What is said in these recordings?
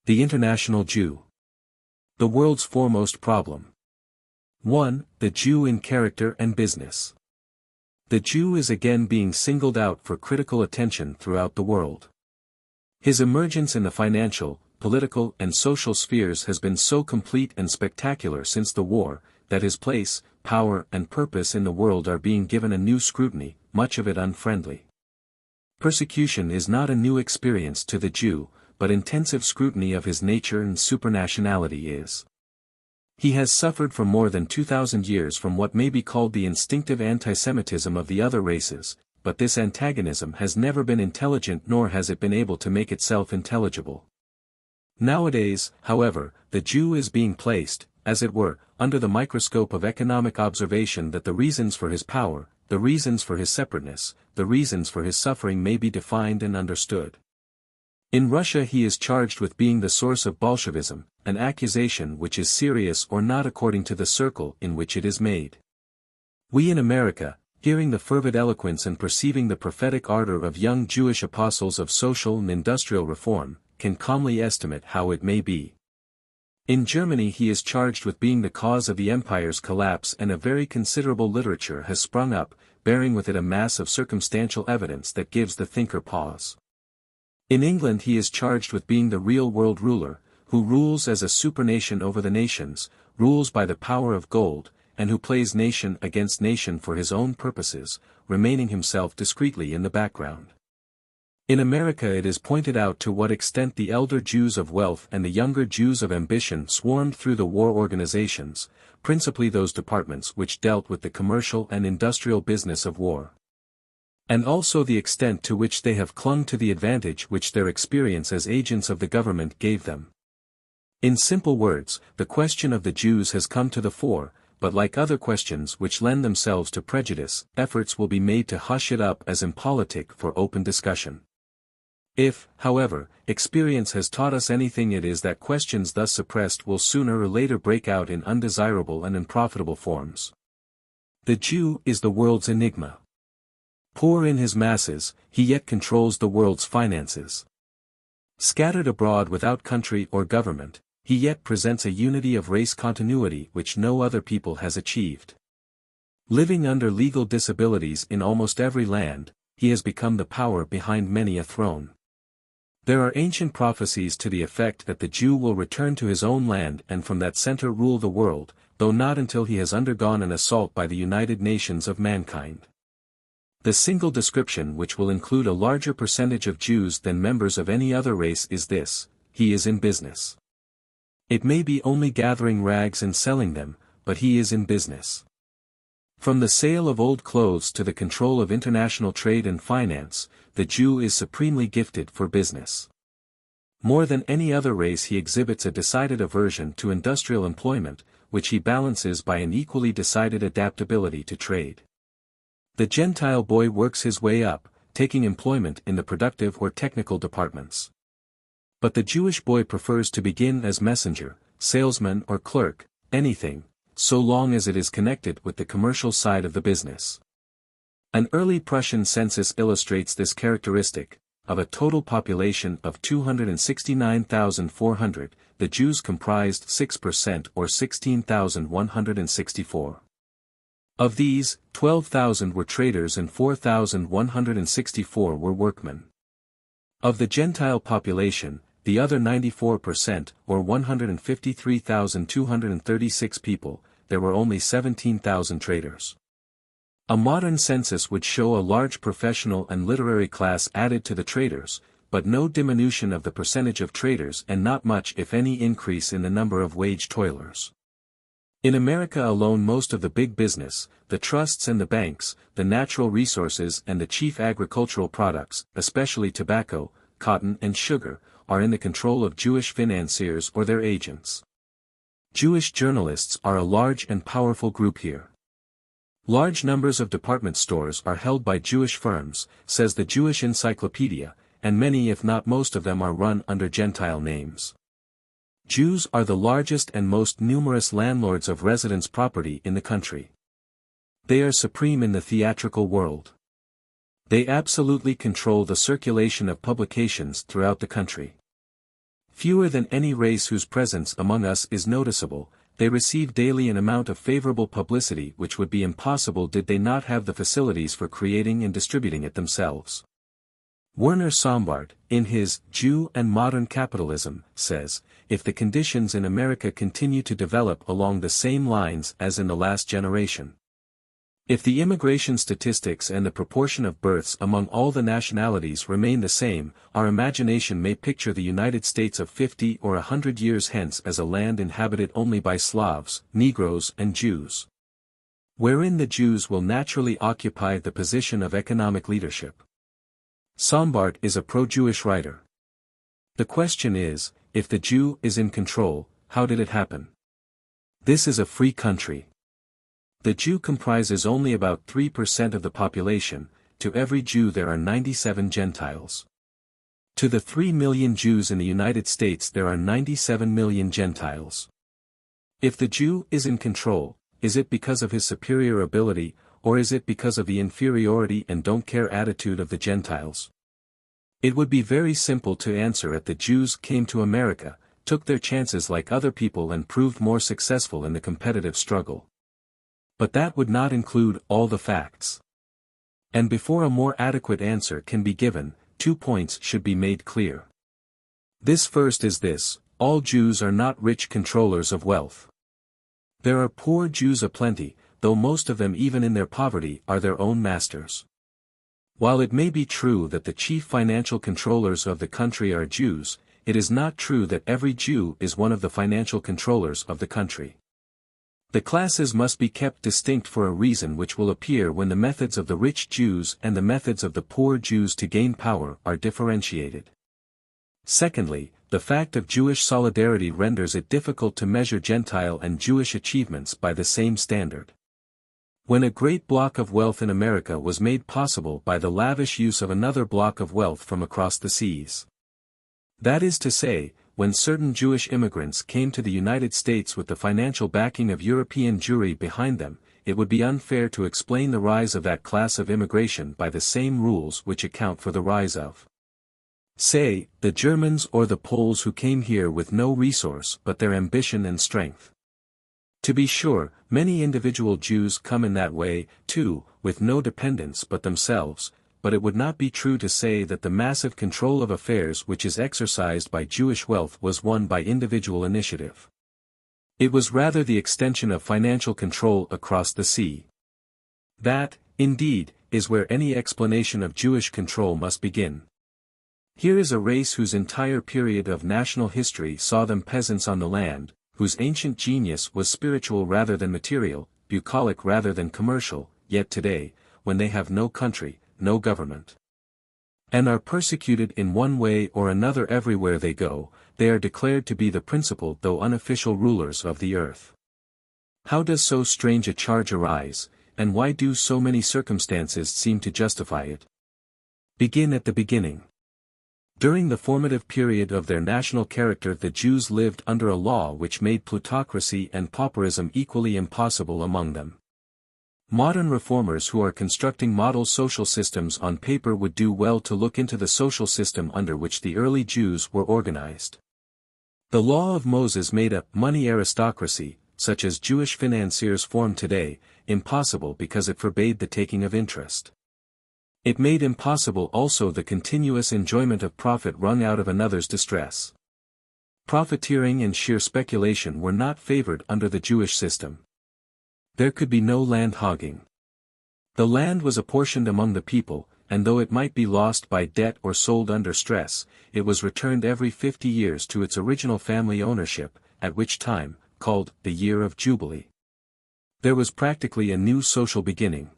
The International Jew. The world's foremost problem. 1. The Jew in character and business. The Jew is again being singled out for critical attention throughout the world. His emergence in the financial, political and social spheres has been so complete and spectacular since the war, that his place, power and purpose in the world are being given a new scrutiny, much of it unfriendly. Persecution is not a new experience to the Jew, but intensive scrutiny of his nature and supernationality is. He has suffered for more than 2,000 years from what may be called the instinctive antisemitism of the other races, but this antagonism has never been intelligent nor has it been able to make itself intelligible. Nowadays, however, the Jew is being placed, as it were, under the microscope of economic observation that the reasons for his power, the reasons for his separateness, the reasons for his suffering may be defined and understood. In Russia he is charged with being the source of Bolshevism, an accusation which is serious or not according to the circle in which it is made. We in America, hearing the fervid eloquence and perceiving the prophetic ardor of young Jewish apostles of social and industrial reform, can calmly estimate how it may be. In Germany he is charged with being the cause of the empire's collapse, and a very considerable literature has sprung up, bearing with it a mass of circumstantial evidence that gives the thinker pause. In England he is charged with being the real world ruler, who rules as a supernation over the nations, rules by the power of gold, and who plays nation against nation for his own purposes, remaining himself discreetly in the background. In America it is pointed out to what extent the elder Jews of wealth and the younger Jews of ambition swarmed through the war organizations, principally those departments which dealt with the commercial and industrial business of war. And also the extent to which they have clung to the advantage which their experience as agents of the government gave them. In simple words, the question of the Jews has come to the fore, but like other questions which lend themselves to prejudice, efforts will be made to hush it up as impolitic for open discussion. If, however, experience has taught us anything, it is that questions thus suppressed will sooner or later break out in undesirable and unprofitable forms. The Jew is the world's enigma. Poor in his masses, he yet controls the world's finances. Scattered abroad without country or government, he yet presents a unity of race continuity which no other people has achieved. Living under legal disabilities in almost every land, he has become the power behind many a throne. There are ancient prophecies to the effect that the Jew will return to his own land and from that center rule the world, though not until he has undergone an assault by the United Nations of mankind. The single description which will include a larger percentage of Jews than members of any other race is this: he is in business. It may be only gathering rags and selling them, but he is in business. From the sale of old clothes to the control of international trade and finance, the Jew is supremely gifted for business. More than any other race he exhibits a decided aversion to industrial employment, which he balances by an equally decided adaptability to trade. The Gentile boy works his way up, taking employment in the productive or technical departments. But the Jewish boy prefers to begin as messenger, salesman or clerk, anything, so long as it is connected with the commercial side of the business. An early Prussian census illustrates this characteristic. Of a total population of 269,400, the Jews comprised 6% or 16,164. Of these, 12,000 were traders and 4,164 were workmen. Of the Gentile population, the other 94%, or 153,236 people, there were only 17,000 traders. A modern census would show a large professional and literary class added to the traders, but no diminution of the percentage of traders and not much if any increase in the number of wage toilers. In America alone most of the big business, the trusts and the banks, the natural resources and the chief agricultural products, especially tobacco, cotton and sugar, are in the control of Jewish financiers or their agents. Jewish journalists are a large and powerful group here. Large numbers of department stores are held by Jewish firms, says the Jewish Encyclopedia, and many if not most of them are run under Gentile names. Jews are the largest and most numerous landlords of residence property in the country. They are supreme in the theatrical world. They absolutely control the circulation of publications throughout the country. Fewer than any race whose presence among us is noticeable, they receive daily an amount of favorable publicity which would be impossible did they not have the facilities for creating and distributing it themselves. Werner Sombart, in his Jew and Modern Capitalism, says, if the conditions in America continue to develop along the same lines as in the last generation, if the immigration statistics and the proportion of births among all the nationalities remain the same, our imagination may picture the United States of 50 or 100 years hence as a land inhabited only by Slavs, Negroes and Jews, wherein the Jews will naturally occupy the position of economic leadership. Sombart is a pro-Jewish writer. The question is, if the Jew is in control, how did it happen? This is a free country. The Jew comprises only about 3% of the population. To every Jew there are 97 Gentiles. To the 3 million Jews in the United States there are 97 million Gentiles. If the Jew is in control, is it because of his superior ability, or is it because of the inferiority and don't care attitude of the Gentiles? It would be very simple to answer it. The Jews came to America, took their chances like other people and proved more successful in the competitive struggle. But that would not include all the facts. And before a more adequate answer can be given, 2 points should be made clear. This first is this: all Jews are not rich controllers of wealth. There are poor Jews aplenty, though most of them even in their poverty are their own masters. While it may be true that the chief financial controllers of the country are Jews, it is not true that every Jew is one of the financial controllers of the country. The classes must be kept distinct for a reason which will appear when the methods of the rich Jews and the methods of the poor Jews to gain power are differentiated. Secondly, the fact of Jewish solidarity renders it difficult to measure Gentile and Jewish achievements by the same standard. When a great block of wealth in America was made possible by the lavish use of another block of wealth from across the seas. That is to say, when certain Jewish immigrants came to the United States with the financial backing of European Jewry behind them, it would be unfair to explain the rise of that class of immigration by the same rules which account for the rise of, say, the Germans or the Poles who came here with no resource but their ambition and strength. To be sure, many individual Jews come in that way, too, with no dependents but themselves, but it would not be true to say that the massive control of affairs which is exercised by Jewish wealth was won by individual initiative. It was rather the extension of financial control across the sea. That, indeed, is where any explanation of Jewish control must begin. Here is a race whose entire period of national history saw them peasants on the land, whose ancient genius was spiritual rather than material, bucolic rather than commercial, yet today, when they have no country, no government, and are persecuted in one way or another everywhere they go, they are declared to be the principal though unofficial rulers of the earth. How does so strange a charge arise, and why do so many circumstances seem to justify it? Begin at the beginning. During the formative period of their national character the Jews lived under a law which made plutocracy and pauperism equally impossible among them. Modern reformers who are constructing model social systems on paper would do well to look into the social system under which the early Jews were organized. The law of Moses made a money aristocracy, such as Jewish financiers form today, impossible because it forbade the taking of interest. It made impossible also the continuous enjoyment of profit wrung out of another's distress. Profiteering and sheer speculation were not favored under the Jewish system. There could be no land hogging. The land was apportioned among the people, and though it might be lost by debt or sold under stress, it was returned every 50 years to its original family ownership, at which time, called the Year of Jubilee. There was practically a new social beginning.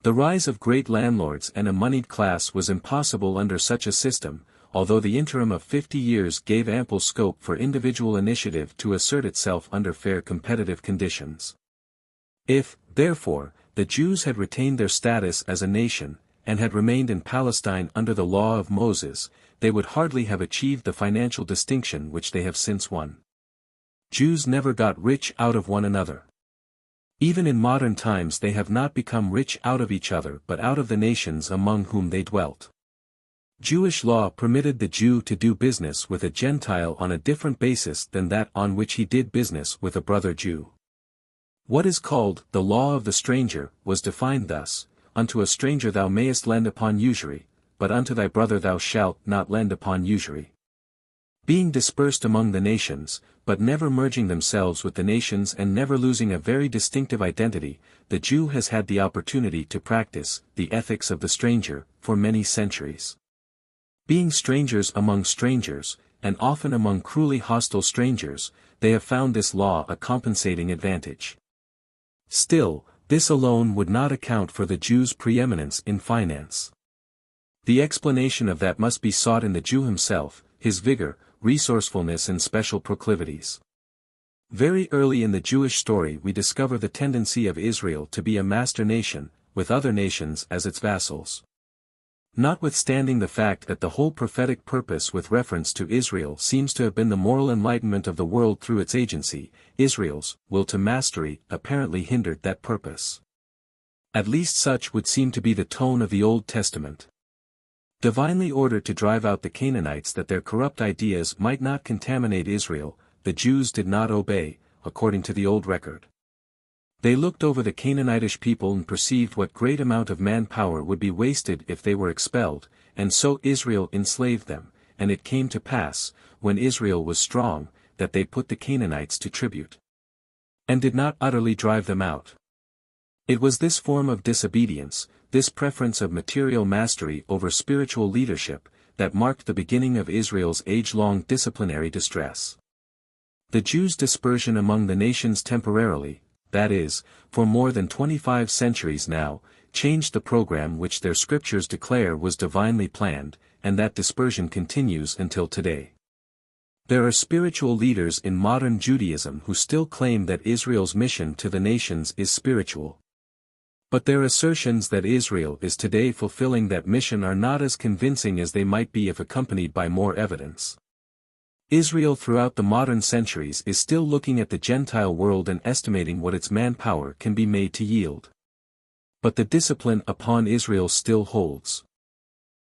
The rise of great landlords and a moneyed class was impossible under such a system, although the interim of 50 years gave ample scope for individual initiative to assert itself under fair competitive conditions. If, therefore, the Jews had retained their status as a nation, and had remained in Palestine under the law of Moses, they would hardly have achieved the financial distinction which they have since won. Jews never got rich out of one another. Even in modern times they have not become rich out of each other but out of the nations among whom they dwelt. Jewish law permitted the Jew to do business with a Gentile on a different basis than that on which he did business with a brother Jew. What is called the law of the stranger was defined thus: unto a stranger thou mayest lend upon usury, but unto thy brother thou shalt not lend upon usury. Being dispersed among the nations, but never merging themselves with the nations and never losing a very distinctive identity, the Jew has had the opportunity to practice the ethics of the stranger for many centuries. Being strangers among strangers, and often among cruelly hostile strangers, they have found this law a compensating advantage. Still, this alone would not account for the Jew's preeminence in finance. The explanation of that must be sought in the Jew himself, his vigor, resourcefulness and special proclivities. Very early in the Jewish story we discover the tendency of Israel to be a master nation, with other nations as its vassals. Notwithstanding the fact that the whole prophetic purpose with reference to Israel seems to have been the moral enlightenment of the world through its agency, Israel's will to mastery apparently hindered that purpose. At least such would seem to be the tone of the Old Testament. Divinely ordered to drive out the Canaanites that their corrupt ideas might not contaminate Israel, the Jews did not obey, according to the old record. They looked over the Canaanitish people and perceived what great amount of manpower would be wasted if they were expelled, and so Israel enslaved them, and it came to pass, when Israel was strong, that they put the Canaanites to tribute, and did not utterly drive them out. It was this form of disobedience, this preference of material mastery over spiritual leadership, that marked the beginning of Israel's age-long disciplinary distress. The Jews' dispersion among the nations temporarily, that is, for more than 25 centuries now, changed the program which their scriptures declare was divinely planned, and that dispersion continues until today. There are spiritual leaders in modern Judaism who still claim that Israel's mission to the nations is spiritual. But their assertions that Israel is today fulfilling that mission are not as convincing as they might be if accompanied by more evidence. Israel throughout the modern centuries is still looking at the Gentile world and estimating what its manpower can be made to yield. But the discipline upon Israel still holds.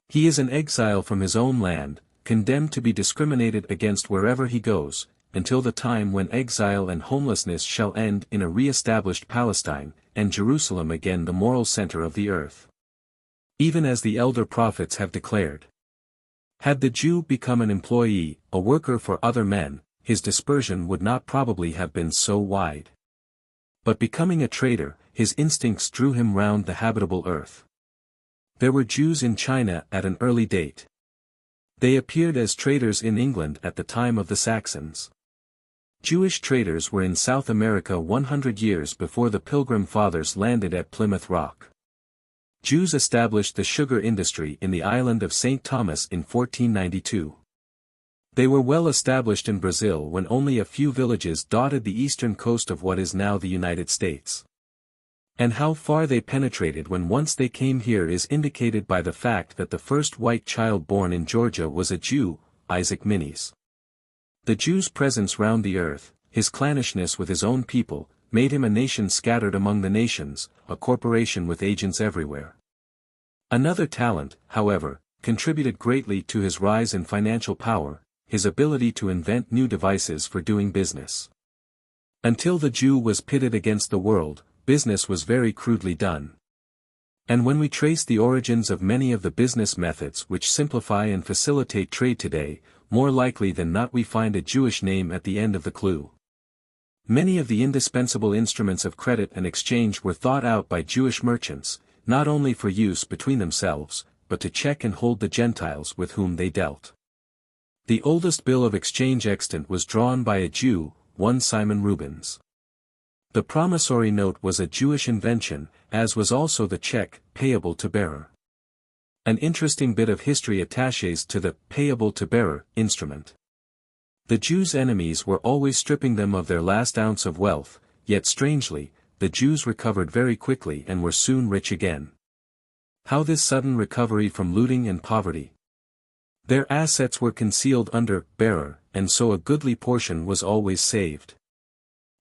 He is an exile from his own land, condemned to be discriminated against wherever he goes, until the time when exile and homelessness shall end in a re-established Palestine, and Jerusalem again the moral center of the earth. Even as the elder prophets have declared. Had the Jew become an employee, a worker for other men, his dispersion would not probably have been so wide. But becoming a trader, his instincts drew him round the habitable earth. There were Jews in China at an early date. They appeared as traders in England at the time of the Saxons. Jewish traders were in South America 100 years before the Pilgrim Fathers landed at Plymouth Rock. Jews established the sugar industry in the island of St. Thomas in 1492. They were well established in Brazil when only a few villages dotted the eastern coast of what is now the United States. And how far they penetrated when once they came here is indicated by the fact that the first white child born in Georgia was a Jew, Isaac Minnies. The Jew's presence round the earth, his clannishness with his own people, made him a nation scattered among the nations, a corporation with agents everywhere. Another talent, however, contributed greatly to his rise in financial power, his ability to invent new devices for doing business. Until the Jew was pitted against the world, business was very crudely done. And when we trace the origins of many of the business methods which simplify and facilitate trade today, more likely than not we find a Jewish name at the end of the clue. Many of the indispensable instruments of credit and exchange were thought out by Jewish merchants, not only for use between themselves, but to check and hold the Gentiles with whom they dealt. The oldest bill of exchange extant was drawn by a Jew, one Simon Rubens. The promissory note was a Jewish invention, as was also the check, payable to bearer. An interesting bit of history attaches to the payable to bearer instrument. The Jews' enemies were always stripping them of their last ounce of wealth, yet strangely, the Jews recovered very quickly and were soon rich again. How this sudden recovery from looting and poverty? Their assets were concealed under bearer, and so a goodly portion was always saved.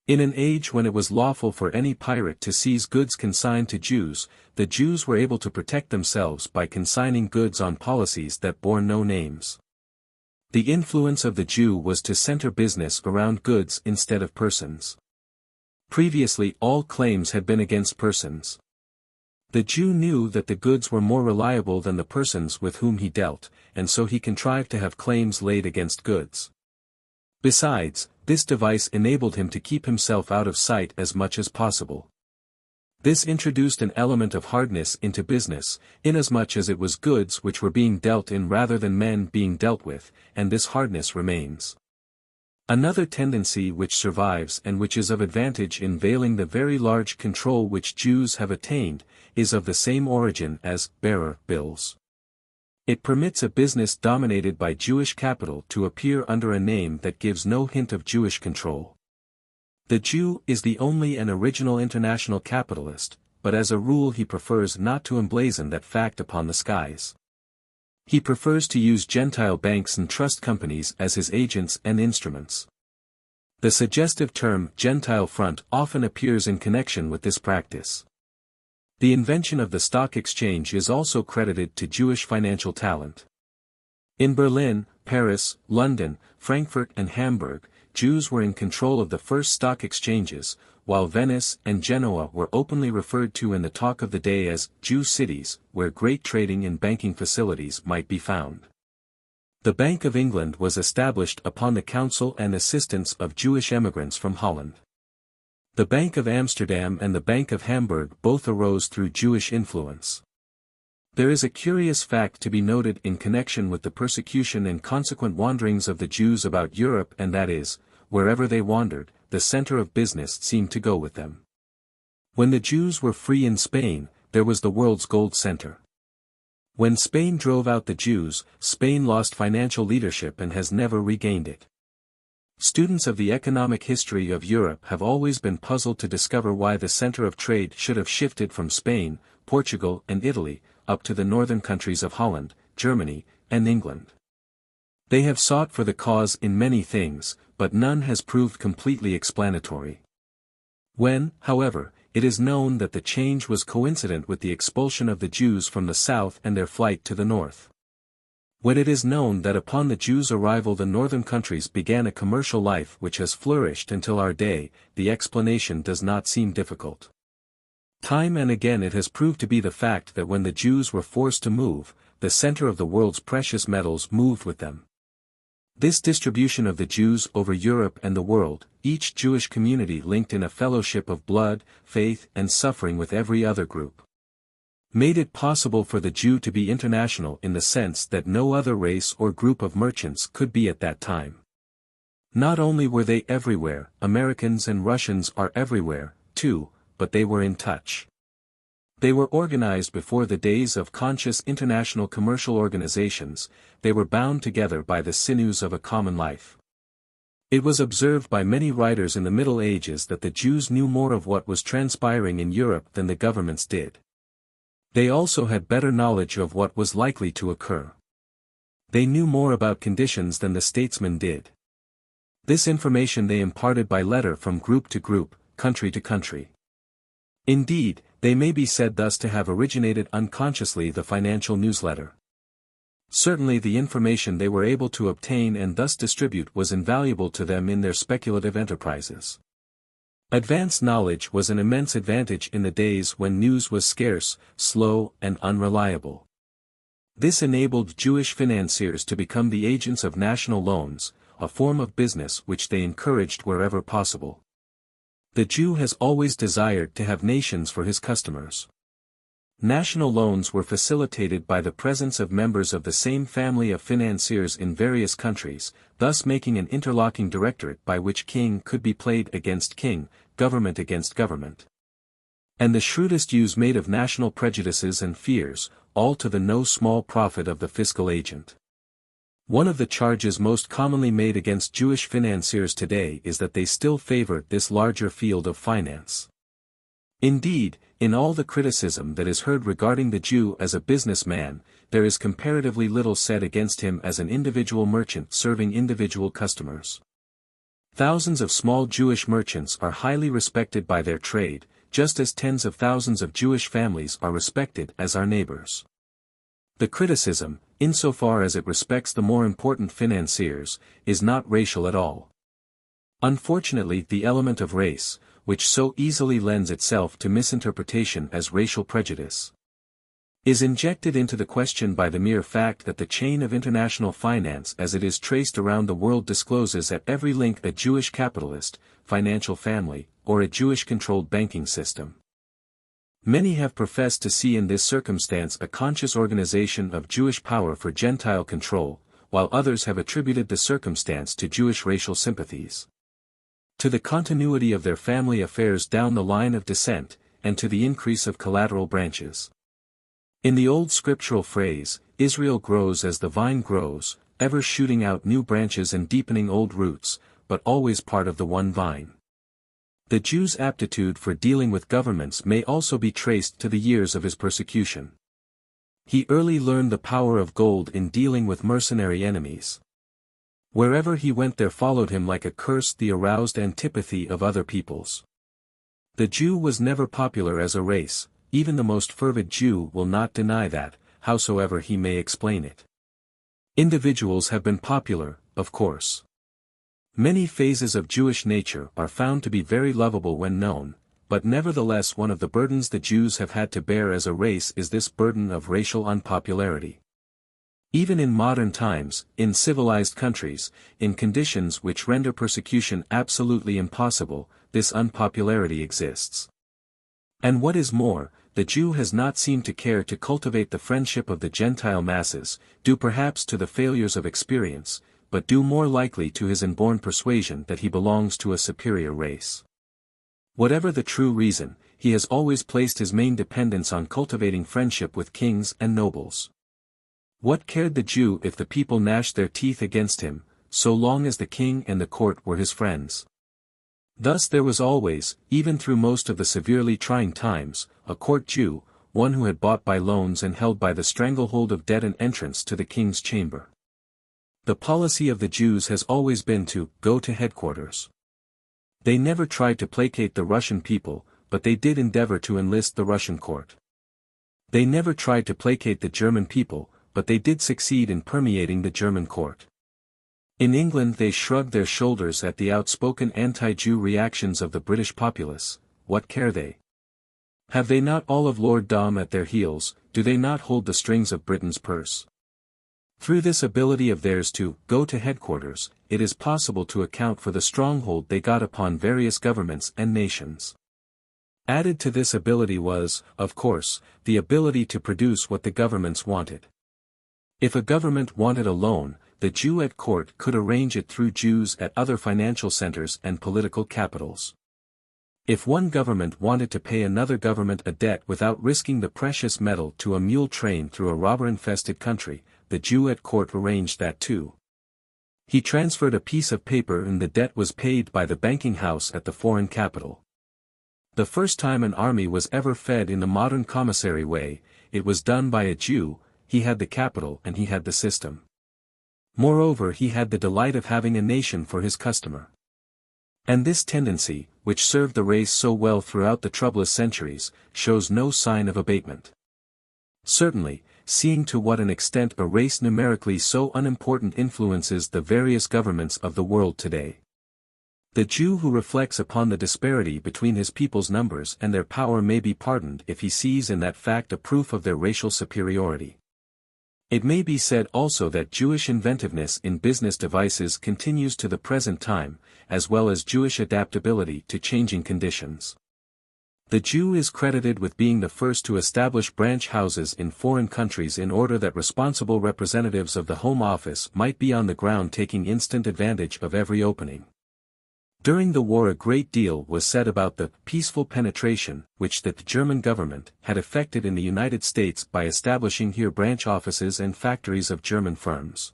In an age when it was lawful for any pirate to seize goods consigned to Jews, the Jews were able to protect themselves by consigning goods on policies that bore no names. The influence of the Jew was to center business around goods instead of persons. Previously all claims had been against persons. The Jew knew that the goods were more reliable than the persons with whom he dealt, and so he contrived to have claims laid against goods. Besides, this device enabled him to keep himself out of sight as much as possible. This introduced an element of hardness into business, inasmuch as it was goods which were being dealt in rather than men being dealt with, and this hardness remains. Another tendency which survives and which is of advantage in veiling the very large control which Jews have attained, is of the same origin as bearer bills. It permits a business dominated by Jewish capital to appear under a name that gives no hint of Jewish control. The Jew is the only and original international capitalist, but as a rule he prefers not to emblazon that fact upon the skies. He prefers to use Gentile banks and trust companies as his agents and instruments. The suggestive term Gentile front often appears in connection with this practice. The invention of the stock exchange is also credited to Jewish financial talent. In Berlin, Paris, London, Frankfurt and Hamburg, Jews were in control of the first stock exchanges, while Venice and Genoa were openly referred to in the talk of the day as Jew cities, where great trading and banking facilities might be found. The Bank of England was established upon the counsel and assistance of Jewish emigrants from Holland. The Bank of Amsterdam and the Bank of Hamburg both arose through Jewish influence. There is a curious fact to be noted in connection with the persecution and consequent wanderings of the Jews about Europe, and that is, wherever they wandered, the center of business seemed to go with them. When the Jews were free in Spain, there was the world's gold center. When Spain drove out the Jews, Spain lost financial leadership and has never regained it. Students of the economic history of Europe have always been puzzled to discover why the center of trade should have shifted from Spain, Portugal and Italy, up to the northern countries of Holland, Germany, and England. They have sought for the cause in many things, but none has proved completely explanatory. When, however, it is known that the change was coincident with the expulsion of the Jews from the south and their flight to the north. When it is known that upon the Jews' arrival the northern countries began a commercial life which has flourished until our day, the explanation does not seem difficult. Time and again it has proved to be the fact that when the Jews were forced to move, the center of the world's precious metals moved with them. This distribution of the Jews over Europe and the world, each Jewish community linked in a fellowship of blood, faith and suffering with every other group, made it possible for the Jew to be international in the sense that no other race or group of merchants could be at that time. Not only were they everywhere, Americans and Russians are everywhere, too, but they were in touch. They were organized before the days of conscious international commercial organizations, they were bound together by the sinews of a common life. It was observed by many writers in the Middle Ages that the Jews knew more of what was transpiring in Europe than the governments did. They also had better knowledge of what was likely to occur. They knew more about conditions than the statesmen did. This information they imparted by letter from group to group, country to country. Indeed, they may be said thus to have originated unconsciously the financial newsletter. Certainly the information they were able to obtain and thus distribute was invaluable to them in their speculative enterprises. Advanced knowledge was an immense advantage in the days when news was scarce, slow, and unreliable. This enabled Jewish financiers to become the agents of national loans, a form of business which they encouraged wherever possible. The Jew has always desired to have nations for his customers. National loans were facilitated by the presence of members of the same family of financiers in various countries, thus making an interlocking directorate by which king could be played against king, government against government. And the shrewdest use made of national prejudices and fears, all to the no small profit of the fiscal agent. One of the charges most commonly made against Jewish financiers today is that they still favor this larger field of finance. Indeed, in all the criticism that is heard regarding the Jew as a businessman, there is comparatively little said against him as an individual merchant serving individual customers. Thousands of small Jewish merchants are highly respected by their trade, just as tens of thousands of Jewish families are respected as our neighbors. The criticism, insofar as it respects the more important financiers, is not racial at all. Unfortunately, the element of race, which so easily lends itself to misinterpretation as racial prejudice, is injected into the question by the mere fact that the chain of international finance as it is traced around the world discloses at every link a Jewish capitalist, financial family, or a Jewish-controlled banking system. Many have professed to see in this circumstance a conscious organization of Jewish power for Gentile control, while others have attributed the circumstance to Jewish racial sympathies, to the continuity of their family affairs down the line of descent, and to the increase of collateral branches. In the old scriptural phrase, Israel grows as the vine grows, ever shooting out new branches and deepening old roots, but always part of the one vine. The Jew's aptitude for dealing with governments may also be traced to the years of his persecution. He early learned the power of gold in dealing with mercenary enemies. Wherever he went there followed him like a curse the aroused antipathy of other peoples. The Jew was never popular as a race, even the most fervid Jew will not deny that, howsoever he may explain it. Individuals have been popular, of course. Many phases of Jewish nature are found to be very lovable when known, but nevertheless one of the burdens the Jews have had to bear as a race is this burden of racial unpopularity. Even in modern times, in civilized countries, in conditions which render persecution absolutely impossible, this unpopularity exists. And what is more, the Jew has not seemed to care to cultivate the friendship of the Gentile masses, due perhaps to the failures of experience, but due more likely to his inborn persuasion that he belongs to a superior race. Whatever the true reason, he has always placed his main dependence on cultivating friendship with kings and nobles. What cared the Jew if the people gnashed their teeth against him, so long as the king and the court were his friends? Thus there was always, even through most of the severely trying times, a court Jew, one who had bought by loans and held by the stranglehold of debt an entrance to the king's chamber. The policy of the Jews has always been to go to headquarters. They never tried to placate the Russian people, but they did endeavor to enlist the Russian court. They never tried to placate the German people, but they did succeed in permeating the German court. In England they shrugged their shoulders at the outspoken anti-Jew reactions of the British populace. What care they? Have they not all of Lord Dom at their heels? Do they not hold the strings of Britain's purse? Through this ability of theirs to go to headquarters, it is possible to account for the stronghold they got upon various governments and nations. Added to this ability was, of course, the ability to produce what the governments wanted. If a government wanted a loan, the Jew at court could arrange it through Jews at other financial centers and political capitals. If one government wanted to pay another government a debt without risking the precious metal to a mule train through a robber-infested country, the Jew at court arranged that too. He transferred a piece of paper and the debt was paid by the banking house at the foreign capital. The first time an army was ever fed in the modern commissary way, it was done by a Jew. He had the capital and he had the system. Moreover, he had the delight of having a nation for his customer. And this tendency, which served the race so well throughout the troublous centuries, shows no sign of abatement. Certainly, seeing to what an extent a race numerically so unimportant influences the various governments of the world today. The Jew who reflects upon the disparity between his people's numbers and their power may be pardoned if he sees in that fact a proof of their racial superiority. It may be said also that Jewish inventiveness in business devices continues to the present time, as well as Jewish adaptability to changing conditions. The Jew is credited with being the first to establish branch houses in foreign countries in order that responsible representatives of the Home Office might be on the ground taking instant advantage of every opening. During the war a great deal was said about the peaceful penetration which the German government had effected in the United States by establishing here branch offices and factories of German firms.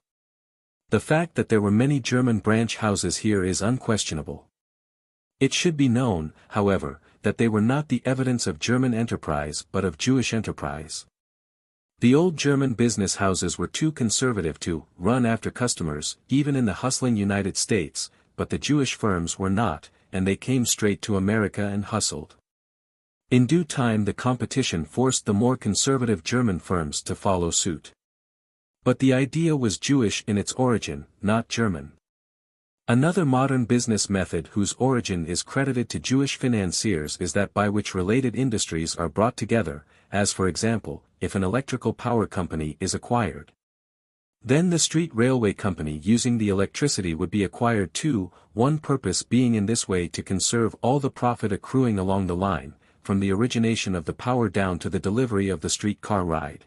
The fact that there were many German branch houses here is unquestionable. It should be known, however, that they were not the evidence of German enterprise but of Jewish enterprise. The old German business houses were too conservative to run after customers, even in the hustling United States, but the Jewish firms were not, and they came straight to America and hustled. In due time the competition forced the more conservative German firms to follow suit. But the idea was Jewish in its origin, not German. Another modern business method whose origin is credited to Jewish financiers is that by which related industries are brought together, as for example, if an electrical power company is acquired. Then the street railway company using the electricity would be acquired too, one purpose being in this way to conserve all the profit accruing along the line, from the origination of the power down to the delivery of the streetcar ride.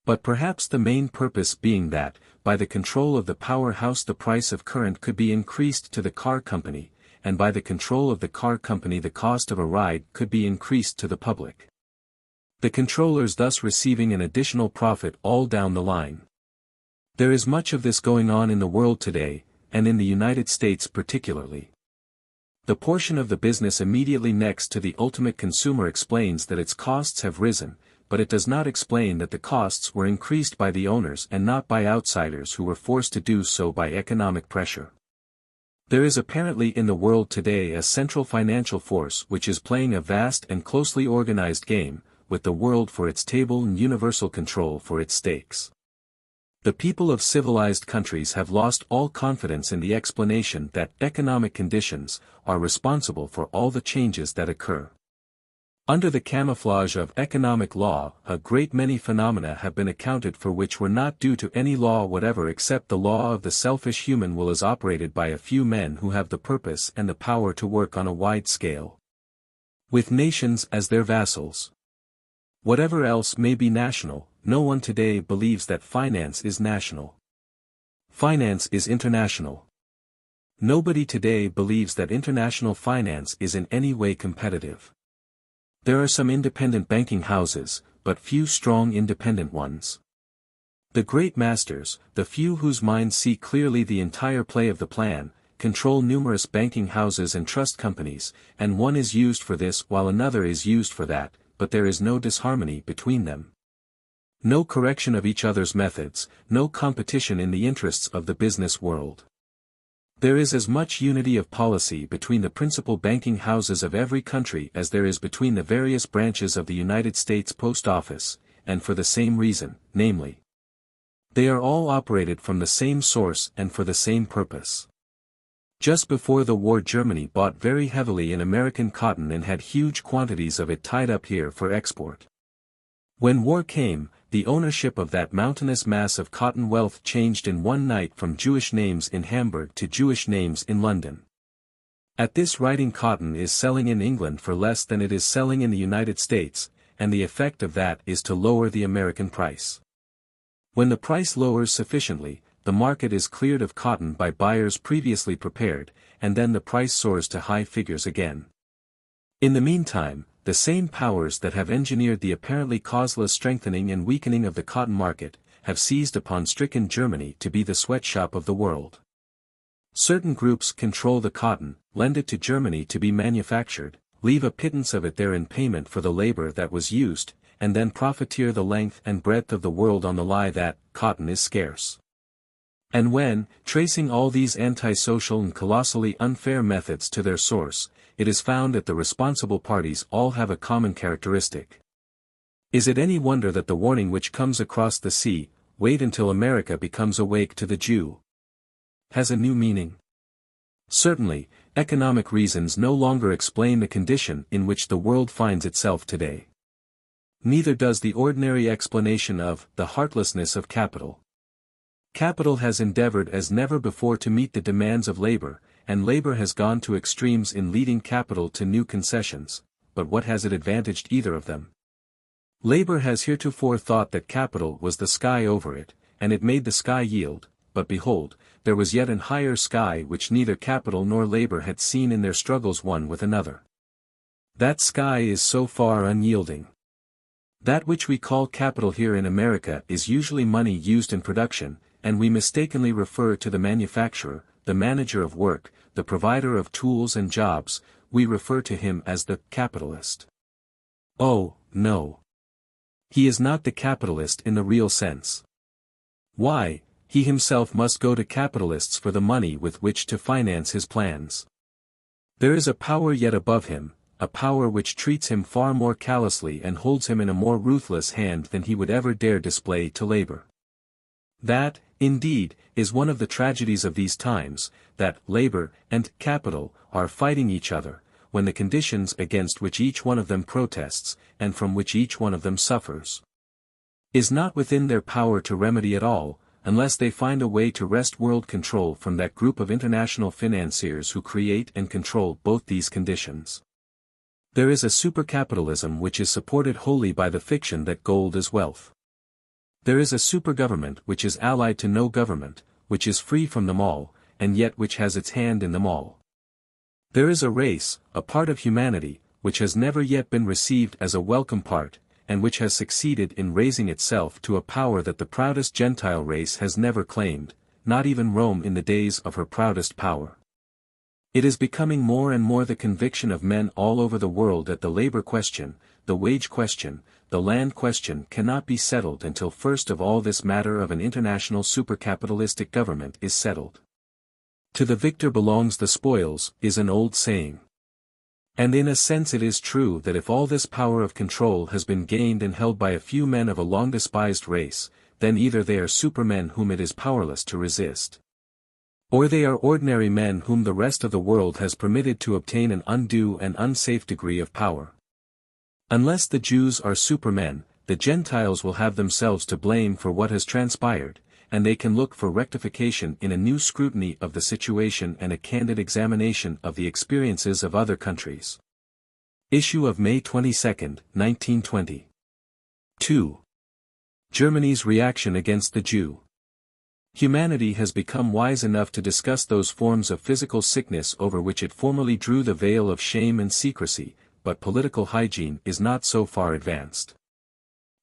But perhaps the main purpose being that, by the control of the powerhouse the price of current could be increased to the car company, and by the control of the car company the cost of a ride could be increased to the public. The controllers thus receiving an additional profit all down the line. There is much of this going on in the world today, and in the United States particularly. The portion of the business immediately next to the ultimate consumer explains that its costs have risen, but it does not explain that the costs were increased by the owners and not by outsiders who were forced to do so by economic pressure. There is apparently in the world today a central financial force which is playing a vast and closely organized game, with the world for its table and universal control for its stakes. The people of civilized countries have lost all confidence in the explanation that economic conditions are responsible for all the changes that occur. Under the camouflage of economic law, a great many phenomena have been accounted for which were not due to any law whatever except the law of the selfish human will as operated by a few men who have the purpose and the power to work on a wide scale, with nations as their vassals. Whatever else may be national, no one today believes that finance is national. Finance is international. Nobody today believes that international finance is in any way competitive. There are some independent banking houses, but few strong independent ones. The great masters, the few whose minds see clearly the entire play of the plan, control numerous banking houses and trust companies, and one is used for this while another is used for that, but there is no disharmony between them. No correction of each other's methods, no competition in the interests of the business world. There is as much unity of policy between the principal banking houses of every country as there is between the various branches of the United States Post Office, and for the same reason, namely, they are all operated from the same source and for the same purpose. Just before the war Germany bought very heavily in American cotton and had huge quantities of it tied up here for export. When war came, the ownership of that mountainous mass of cotton wealth changed in one night from Jewish names in Hamburg to Jewish names in London. At this writing cotton is selling in England for less than it is selling in the United States, and the effect of that is to lower the American price. When the price lowers sufficiently, the market is cleared of cotton by buyers previously prepared, and then the price soars to high figures again. In the meantime, the same powers that have engineered the apparently causeless strengthening and weakening of the cotton market, have seized upon stricken Germany to be the sweatshop of the world. Certain groups control the cotton, lend it to Germany to be manufactured, leave a pittance of it there in payment for the labor that was used, and then profiteer the length and breadth of the world on the lie that cotton is scarce. And when, tracing all these antisocial and colossally unfair methods to their source, it is found that the responsible parties all have a common characteristic. Is it any wonder that the warning which comes across the sea, "Wait until America becomes awake to the Jew," has a new meaning? Certainly, economic reasons no longer explain the condition in which the world finds itself today. Neither does the ordinary explanation of the heartlessness of capital. Capital has endeavored as never before to meet the demands of labor, and labor has gone to extremes in leading capital to new concessions, but what has it advantaged either of them? Labor has heretofore thought that capital was the sky over it, and it made the sky yield, but behold, there was yet an higher sky which neither capital nor labor had seen in their struggles one with another. That sky is so far unyielding. That which we call capital here in America is usually money used in production, and we mistakenly refer to the manufacturer, the manager of work, the provider of tools and jobs, we refer to him as the capitalist. Oh, no. He is not the capitalist in the real sense. Why, he himself must go to capitalists for the money with which to finance his plans. There is a power yet above him, a power which treats him far more callously and holds him in a more ruthless hand than he would ever dare display to labor. That, indeed, is one of the tragedies of these times, that labor and capital are fighting each other, when the conditions against which each one of them protests, and from which each one of them suffers, is not within their power to remedy at all, unless they find a way to wrest world control from that group of international financiers who create and control both these conditions. There is a supercapitalism which is supported wholly by the fiction that gold is wealth. There is a supergovernment which is allied to no government, which is free from them all, and yet which has its hand in them all. There is a race, a part of humanity, which has never yet been received as a welcome part, and which has succeeded in raising itself to a power that the proudest Gentile race has never claimed, not even Rome in the days of her proudest power. It is becoming more and more the conviction of men all over the world that the labor question, the wage question, the land question cannot be settled until first of all this matter of an international supercapitalistic government is settled. To the victor belongs the spoils, is an old saying. And in a sense it is true that if all this power of control has been gained and held by a few men of a long despised race, then either they are supermen whom it is powerless to resist, or they are ordinary men whom the rest of the world has permitted to obtain an undue and unsafe degree of power. Unless the Jews are supermen, the Gentiles will have themselves to blame for what has transpired, and they can look for rectification in a new scrutiny of the situation and a candid examination of the experiences of other countries. Issue of May 22, 1920. 2. Germany's reaction against the Jew. Humanity has become wise enough to discuss those forms of physical sickness over which it formerly drew the veil of shame and secrecy, but political hygiene is not so far advanced.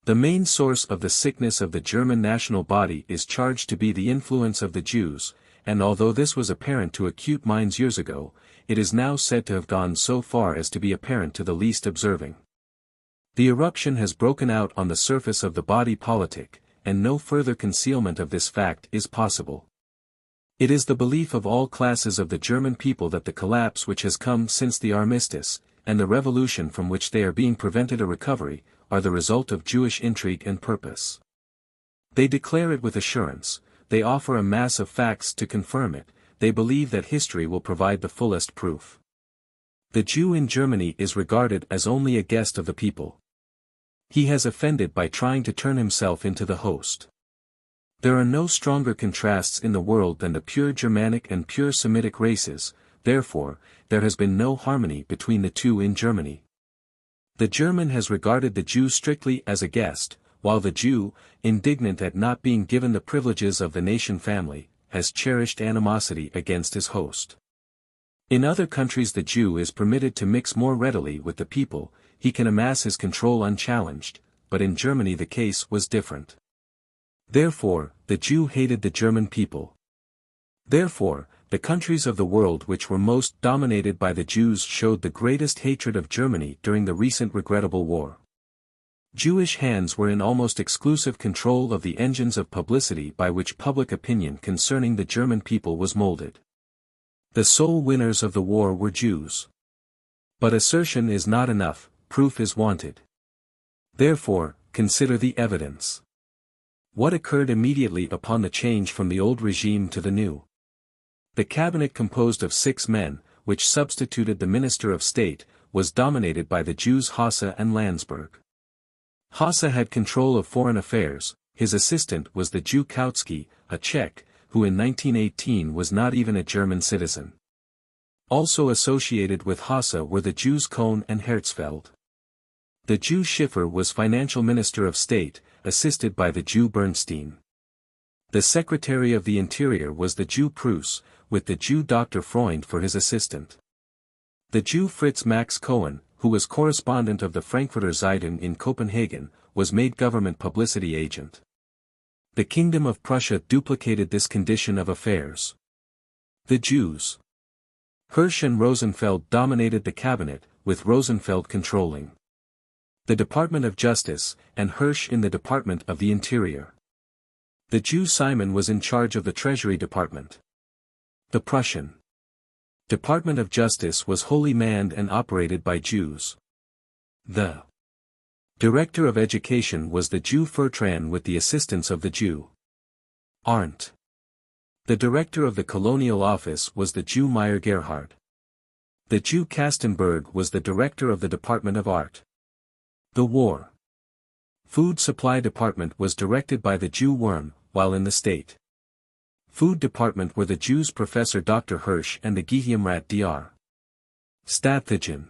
The main source of the sickness of the German national body is charged to be the influence of the Jews, and although this was apparent to acute minds years ago, it is now said to have gone so far as to be apparent to the least observing. The eruption has broken out on the surface of the body politic, and no further concealment of this fact is possible. It is the belief of all classes of the German people that the collapse which has come since the armistice, and the revolution from which they are being prevented a recovery, are the result of Jewish intrigue and purpose. They declare it with assurance, they offer a mass of facts to confirm it, they believe that history will provide the fullest proof. The Jew in Germany is regarded as only a guest of the people. He has offended by trying to turn himself into the host. There are no stronger contrasts in the world than the pure Germanic and pure Semitic races, therefore, there has been no harmony between the two in Germany. The German has regarded the Jew strictly as a guest, while the Jew, indignant at not being given the privileges of the nation family, has cherished animosity against his host. In other countries the Jew is permitted to mix more readily with the people, he can amass his control unchallenged, but in Germany the case was different. Therefore, the Jew hated the German people. Therefore, the countries of the world which were most dominated by the Jews showed the greatest hatred of Germany during the recent regrettable war. Jewish hands were in almost exclusive control of the engines of publicity by which public opinion concerning the German people was molded. The sole winners of the war were Jews. But assertion is not enough, proof is wanted. Therefore, consider the evidence. What occurred immediately upon the change from the old regime to the new? The cabinet composed of 6 men, which substituted the Minister of State, was dominated by the Jews Hasse and Landsberg. Hasse had control of foreign affairs, his assistant was the Jew Kautsky, a Czech, who in 1918 was not even a German citizen. Also associated with Hasse were the Jews Kohn and Herzfeld. The Jew Schiffer was financial minister of state, assisted by the Jew Bernstein. The Secretary of the Interior was the Jew Preuss, with the Jew Dr. Freund for his assistant. The Jew Fritz Max Cohen, who was correspondent of the Frankfurter Zeitung in Copenhagen, was made government publicity agent. The Kingdom of Prussia duplicated this condition of affairs. The Jews Hirsch and Rosenfeld dominated the cabinet, with Rosenfeld controlling the Department of Justice, and Hirsch in the Department of the Interior. The Jew Simon was in charge of the Treasury Department. The Prussian Department of Justice was wholly manned and operated by Jews. The Director of Education was the Jew Fertran with the assistance of the Jew Arndt. The Director of the Colonial Office was the Jew Meyer Gerhard. The Jew Kastenberg was the Director of the Department of Art. The War Food Supply Department was directed by the Jew Worm, while in the State Food Department were the Jews Professor Dr. Hirsch and the Geheimrat Dr. Stathigen.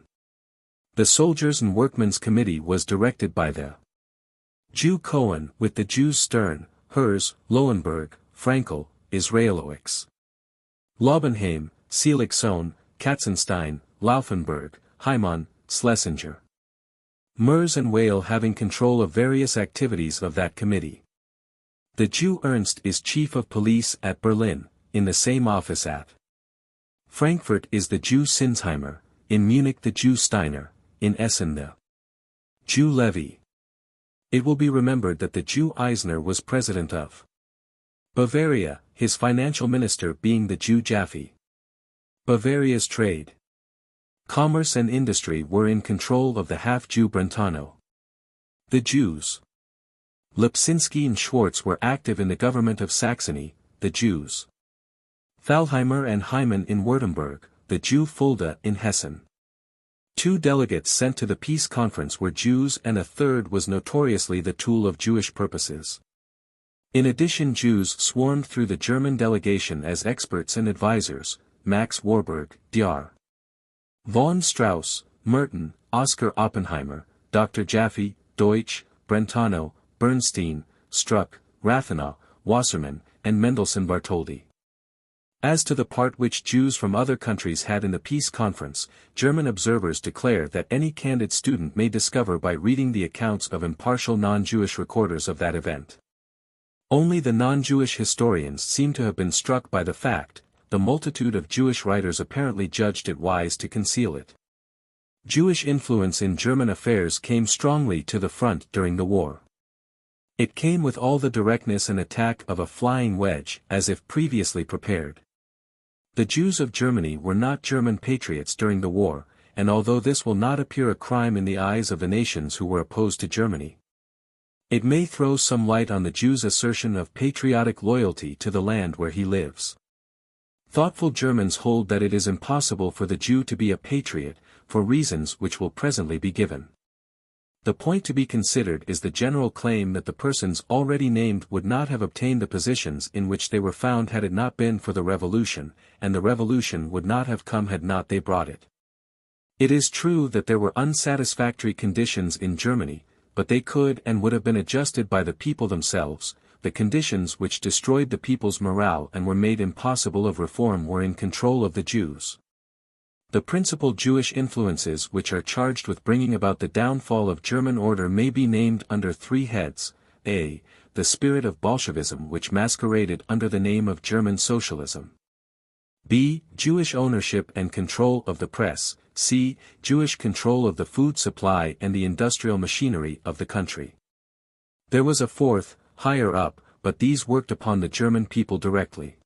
The Soldiers and Workmen's Committee was directed by the Jew Cohen with the Jews Stern, Herz, Lohenberg, Frankel, Israelowicz, Laubenheim, Seelig-Sohn, Katzenstein, Laufenberg, Heimann, Schlesinger. Merz and Weil having control of various activities of that committee. The Jew Ernst is chief of police at Berlin, in the same office at Frankfurt is the Jew Sinsheimer, in Munich the Jew Steiner, in Essen the Jew Levy. It will be remembered that the Jew Eisner was president of Bavaria, his financial minister being the Jew Jaffe. Bavaria's trade, commerce and industry were in control of the half-Jew Brentano. The Jews Lipsinski and Schwartz were active in the government of Saxony, the Jews Thalheimer and Hyman in Württemberg, the Jew Fulda in Hessen. 2 delegates sent to the peace conference were Jews and a third was notoriously the tool of Jewish purposes. In addition, Jews swarmed through the German delegation as experts and advisors: Max Warburg, Dr. von Strauss, Merton, Oscar Oppenheimer, Dr. Jaffe, Deutsch, Brentano, Bernstein, Struck, Rathenau, Wassermann, and Mendelssohn Bartholdy. As to the part which Jews from other countries had in the peace conference, German observers declare that any candid student may discover by reading the accounts of impartial non-Jewish recorders of that event. Only the non-Jewish historians seem to have been struck by the fact. The multitude of Jewish writers apparently judged it wise to conceal it. Jewish influence in German affairs came strongly to the front during the war. It came with all the directness and attack of a flying wedge, as if previously prepared. The Jews of Germany were not German patriots during the war, and although this will not appear a crime in the eyes of the nations who were opposed to Germany, it may throw some light on the Jew's assertion of patriotic loyalty to the land where he lives. Thoughtful Germans hold that it is impossible for the Jew to be a patriot, for reasons which will presently be given. The point to be considered is the general claim that the persons already named would not have obtained the positions in which they were found had it not been for the revolution, and the revolution would not have come had not they brought it. It is true that there were unsatisfactory conditions in Germany, but they could and would have been adjusted by the people themselves. The conditions which destroyed the people's morale and were made impossible of reform were in control of the Jews. The principal Jewish influences which are charged with bringing about the downfall of German order may be named under 3 heads: a. The spirit of Bolshevism which masqueraded under the name of German socialism; b. Jewish ownership and control of the press; c. Jewish control of the food supply and the industrial machinery of the country. There was a fourth, higher up, but these worked upon the German people directly.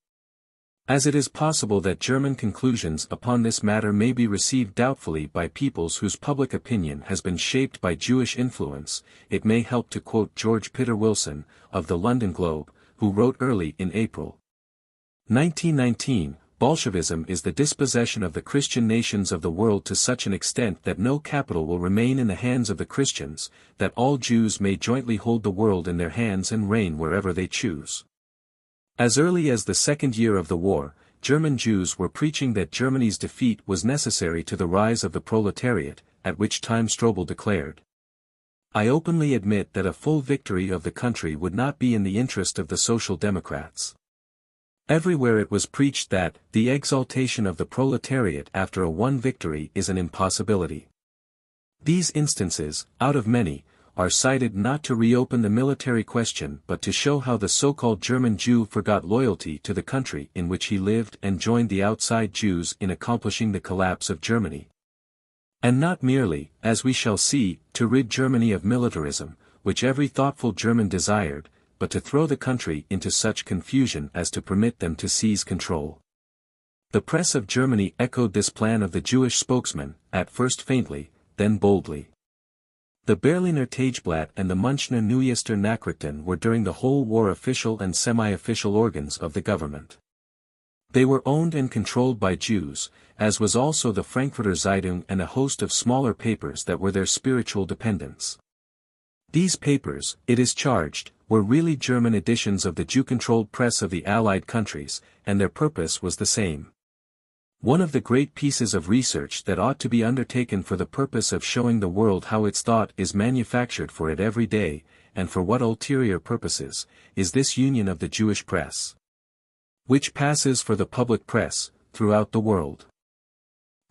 As it is possible that German conclusions upon this matter may be received doubtfully by peoples whose public opinion has been shaped by Jewish influence, it may help to quote George Pitter Wilson, of the London Globe, who wrote early in April 1919, Bolshevism is the dispossession of the Christian nations of the world to such an extent that no capital will remain in the hands of the Christians, that all Jews may jointly hold the world in their hands and reign wherever they choose. As early as the second year of the war, German Jews were preaching that Germany's defeat was necessary to the rise of the proletariat, at which time Strobel declared, "I openly admit that a full victory of the country would not be in the interest of the Social Democrats." Everywhere it was preached that the exaltation of the proletariat after a won victory is an impossibility. These instances, out of many, are cited not to reopen the military question but to show how the so-called German Jew forgot loyalty to the country in which he lived and joined the outside Jews in accomplishing the collapse of Germany. And not merely, as we shall see, to rid Germany of militarism, which every thoughtful German desired, but to throw the country into such confusion as to permit them to seize control. The press of Germany echoed this plan of the Jewish spokesman, at first faintly, then boldly. The Berliner Tageblatt and the Münchner Neuester Nachrichten were during the whole war official and semi-official organs of the government. They were owned and controlled by Jews, as was also the Frankfurter Zeitung and a host of smaller papers that were their spiritual dependents. These papers, it is charged, were really German editions of the Jew-controlled press of the Allied countries, and their purpose was the same. One of the great pieces of research that ought to be undertaken for the purpose of showing the world how its thought is manufactured for it every day, and for what ulterior purposes, is this union of the Jewish press, which passes for the public press, throughout the world.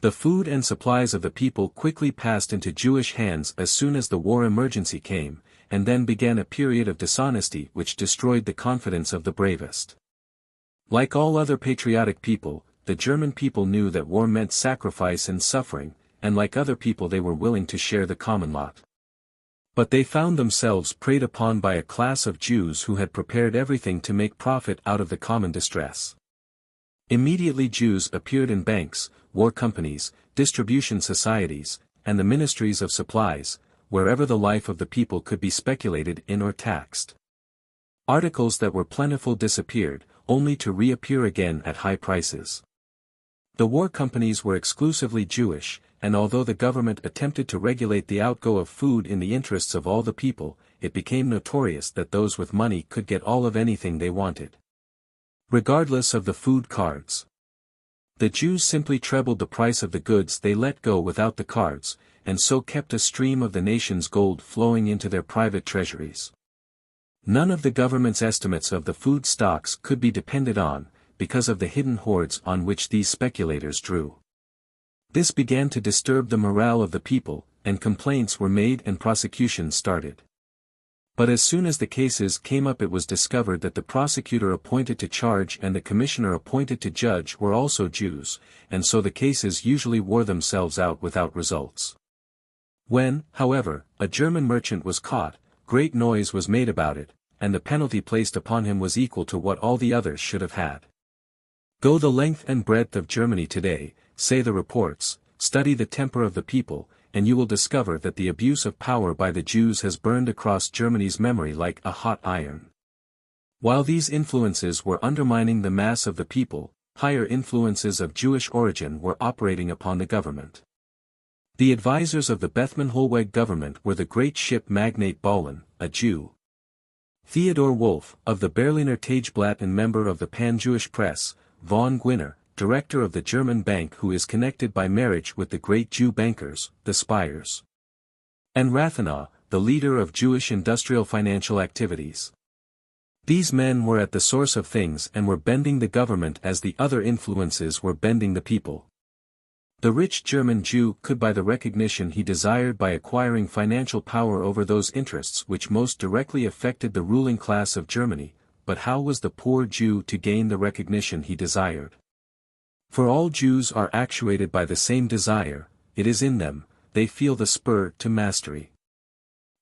The food and supplies of the people quickly passed into Jewish hands as soon as the war emergency came, and then began a period of dishonesty which destroyed the confidence of the bravest. Like all other patriotic people, the German people knew that war meant sacrifice and suffering, and like other people they were willing to share the common lot. But they found themselves preyed upon by a class of Jews who had prepared everything to make profit out of the common distress. Immediately Jews appeared in banks, war companies, distribution societies, and the ministries of supplies, wherever the life of the people could be speculated in or taxed. Articles that were plentiful disappeared, only to reappear again at high prices. The war companies were exclusively Jewish, and although the government attempted to regulate the outgo of food in the interests of all the people, it became notorious that those with money could get all of anything they wanted, regardless of the food cards. The Jews simply trebled the price of the goods they let go without the cards, and so kept a stream of the nation's gold flowing into their private treasuries. None of the government's estimates of the food stocks could be depended on, because of the hidden hoards on which these speculators drew. This began to disturb the morale of the people, and complaints were made and prosecutions started. But as soon as the cases came up it was discovered that the prosecutor appointed to charge and the commissioner appointed to judge were also Jews, and so the cases usually wore themselves out without results. When, however, a German merchant was caught, great noise was made about it, and the penalty placed upon him was equal to what all the others should have had. Go the length and breadth of Germany today, say the reports, study the temper of the people, and you will discover that the abuse of power by the Jews has burned across Germany's memory like a hot iron. While these influences were undermining the mass of the people, higher influences of Jewish origin were operating upon the government. The advisors of the Bethmann-Hollweg government were the great ship magnate Baulen, a Jew. Theodor Wolff, of the Berliner Tageblatt and member of the Pan-Jewish Press, von Gwinner, director of the German bank who is connected by marriage with the great Jew bankers, the Speyers. And Rathenau, the leader of Jewish industrial financial activities. These men were at the source of things and were bending the government as the other influences were bending the people. The rich German Jew could buy the recognition he desired by acquiring financial power over those interests which most directly affected the ruling class of Germany, but how was the poor Jew to gain the recognition he desired? For all Jews are actuated by the same desire, it is in them, they feel the spur to mastery.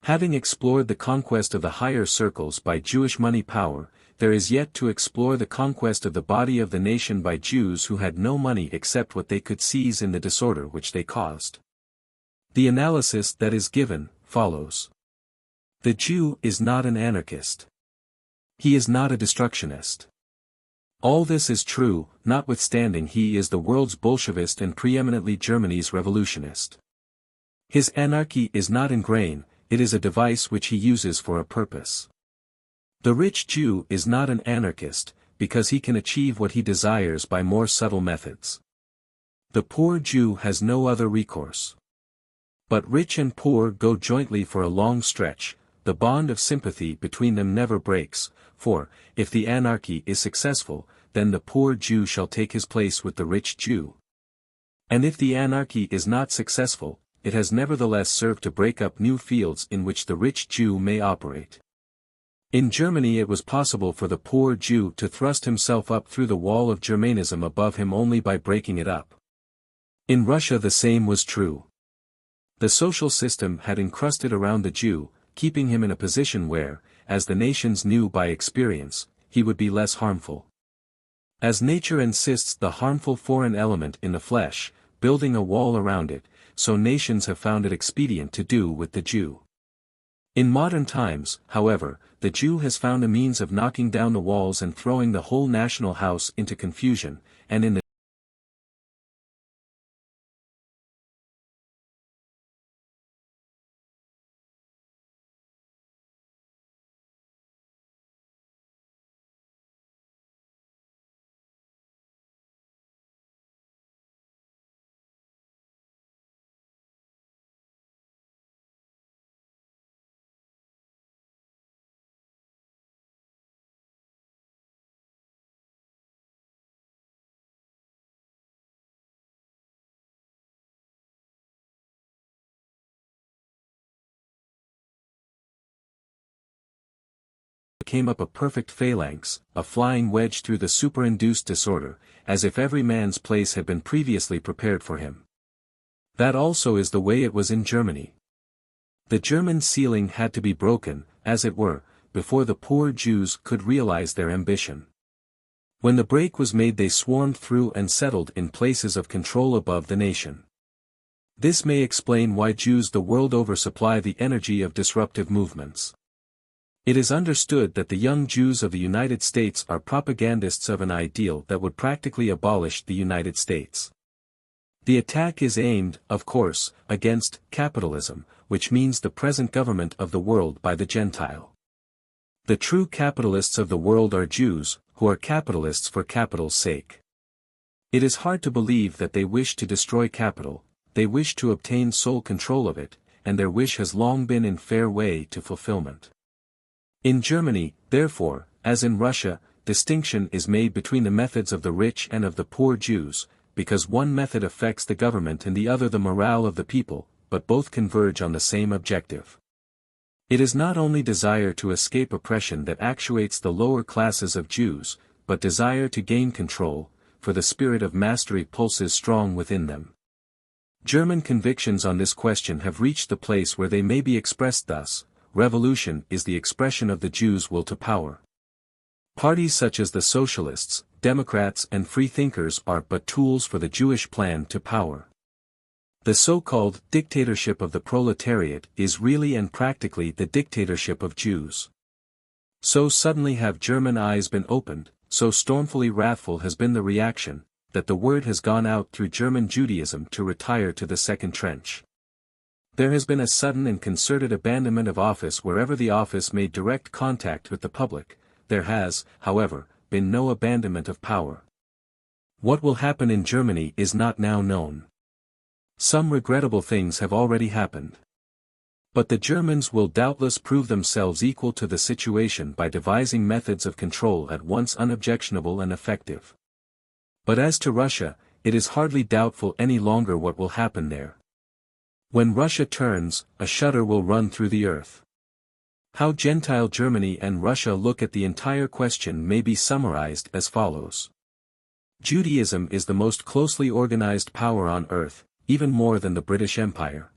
Having explored the conquest of the higher circles by Jewish money power, there is yet to explore the conquest of the body of the nation by Jews who had no money except what they could seize in the disorder which they caused. The analysis that is given, follows. The Jew is not an anarchist. He is not a destructionist. All this is true, notwithstanding he is the world's Bolshevist and preeminently Germany's revolutionist. His anarchy is not in grain, it is a device which he uses for a purpose. The rich Jew is not an anarchist, because he can achieve what he desires by more subtle methods. The poor Jew has no other recourse. But rich and poor go jointly for a long stretch, the bond of sympathy between them never breaks, for, if the anarchy is successful, then the poor Jew shall take his place with the rich Jew. And if the anarchy is not successful, it has nevertheless served to break up new fields in which the rich Jew may operate. In Germany it was possible for the poor Jew to thrust himself up through the wall of Germanism above him only by breaking it up. In Russia the same was true. The social system had encrusted around the Jew, keeping him in a position where, as the nations knew by experience, he would be less harmful. As nature insists the harmful foreign element in the flesh, building a wall around it, so nations have found it expedient to do with the Jew. In modern times, however, the Jew has found a means of knocking down the walls and throwing the whole national house into confusion, and in the came up a perfect phalanx, a flying wedge through the superinduced disorder, as if every man's place had been previously prepared for him. That also is the way it was in Germany. The German ceiling had to be broken, as it were, before the poor Jews could realize their ambition. When the break was made, they swarmed through and settled in places of control above the nation. This may explain why Jews the world over supply the energy of disruptive movements. It is understood that the young Jews of the United States are propagandists of an ideal that would practically abolish the United States. The attack is aimed, of course, against capitalism, which means the present government of the world by the Gentile. The true capitalists of the world are Jews, who are capitalists for capital's sake. It is hard to believe that they wish to destroy capital, they wish to obtain sole control of it, and their wish has long been in fair way to fulfillment. In Germany, therefore, as in Russia, distinction is made between the methods of the rich and of the poor Jews, because one method affects the government and the other the morale of the people, but both converge on the same objective. It is not only desire to escape oppression that actuates the lower classes of Jews, but desire to gain control, for the spirit of mastery pulses strong within them. German convictions on this question have reached the place where they may be expressed thus: revolution is the expression of the Jews' will to power. Parties such as the Socialists, Democrats and Freethinkers are but tools for the Jewish plan to power. The so-called dictatorship of the proletariat is really and practically the dictatorship of Jews. So suddenly have German eyes been opened, so stormfully wrathful has been the reaction, that the word has gone out through German Judaism to retire to the second trench. There has been a sudden and concerted abandonment of office wherever the office made direct contact with the public. There has, however, been no abandonment of power. What will happen in Germany is not now known. Some regrettable things have already happened. But the Germans will doubtless prove themselves equal to the situation by devising methods of control at once unobjectionable and effective. But as to Russia, it is hardly doubtful any longer what will happen there. When Russia turns, a shudder will run through the earth. How Gentile Germany and Russia look at the entire question may be summarized as follows. Judaism is the most closely organized power on earth, even more than the British Empire.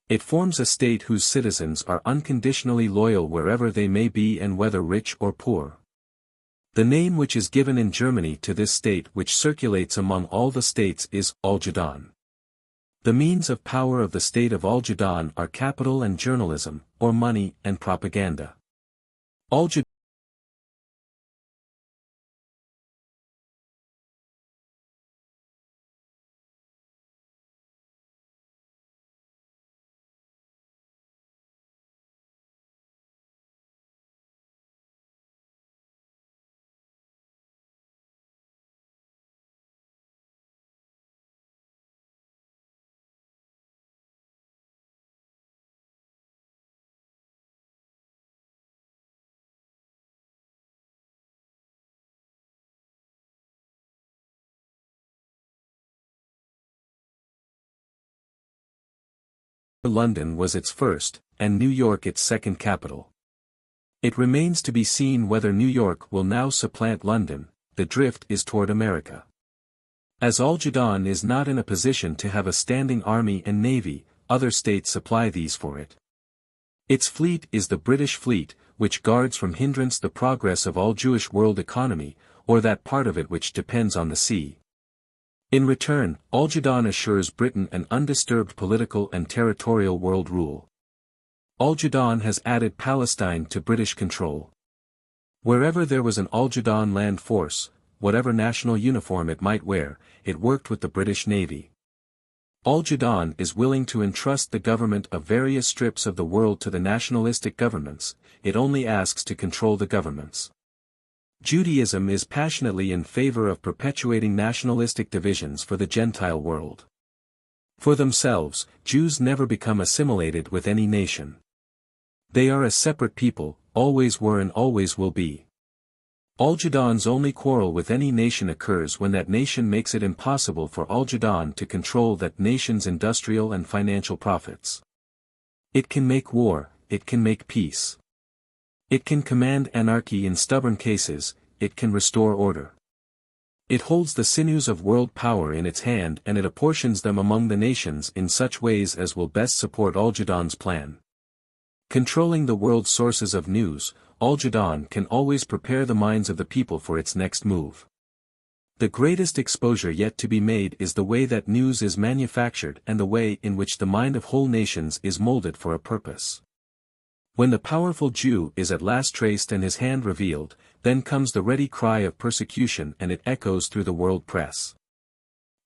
It forms a state whose citizens are unconditionally loyal wherever they may be and whether rich or poor. The name which is given in Germany to this state, which circulates among all the states, is Al-Judon. The means of power of the state of Al-Judon are capital and journalism, or money and propaganda. Al-Judon London was its first, and New York its second capital. It remains to be seen whether New York will now supplant London. The drift is toward America. As Al-Judon is not in a position to have a standing army and navy, other states supply these for it. Its fleet is the British fleet, which guards from hindrance the progress of all Jewish world economy, or that part of it which depends on the sea. In return, Al-Jadon assures Britain an undisturbed political and territorial world rule. Al-Jadon has added Palestine to British control. Wherever there was an Al-Jadon land force, whatever national uniform it might wear, it worked with the British Navy. Al-Jadon is willing to entrust the government of various strips of the world to the nationalistic governments, it only asks to control the governments. Judaism is passionately in favor of perpetuating nationalistic divisions for the Gentile world. For themselves, Jews never become assimilated with any nation. They are a separate people, always were and always will be. Al-Jadon's only quarrel with any nation occurs when that nation makes it impossible for Al-Jadon to control that nation's industrial and financial profits. It can make war, it can make peace. It can command anarchy in stubborn cases, it can restore order. It holds the sinews of world power in its hand and it apportions them among the nations in such ways as will best support Al-Jadon's plan. Controlling the world's sources of news, Al-Jadon can always prepare the minds of the people for its next move. The greatest exposure yet to be made is the way that news is manufactured and the way in which the mind of whole nations is molded for a purpose. When the powerful Jew is at last traced and his hand revealed, then comes the ready cry of persecution and it echoes through the world press.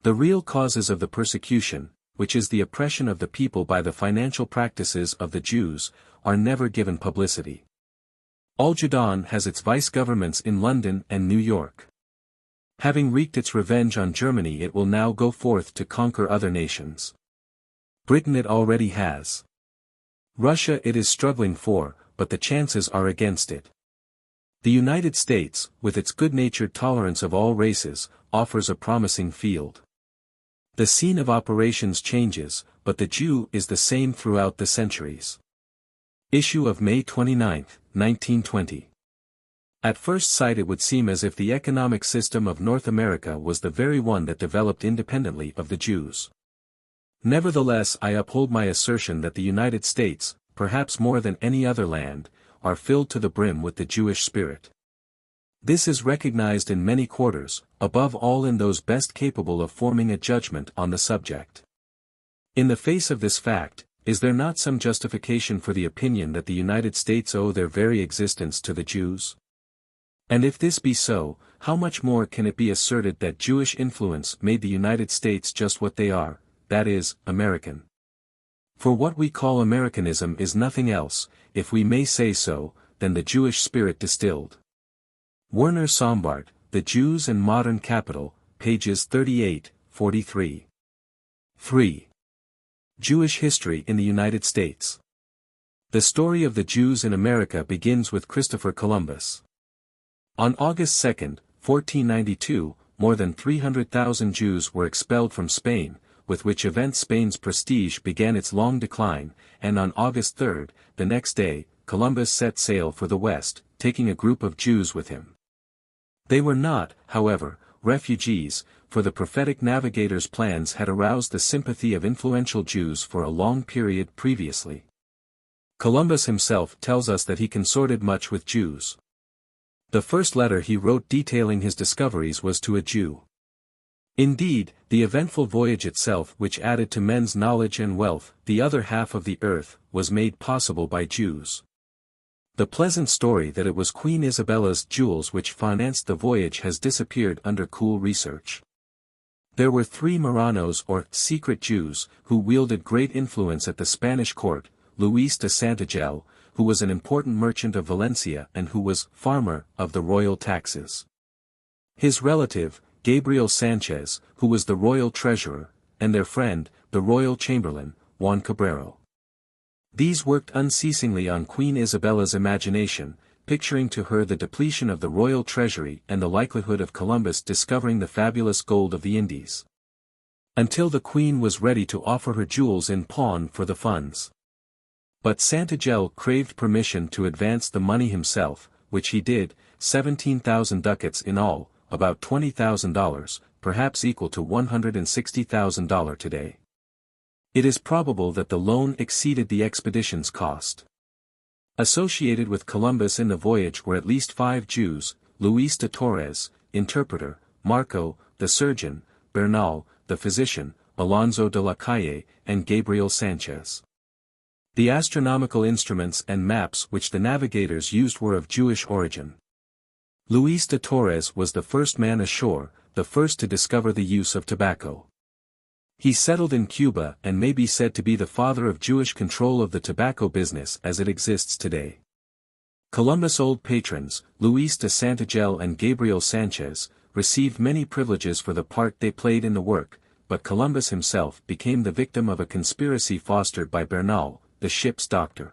The real causes of the persecution, which is the oppression of the people by the financial practices of the Jews, are never given publicity. Al-Jadon has its vice-governments in London and New York. Having wreaked its revenge on Germany, it will now go forth to conquer other nations. Britain it already has. Russia it is struggling for, but the chances are against it. The United States, with its good-natured tolerance of all races, offers a promising field. The scene of operations changes, but the Jew is the same throughout the centuries. Issue of May 29, 1920. At first sight it would seem as if the economic system of North America was the very one that developed independently of the Jews. Nevertheless, I uphold my assertion that the United States, perhaps more than any other land, are filled to the brim with the Jewish spirit. This is recognized in many quarters, above all in those best capable of forming a judgment on the subject. In the face of this fact, is there not some justification for the opinion that the United States owe their very existence to the Jews? And if this be so, how much more can it be asserted that Jewish influence made the United States just what they are, that is, American? For what we call Americanism is nothing else, if we may say so, than the Jewish spirit distilled. Werner Sombart, The Jews and Modern Capital, pages 38, 43. 3. Jewish History in the United States. The story of the Jews in America begins with Christopher Columbus. On August 2, 1492, more than 300,000 Jews were expelled from Spain, with which event Spain's prestige began its long decline, and on August 3, the next day, Columbus set sail for the West, taking a group of Jews with him. They were not, however, refugees, for the prophetic navigator's plans had aroused the sympathy of influential Jews for a long period previously. Columbus himself tells us that he consorted much with Jews. The first letter he wrote detailing his discoveries was to a Jew. Indeed, the eventful voyage itself, which added to men's knowledge and wealth, the other half of the earth, was made possible by Jews. The pleasant story that it was Queen Isabella's jewels which financed the voyage has disappeared under cool research. There were 3 Marranos or secret Jews, who wielded great influence at the Spanish court, Luis de Santangel, who was an important merchant of Valencia and who was farmer of the royal taxes. His relative, Gabriel Sanchez, who was the royal treasurer, and their friend, the royal chamberlain, Juan Cabrero. These worked unceasingly on Queen Isabella's imagination, picturing to her the depletion of the royal treasury and the likelihood of Columbus discovering the fabulous gold of the Indies. Until the queen was ready to offer her jewels in pawn for the funds. But Santangel craved permission to advance the money himself, which he did, 17,000 ducats in all, about $20,000, perhaps equal to $160,000 today. It is probable that the loan exceeded the expedition's cost. Associated with Columbus in the voyage were at least 5 Jews: Luis de Torres, interpreter; Marco, the surgeon; Bernal, the physician; Alonso de la Calle, and Gabriel Sanchez. The astronomical instruments and maps which the navigators used were of Jewish origin. Luis de Torres was the first man ashore, the first to discover the use of tobacco. He settled in Cuba and may be said to be the father of Jewish control of the tobacco business as it exists today. Columbus' old patrons, Luis de Santangel and Gabriel Sanchez, received many privileges for the part they played in the work, but Columbus himself became the victim of a conspiracy fostered by Bernal, the ship's doctor,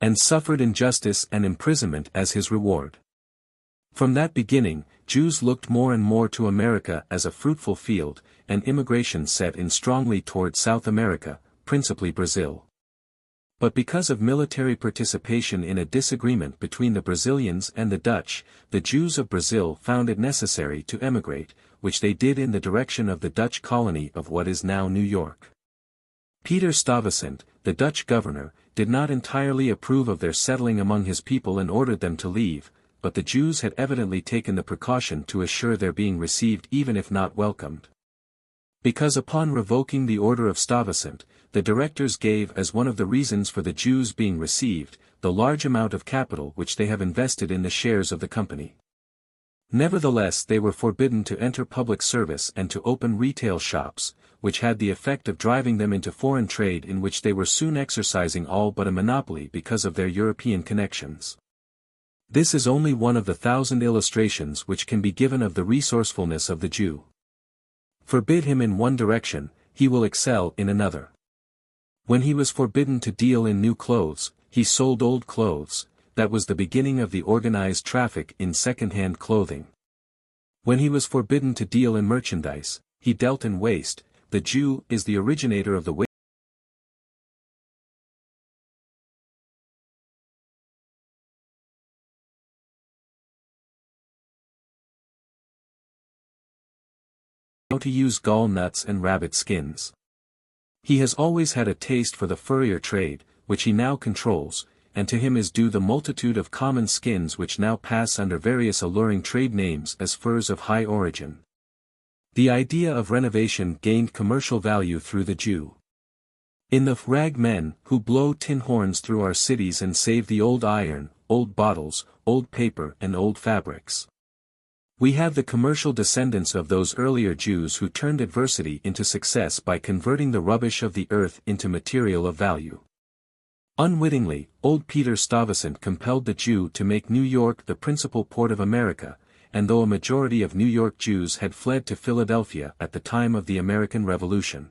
and suffered injustice and imprisonment as his reward. From that beginning, Jews looked more and more to America as a fruitful field, and immigration set in strongly toward South America, principally Brazil. But because of military participation in a disagreement between the Brazilians and the Dutch, the Jews of Brazil found it necessary to emigrate, which they did in the direction of the Dutch colony of what is now New York. Peter Stuyvesant, the Dutch governor, did not entirely approve of their settling among his people and ordered them to leave, but the Jews had evidently taken the precaution to assure their being received even if not welcomed. Because upon revoking the order of Stuyvesant, the directors gave as one of the reasons for the Jews being received, the large amount of capital which they have invested in the shares of the company. Nevertheless, they were forbidden to enter public service and to open retail shops, which had the effect of driving them into foreign trade in which they were soon exercising all but a monopoly because of their European connections. This is only one of the 1,000 illustrations which can be given of the resourcefulness of the Jew. Forbid him in one direction, he will excel in another. When he was forbidden to deal in new clothes, he sold old clothes. That was the beginning of the organized traffic in second-hand clothing. When he was forbidden to deal in merchandise, he dealt in waste. The Jew is the originator of the waste. How to use gall nuts and rabbit skins. He has always had a taste for the furrier trade, which he now controls, and to him is due the multitude of common skins which now pass under various alluring trade names as furs of high origin. The idea of renovation gained commercial value through the Jew. In the rag men who blow tin horns through our cities and save the old iron, old bottles, old paper and old fabrics. We have the commercial descendants of those earlier Jews who turned adversity into success by converting the rubbish of the earth into material of value. Unwittingly, old Peter Stuyvesant compelled the Jew to make New York the principal port of America, and though a majority of New York Jews had fled to Philadelphia at the time of the American Revolution,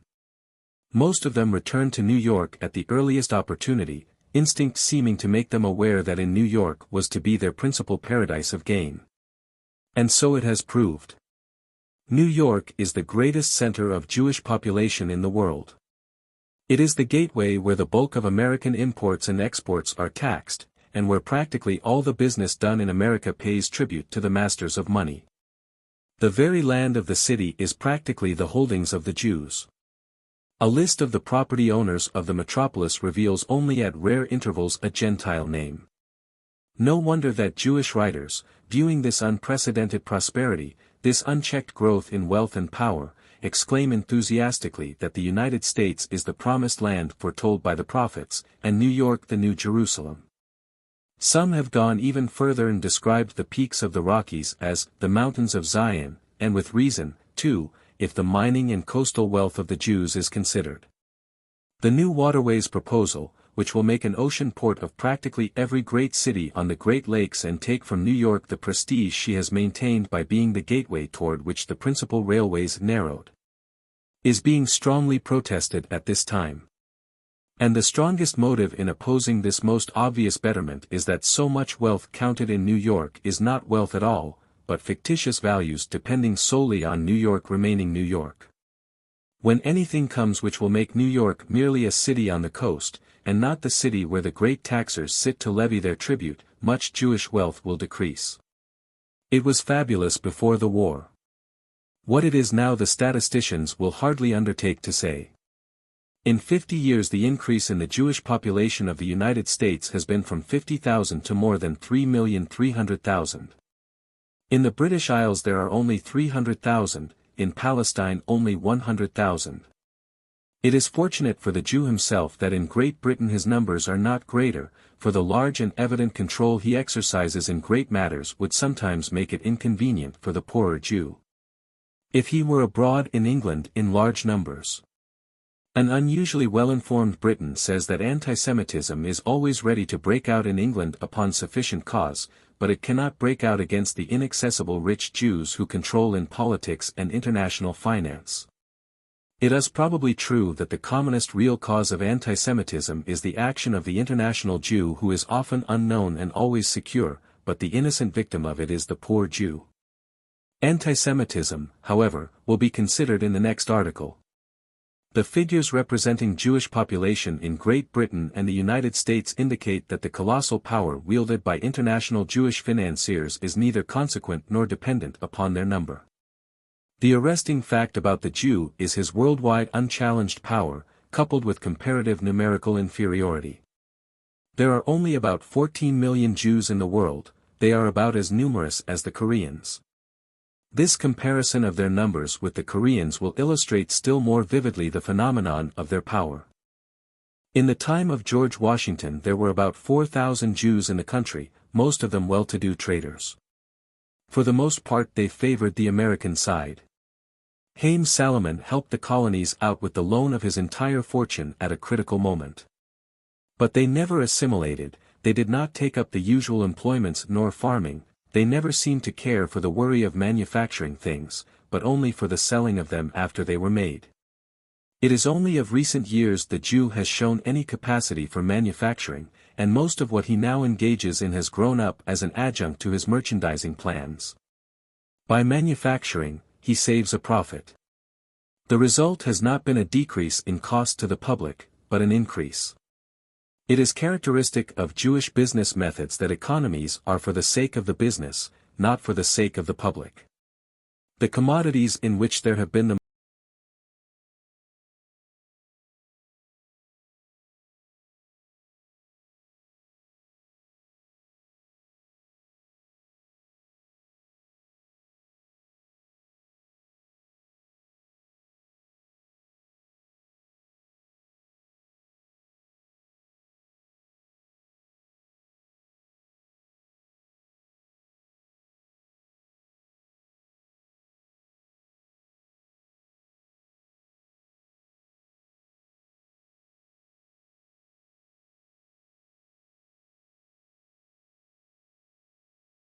most of them returned to New York at the earliest opportunity, instinct seeming to make them aware that in New York was to be their principal paradise of gain. And so it has proved. New York is the greatest center of Jewish population in the world. It is the gateway where the bulk of American imports and exports are taxed, and where practically all the business done in America pays tribute to the masters of money. The very land of the city is practically the holdings of the Jews. A list of the property owners of the metropolis reveals only at rare intervals a Gentile name. No wonder that Jewish writers, viewing this unprecedented prosperity, this unchecked growth in wealth and power, exclaim enthusiastically that the United States is the promised land foretold by the prophets, and New York the New Jerusalem. Some have gone even further and described the peaks of the Rockies as the mountains of Zion, and with reason, too, if the mining and coastal wealth of the Jews is considered. The new waterways proposal, which will make an ocean port of practically every great city on the Great Lakes and take from New York the prestige she has maintained by being the gateway toward which the principal railways narrowed, is being strongly protested at this time. And the strongest motive in opposing this most obvious betterment is that so much wealth counted in New York is not wealth at all, but fictitious values depending solely on New York remaining New York. When anything comes which will make New York merely a city on the coast, and not the city where the great taxers sit to levy their tribute, much Jewish wealth will decrease. It was fabulous before the war. What it is now the statisticians will hardly undertake to say. In 50 years the increase in the Jewish population of the United States has been from 50,000 to more than 3,300,000. In the British Isles there are only 300,000, in Palestine only 100,000. It is fortunate for the Jew himself that in Great Britain his numbers are not greater, for the large and evident control he exercises in great matters would sometimes make it inconvenient for the poorer Jew. If he were abroad in England in large numbers. An unusually well-informed Briton says that antisemitism is always ready to break out in England upon sufficient cause, but it cannot break out against the inaccessible rich Jews who control in politics and international finance. It is probably true that the commonest real cause of antisemitism is the action of the international Jew who is often unknown and always secure, but the innocent victim of it is the poor Jew. Antisemitism, however, will be considered in the next article. The figures representing Jewish population in Great Britain and the United States indicate that the colossal power wielded by international Jewish financiers is neither consequent nor dependent upon their number. The arresting fact about the Jew is his worldwide unchallenged power, coupled with comparative numerical inferiority. There are only about 14 million Jews in the world, they are about as numerous as the Koreans. This comparison of their numbers with the Koreans will illustrate still more vividly the phenomenon of their power. In the time of George Washington there were about 4,000 Jews in the country, most of them well-to-do traders. For the most part they favored the American side. Haym Salomon helped the colonies out with the loan of his entire fortune at a critical moment. But they never assimilated, they did not take up the usual employments nor farming, they never seemed to care for the worry of manufacturing things, but only for the selling of them after they were made. It is only of recent years the Jew has shown any capacity for manufacturing, and most of what he now engages in has grown up as an adjunct to his merchandising plans. By manufacturing, he saves a profit. The result has not been a decrease in cost to the public, but an increase. It is characteristic of Jewish business methods that economies are for the sake of the business, not for the sake of the public. The commodities in which there have been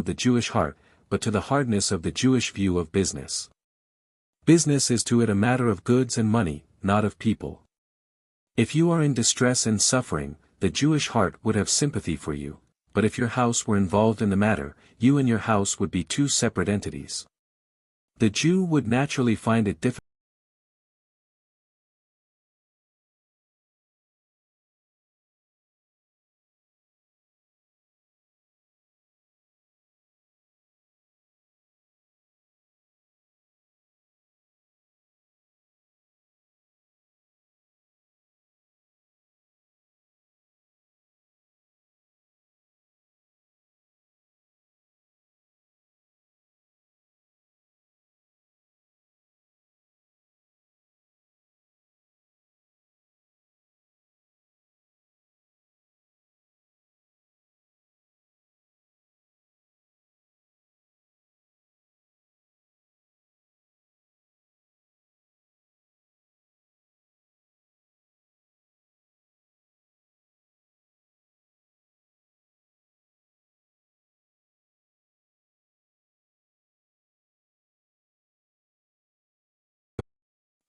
the Jewish heart, but to the hardness of the Jewish view of business. Business is to it a matter of goods and money, not of people. If you are in distress and suffering, the Jewish heart would have sympathy for you, but if your house were involved in the matter, you and your house would be two separate entities. The Jew would naturally find it difficult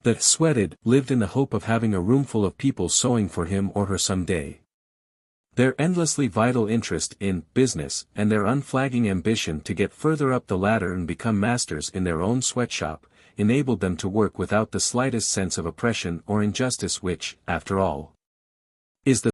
that sweated, lived in the hope of having a roomful of people sewing for him or her some day. Their endlessly vital interest in business and their unflagging ambition to get further up the ladder and become masters in their own sweatshop, enabled them to work without the slightest sense of oppression or injustice which, after all, is the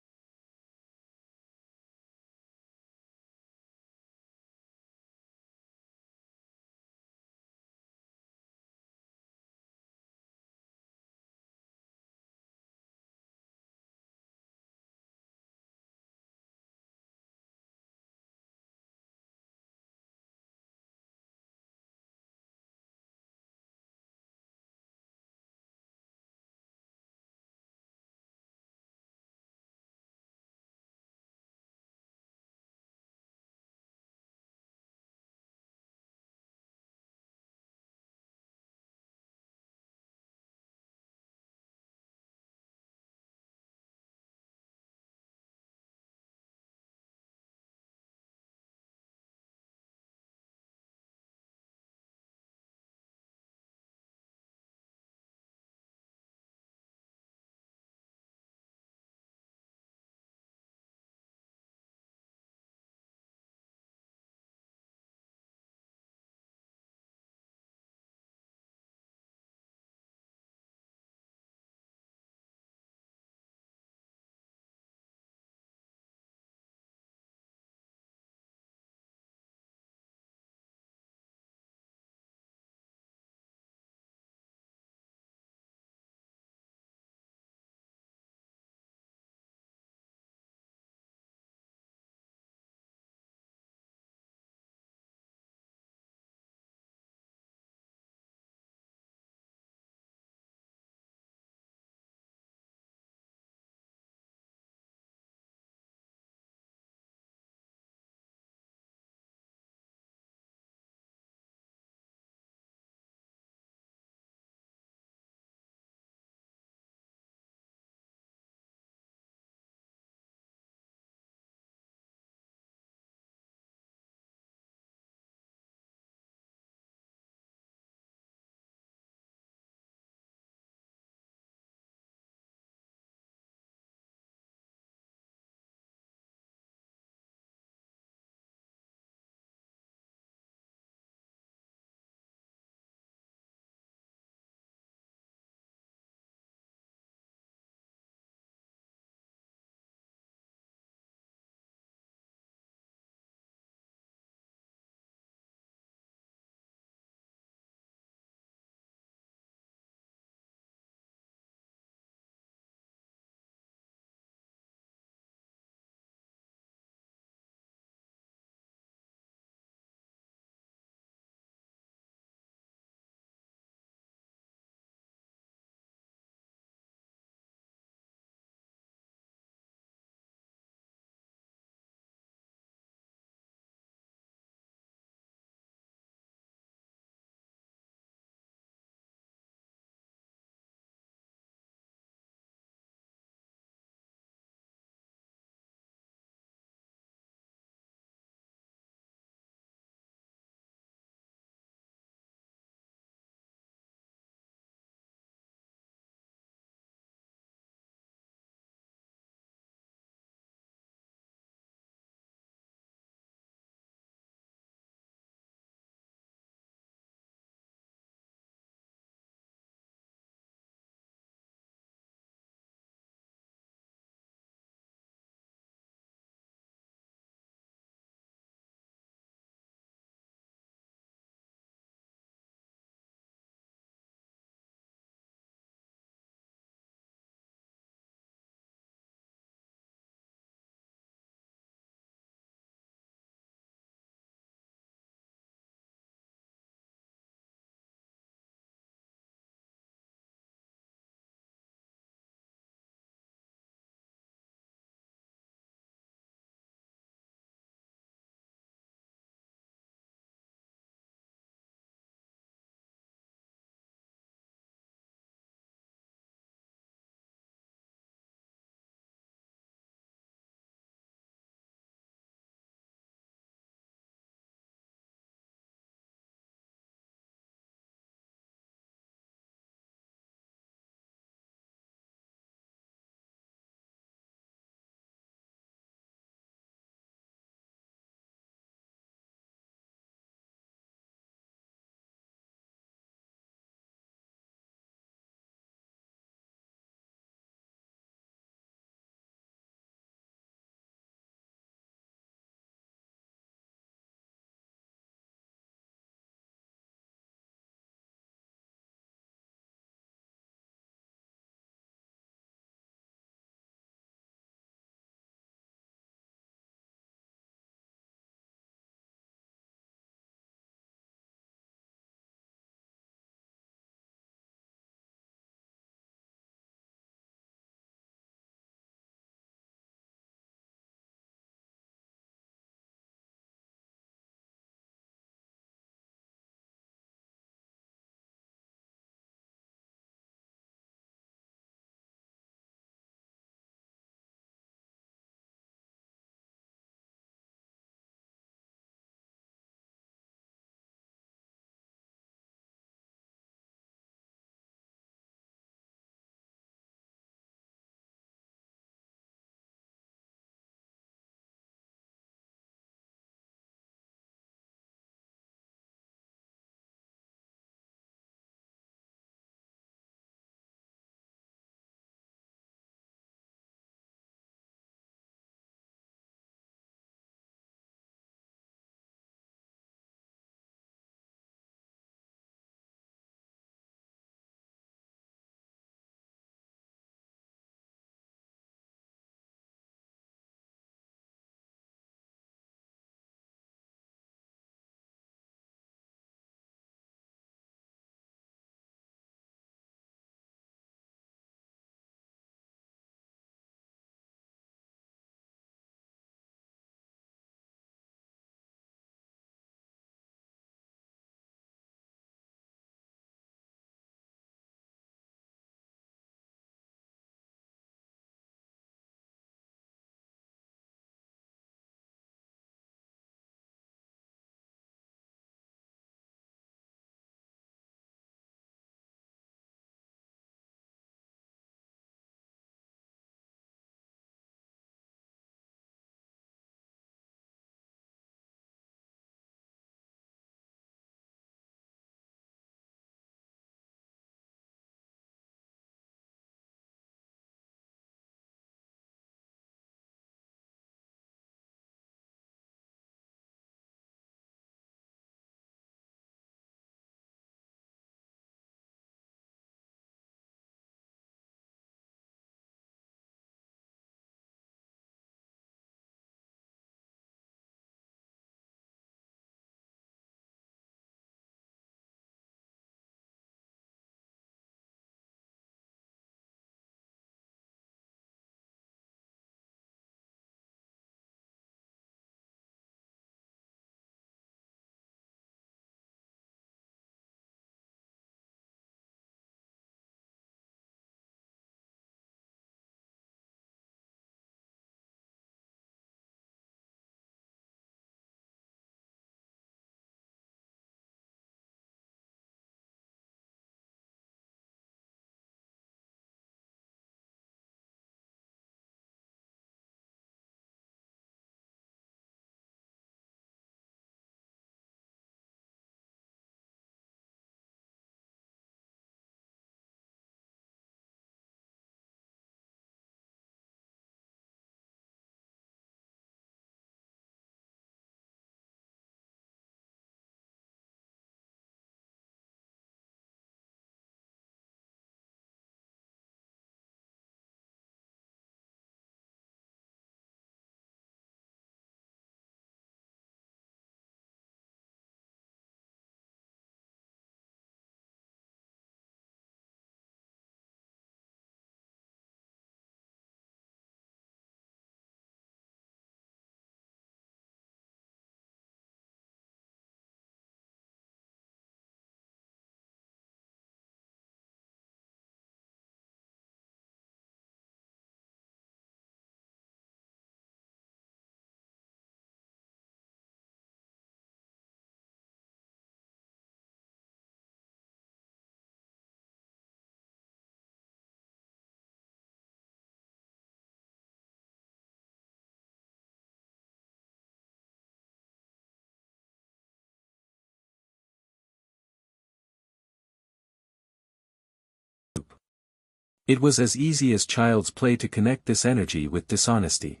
It was as easy as child's play to connect this energy with dishonesty.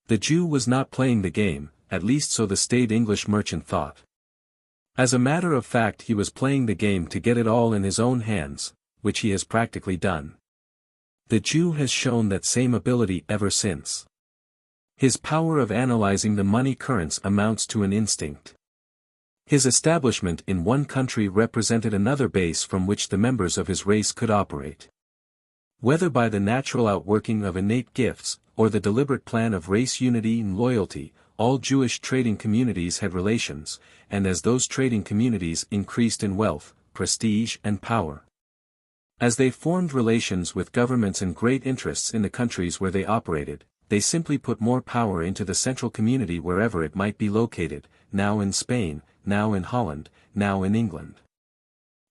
The Jew was not playing the game, at least so the staid English merchant thought. As a matter of fact, he was playing the game to get it all in his own hands, which he has practically done. The Jew has shown that same ability ever since. His power of analyzing the money currents amounts to an instinct. His establishment in one country represented another base from which the members of his race could operate. Whether by the natural outworking of innate gifts, or the deliberate plan of race unity and loyalty, all Jewish trading communities had relations, and as those trading communities increased in wealth, prestige and power, as they formed relations with governments and great interests in the countries where they operated, they simply put more power into the central community wherever it might be located, now in Spain, now in Holland, now in England.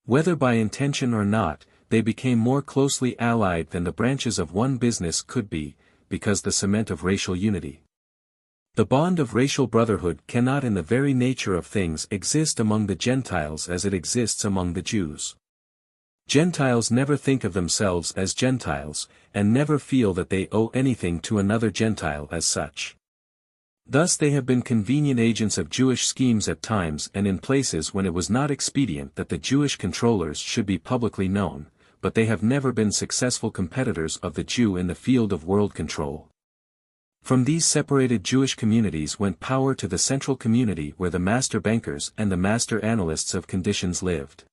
Whether by intention or not, they became more closely allied than the branches of one business could be, because the cement of racial unity. The bond of racial brotherhood cannot in the very nature of things exist among the Gentiles as it exists among the Jews. Gentiles never think of themselves as Gentiles, and never feel that they owe anything to another Gentile as such. Thus they have been convenient agents of Jewish schemes at times and in places when it was not expedient that the Jewish controllers should be publicly known, but they have never been successful competitors of the Jew in the field of world control. From these separated Jewish communities went power to the central community where the master bankers and the master analysts of conditions lived.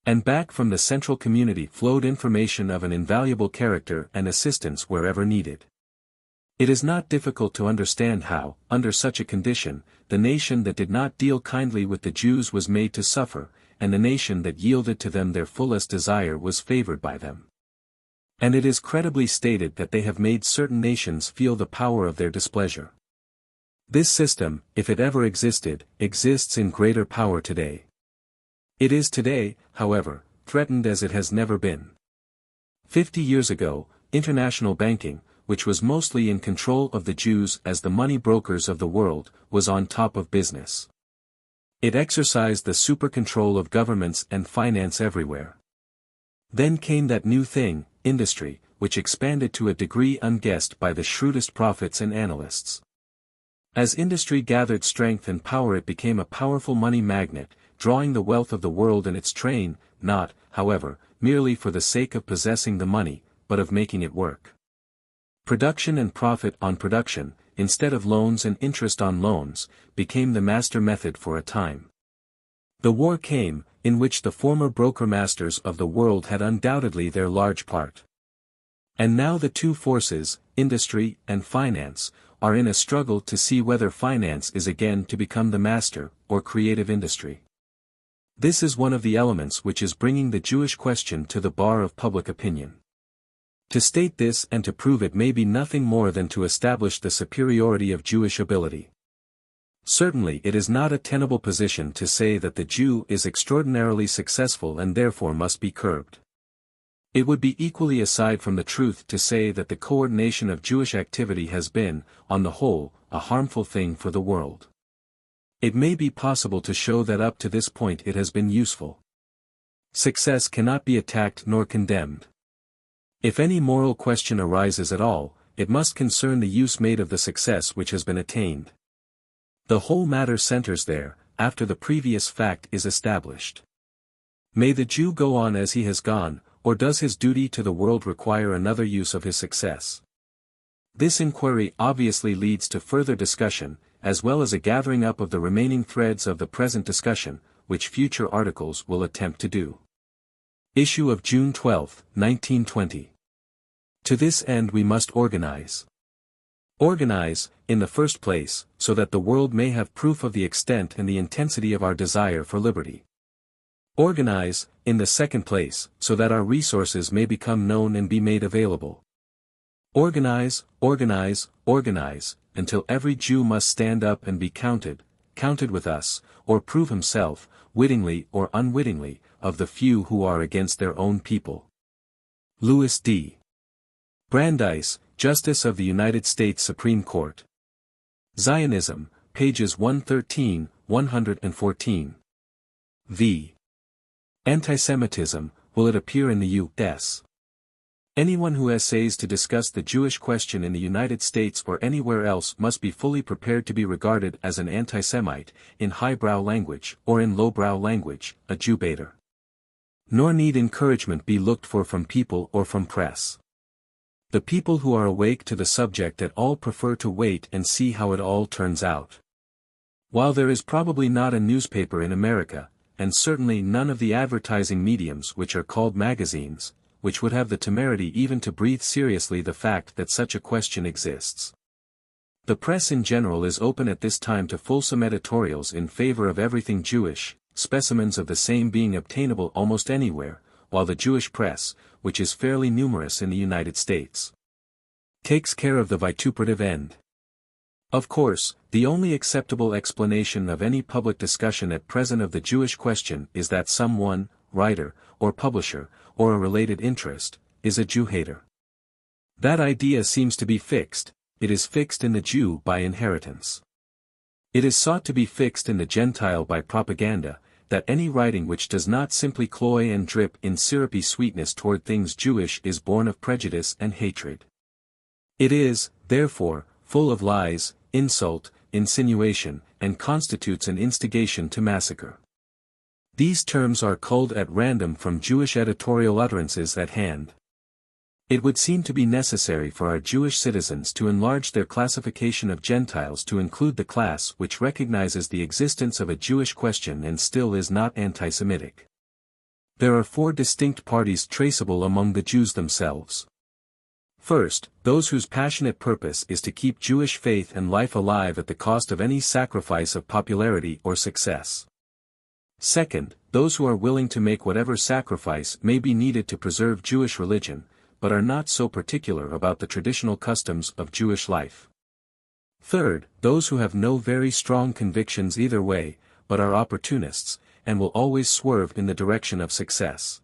And back from the central community flowed information of an invaluable character and assistance wherever needed. It is not difficult to understand how, under such a condition, the nation that did not deal kindly with the Jews was made to suffer, and the nation that yielded to them their fullest desire was favored by them. And it is credibly stated that they have made certain nations feel the power of their displeasure. This system, if it ever existed, exists in greater power today. It is today, however, threatened as it has never been. 50 years ago, international banking, which was mostly in control of the Jews as the money brokers of the world, was on top of business. It exercised the super control of governments and finance everywhere. Then came that new thing, industry, which expanded to a degree unguessed by the shrewdest prophets and analysts. As industry gathered strength and power, it became a powerful money magnet, drawing the wealth of the world in its train, not, however, merely for the sake of possessing the money, but of making it work. Production and profit on production, instead of loans and interest on loans, became the master method for a time. The war came, in which the former broker masters of the world had undoubtedly their large part. And now the two forces, industry and finance, are in a struggle to see whether finance is again to become the master, or creative industry. This is one of the elements which is bringing the Jewish question to the bar of public opinion. To state this and to prove it may be nothing more than to establish the superiority of Jewish ability. Certainly it is not a tenable position to say that the Jew is extraordinarily successful and therefore must be curbed. It would be equally aside from the truth to say that the coordination of Jewish activity has been, on the whole, a harmful thing for the world. It may be possible to show that up to this point it has been useful. Success cannot be attacked nor condemned. If any moral question arises at all, it must concern the use made of the success which has been attained. The whole matter centers there, after the previous fact is established. May the Jew go on as he has gone, or does his duty to the world require another use of his success? This inquiry obviously leads to further discussion, as well as a gathering up of the remaining threads of the present discussion, which future articles will attempt to do. Issue of June 12, 1920. To this end we must organize. Organize, in the first place, so that the world may have proof of the extent and the intensity of our desire for liberty. Organize, in the second place, so that our resources may become known and be made available. Organize, organize, organize, until every Jew must stand up and be counted with us, or prove himself, wittingly or unwittingly, of the few who are against their own people. Louis D. Brandeis, Justice of the United States Supreme Court. Zionism, pages 113, 114. V. Antisemitism, will it appear in the U.S. Anyone who essays to discuss the Jewish question in the United States or anywhere else must be fully prepared to be regarded as an anti-Semite, in highbrow language, or in lowbrow language, a Jew-baiter. Nor need encouragement be looked for from people or from press. The people who are awake to the subject at all prefer to wait and see how it all turns out. While there is probably not a newspaper in America, and certainly none of the advertising mediums which are called magazines, which would have the temerity even to breathe seriously the fact that such a question exists. The press in general is open at this time to fulsome editorials in favor of everything Jewish, specimens of the same being obtainable almost anywhere, while the Jewish press, which is fairly numerous in the United States, takes care of the vituperative end. Of course, the only acceptable explanation of any public discussion at present of the Jewish question is that someone, writer, or publisher, or a related interest, is a Jew-hater. That idea seems to be fixed. It is fixed in the Jew by inheritance. It is sought to be fixed in the Gentile by propaganda, that any writing which does not simply cloy and drip in syrupy sweetness toward things Jewish is born of prejudice and hatred. It is, therefore, full of lies, insult, insinuation, and constitutes an instigation to massacre. These terms are culled at random from Jewish editorial utterances at hand. It would seem to be necessary for our Jewish citizens to enlarge their classification of Gentiles to include the class which recognizes the existence of a Jewish question and still is not anti-Semitic. There are 4 distinct parties traceable among the Jews themselves. First, those whose passionate purpose is to keep Jewish faith and life alive at the cost of any sacrifice of popularity or success. Second, those who are willing to make whatever sacrifice may be needed to preserve Jewish religion, but are not so particular about the traditional customs of Jewish life. Third, those who have no very strong convictions either way, but are opportunists, and will always swerve in the direction of success.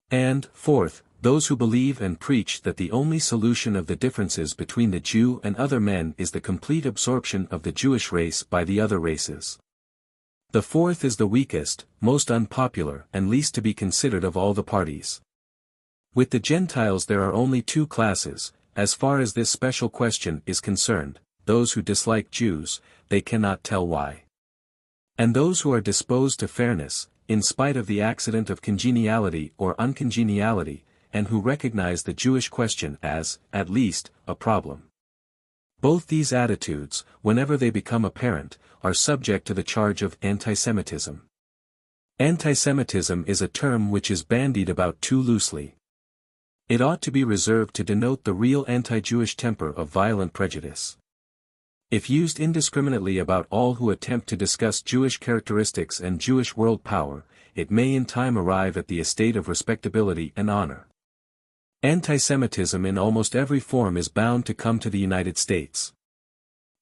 And, fourth, those who believe and preach that the only solution of the differences between the Jew and other men is the complete absorption of the Jewish race by the other races. The fourth is the weakest, most unpopular, and least to be considered of all the parties. With the Gentiles there are only 2 classes, as far as this special question is concerned: those who dislike Jews, they cannot tell why, and those who are disposed to fairness, in spite of the accident of congeniality or uncongeniality, and who recognize the Jewish question as, at least, a problem. Both these attitudes, whenever they become apparent, are subject to the charge of antisemitism. Antisemitism is a term which is bandied about too loosely. It ought to be reserved to denote the real anti-Jewish temper of violent prejudice. If used indiscriminately about all who attempt to discuss Jewish characteristics and Jewish world power, it may in time arrive at the estate of respectability and honor. Antisemitism in almost every form is bound to come to the United States.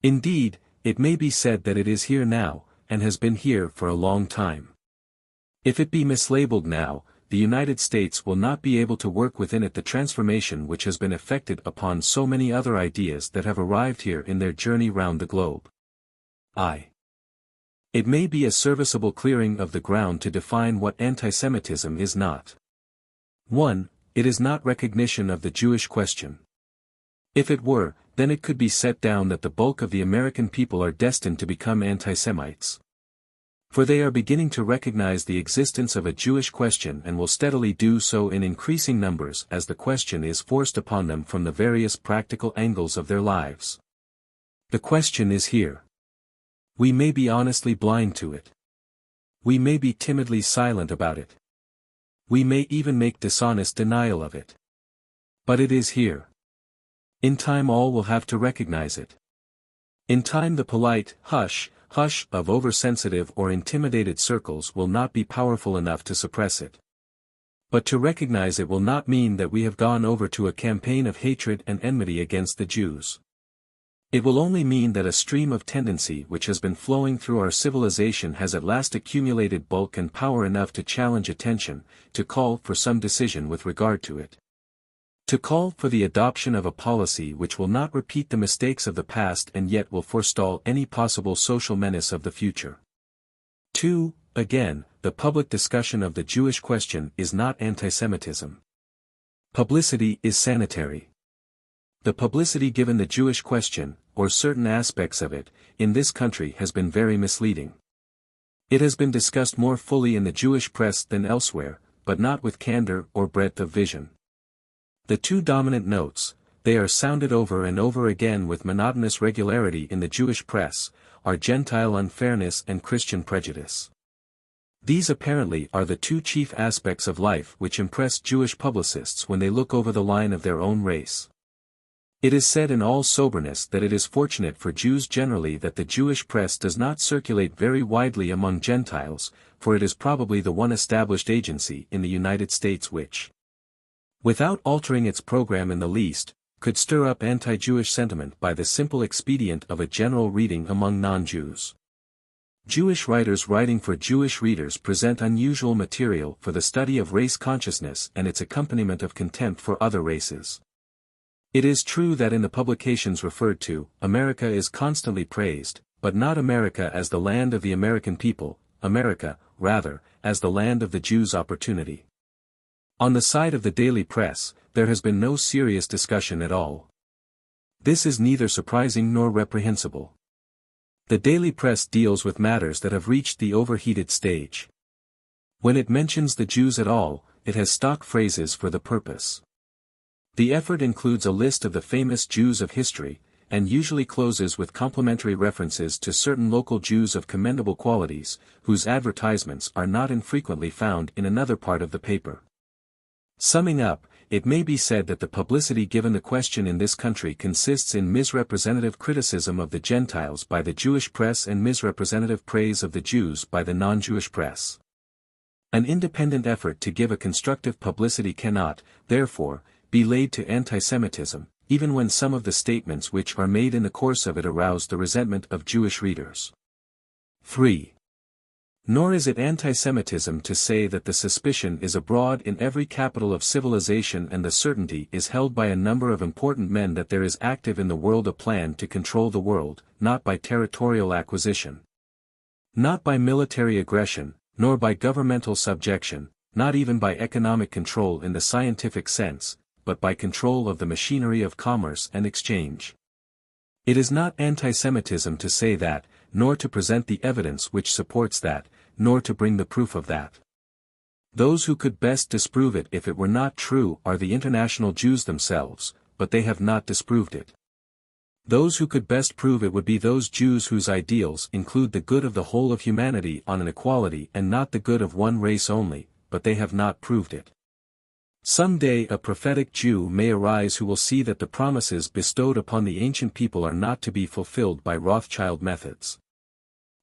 Indeed, it may be said that it is here now, and has been here for a long time. If it be mislabeled now, the United States will not be able to work within it the transformation which has been effected upon so many other ideas that have arrived here in their journey round the globe. It may be a serviceable clearing of the ground to define what antisemitism is not. 1. It is not recognition of the Jewish question. If it were, then it could be set down that the bulk of the American people are destined to become anti-Semites. For they are beginning to recognize the existence of a Jewish question and will steadily do so in increasing numbers as the question is forced upon them from the various practical angles of their lives. The question is here. We may be honestly blind to it. We may be timidly silent about it. We may even make dishonest denial of it. But it is here. In time all will have to recognize it. In time the polite hush of oversensitive or intimidated circles will not be powerful enough to suppress it. But to recognize it will not mean that we have gone over to a campaign of hatred and enmity against the Jews. It will only mean that a stream of tendency which has been flowing through our civilization has at last accumulated bulk and power enough to challenge attention, to call for some decision with regard to it. To call for the adoption of a policy which will not repeat the mistakes of the past and yet will forestall any possible social menace of the future. 2. Again, the public discussion of the Jewish question is not antisemitism. Publicity is sanitary. The publicity given the Jewish question, or certain aspects of it, in this country has been very misleading. It has been discussed more fully in the Jewish press than elsewhere, but not with candor or breadth of vision. The two dominant notes, they are sounded over and over again with monotonous regularity in the Jewish press, are Gentile unfairness and Christian prejudice. These apparently are the two chief aspects of life which impress Jewish publicists when they look over the line of their own race. It is said in all soberness that it is fortunate for Jews generally that the Jewish press does not circulate very widely among Gentiles, for it is probably the one established agency in the United States which, without altering its program in the least, could stir up anti-Jewish sentiment by the simple expedient of a general reading among non-Jews. Jewish writers writing for Jewish readers present unusual material for the study of race consciousness and its accompaniment of contempt for other races. It is true that in the publications referred to, America is constantly praised, but not America as the land of the American people, America, rather, as the land of the Jews' opportunity. On the side of the daily press, there has been no serious discussion at all. This is neither surprising nor reprehensible. The daily press deals with matters that have reached the overheated stage. When it mentions the Jews at all, it has stock phrases for the purpose. The effort includes a list of the famous Jews of history, and usually closes with complimentary references to certain local Jews of commendable qualities, whose advertisements are not infrequently found in another part of the paper. Summing up, it may be said that the publicity given the question in this country consists in misrepresentative criticism of the Gentiles by the Jewish press and misrepresentative praise of the Jews by the non-Jewish press. An independent effort to give a constructive publicity cannot, therefore, be laid to anti-Semitism, even when some of the statements which are made in the course of it arouse the resentment of Jewish readers. 3. Nor is it anti-Semitism to say that the suspicion is abroad in every capital of civilization and the certainty is held by a number of important men that there is active in the world a plan to control the world, not by territorial acquisition, not by military aggression, nor by governmental subjection, not even by economic control in the scientific sense, but by control of the machinery of commerce and exchange. It is not anti-Semitism to say that, nor to present the evidence which supports that, nor to bring the proof of that. Those who could best disprove it if it were not true are the international Jews themselves, but they have not disproved it. Those who could best prove it would be those Jews whose ideals include the good of the whole of humanity on an equality and not the good of one race only, but they have not proved it. Some day a prophetic Jew may arise who will see that the promises bestowed upon the ancient people are not to be fulfilled by Rothschild methods,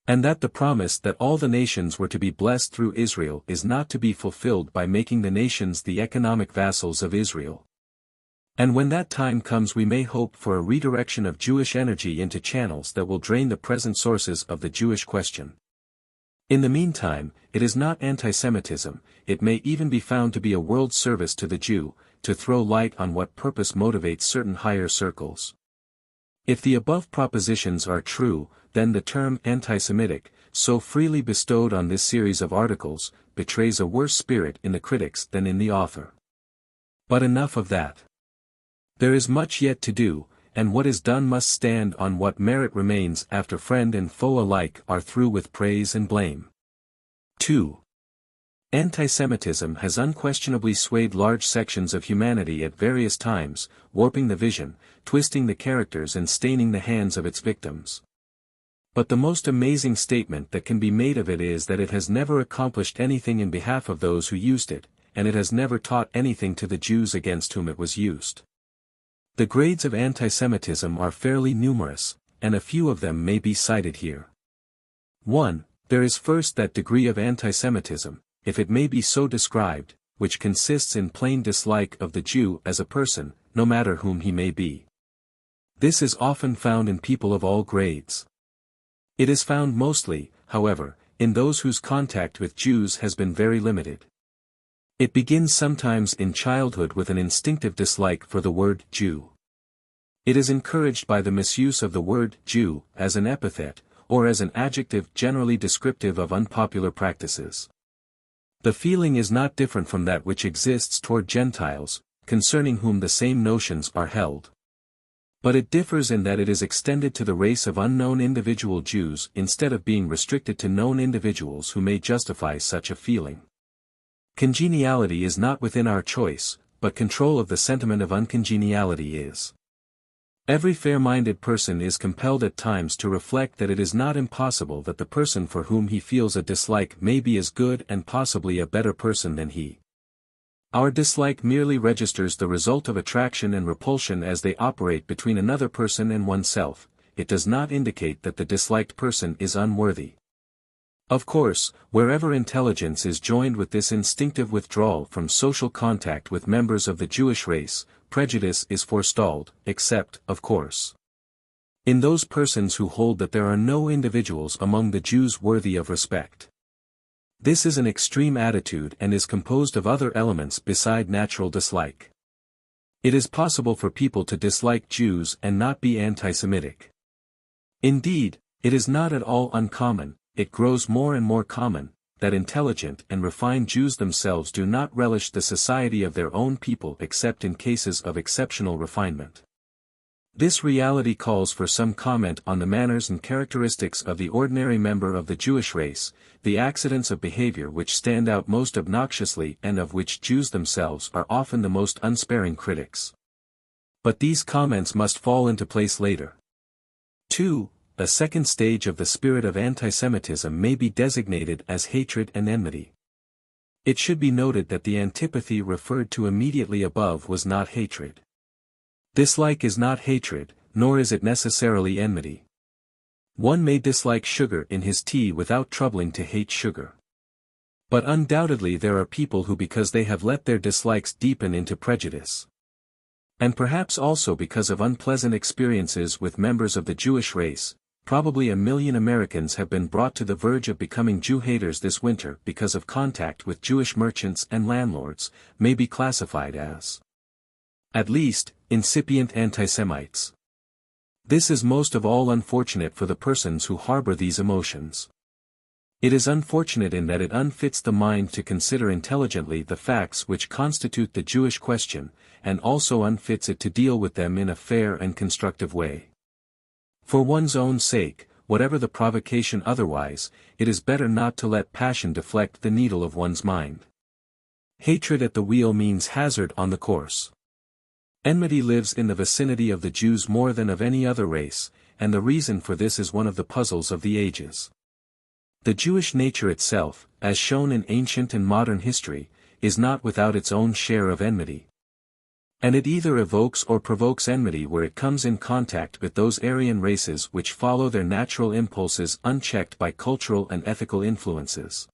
and that the promise that all the nations were to be blessed through Israel is not to be fulfilled by making the nations the economic vassals of Israel. And when that time comes we may hope for a redirection of Jewish energy into channels that will drain the present sources of the Jewish question. In the meantime, it is not anti-Semitism, it may even be found to be a world service to the Jew, to throw light on what purpose motivates certain higher circles. If the above propositions are true, then the term anti-Semitic, so freely bestowed on this series of articles, betrays a worse spirit in the critics than in the author. But enough of that. There is much yet to do, and what is done must stand on what merit remains after friend and foe alike are through with praise and blame. 2. Anti-Semitism has unquestionably swayed large sections of humanity at various times, warping the vision, twisting the characters and staining the hands of its victims. But the most amazing statement that can be made of it is that it has never accomplished anything in behalf of those who used it, and it has never taught anything to the Jews against whom it was used. The grades of anti-Semitism are fairly numerous, and a few of them may be cited here. 1. There is first that degree of anti-Semitism, if it may be so described, which consists in plain dislike of the Jew as a person, no matter whom he may be. This is often found in people of all grades. It is found mostly, however, in those whose contact with Jews has been very limited. It begins sometimes in childhood with an instinctive dislike for the word Jew. It is encouraged by the misuse of the word Jew as an epithet, or as an adjective generally descriptive of unpopular practices. The feeling is not different from that which exists toward Gentiles, concerning whom the same notions are held. But it differs in that it is extended to the race of unknown individual Jews instead of being restricted to known individuals who may justify such a feeling. Congeniality is not within our choice, but control of the sentiment of uncongeniality is. Every fair-minded person is compelled at times to reflect that it is not impossible that the person for whom he feels a dislike may be as good and possibly a better person than he. Our dislike merely registers the result of attraction and repulsion as they operate between another person and oneself. It does not indicate that the disliked person is unworthy. Of course, wherever intelligence is joined with this instinctive withdrawal from social contact with members of the Jewish race, prejudice is forestalled, except, of course, in those persons who hold that there are no individuals among the Jews worthy of respect. This is an extreme attitude and is composed of other elements beside natural dislike. It is possible for people to dislike Jews and not be anti-Semitic. Indeed, it is not at all uncommon, it grows more and more common, that intelligent and refined Jews themselves do not relish the society of their own people except in cases of exceptional refinement. This reality calls for some comment on the manners and characteristics of the ordinary member of the Jewish race, the accidents of behavior which stand out most obnoxiously and of which Jews themselves are often the most unsparing critics. But these comments must fall into place later. 2. A second stage of the spirit of antisemitism may be designated as hatred and enmity. It should be noted that the antipathy referred to immediately above was not hatred. Dislike is not hatred, nor is it necessarily enmity. One may dislike sugar in his tea without troubling to hate sugar. But undoubtedly there are people who, because they have let their dislikes deepen into prejudice, and perhaps also because of unpleasant experiences with members of the Jewish race, probably 1 million Americans have been brought to the verge of becoming Jew haters this winter because of contact with Jewish merchants and landlords, may be classified as, at least, incipient antisemites. This is most of all unfortunate for the persons who harbor these emotions. It is unfortunate in that it unfits the mind to consider intelligently the facts which constitute the Jewish question, and also unfits it to deal with them in a fair and constructive way. For one's own sake, whatever the provocation otherwise, it is better not to let passion deflect the needle of one's mind. Hatred at the wheel means hazard on the course. Enmity lives in the vicinity of the Jews more than of any other race, and the reason for this is one of the puzzles of the ages. The Jewish nature itself, as shown in ancient and modern history, is not without its own share of enmity. And it either evokes or provokes enmity where it comes in contact with those Aryan races which follow their natural impulses unchecked by cultural and ethical influences.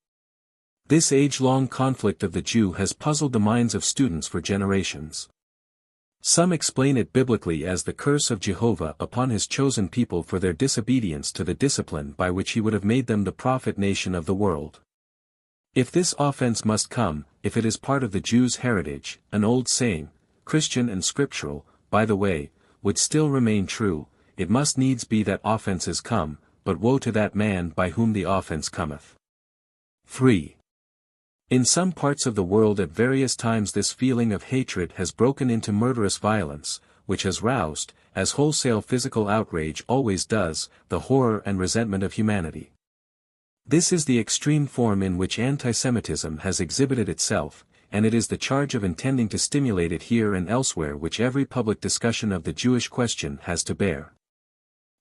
This age-long conflict of the Jew has puzzled the minds of students for generations. Some explain it biblically as the curse of Jehovah upon his chosen people for their disobedience to the discipline by which he would have made them the prophet nation of the world. If this offense must come, if it is part of the Jews' heritage, an old saying, Christian and scriptural, by the way, would still remain true, it must needs be that offenses come, but woe to that man by whom the offense cometh. 3. In some parts of the world at various times this feeling of hatred has broken into murderous violence, which has roused, as wholesale physical outrage always does, the horror and resentment of humanity. This is the extreme form in which antisemitism has exhibited itself, and it is the charge of intending to stimulate it here and elsewhere which every public discussion of the Jewish question has to bear.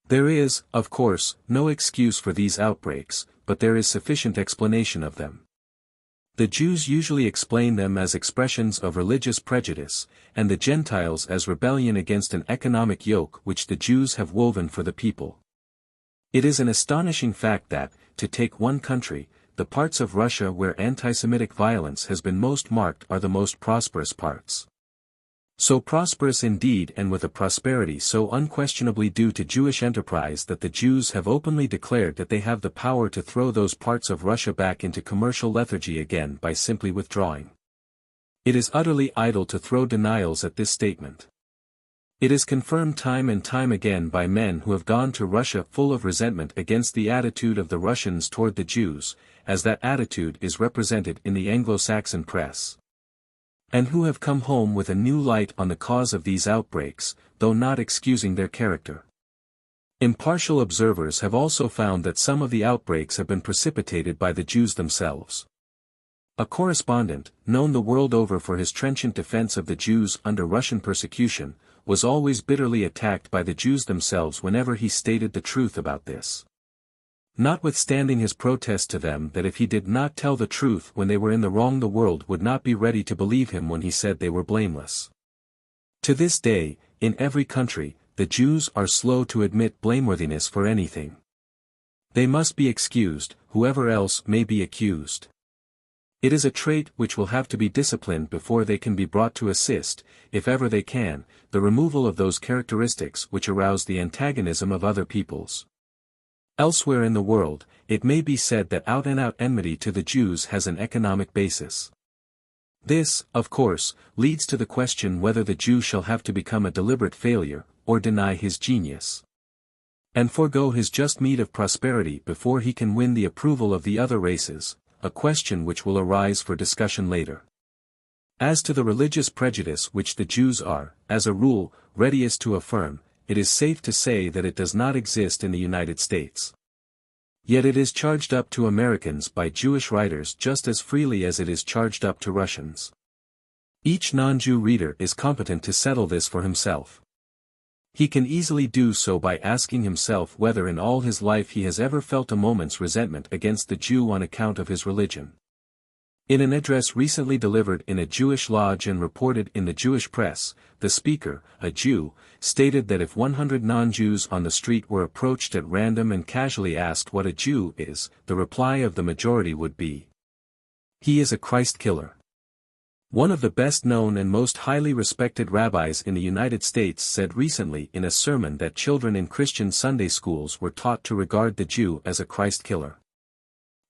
There is, of course, no excuse for these outbreaks, but there is sufficient explanation of them. The Jews usually explain them as expressions of religious prejudice, and the Gentiles as rebellion against an economic yoke which the Jews have woven for the people. It is an astonishing fact that, to take one country, the parts of Russia where anti-Semitic violence has been most marked are the most prosperous parts. So prosperous indeed, and with a prosperity so unquestionably due to Jewish enterprise, that the Jews have openly declared that they have the power to throw those parts of Russia back into commercial lethargy again by simply withdrawing. It is utterly idle to throw denials at this statement. It is confirmed time and time again by men who have gone to Russia full of resentment against the attitude of the Russians toward the Jews, as that attitude is represented in the Anglo-Saxon press. and who have come home with a new light on the cause of these outbreaks, though not excusing their character. Impartial observers have also found that some of the outbreaks have been precipitated by the Jews themselves. A correspondent, known the world over for his trenchant defense of the Jews under Russian persecution, was always bitterly attacked by the Jews themselves whenever he stated the truth about this. Notwithstanding his protest to them that if he did not tell the truth when they were in the wrong, the world would not be ready to believe him when he said they were blameless. To this day, in every country, the Jews are slow to admit blameworthiness for anything. They must be excused, whoever else may be accused. It is a trait which will have to be disciplined before they can be brought to assist, if ever they can, the removal of those characteristics which arouse the antagonism of other peoples. Elsewhere in the world, it may be said that out-and-out enmity to the Jews has an economic basis. This, of course, leads to the question whether the Jew shall have to become a deliberate failure, or deny his genius, and forego his just meed of prosperity before he can win the approval of the other races, a question which will arise for discussion later. As to the religious prejudice which the Jews are, as a rule, readiest to affirm, it is safe to say that it does not exist in the United States. Yet it is charged up to Americans by Jewish writers just as freely as it is charged up to Russians. Each non-Jew reader is competent to settle this for himself. He can easily do so by asking himself whether in all his life he has ever felt a moment's resentment against the Jew on account of his religion. In an address recently delivered in a Jewish lodge and reported in the Jewish press, the speaker, a Jew, stated that if 100 non-Jews on the street were approached at random and casually asked what a Jew is, the reply of the majority would be, "He is a Christ killer." One of the best-known and most highly respected rabbis in the United States said recently in a sermon that children in Christian Sunday schools were taught to regard the Jew as a Christ killer.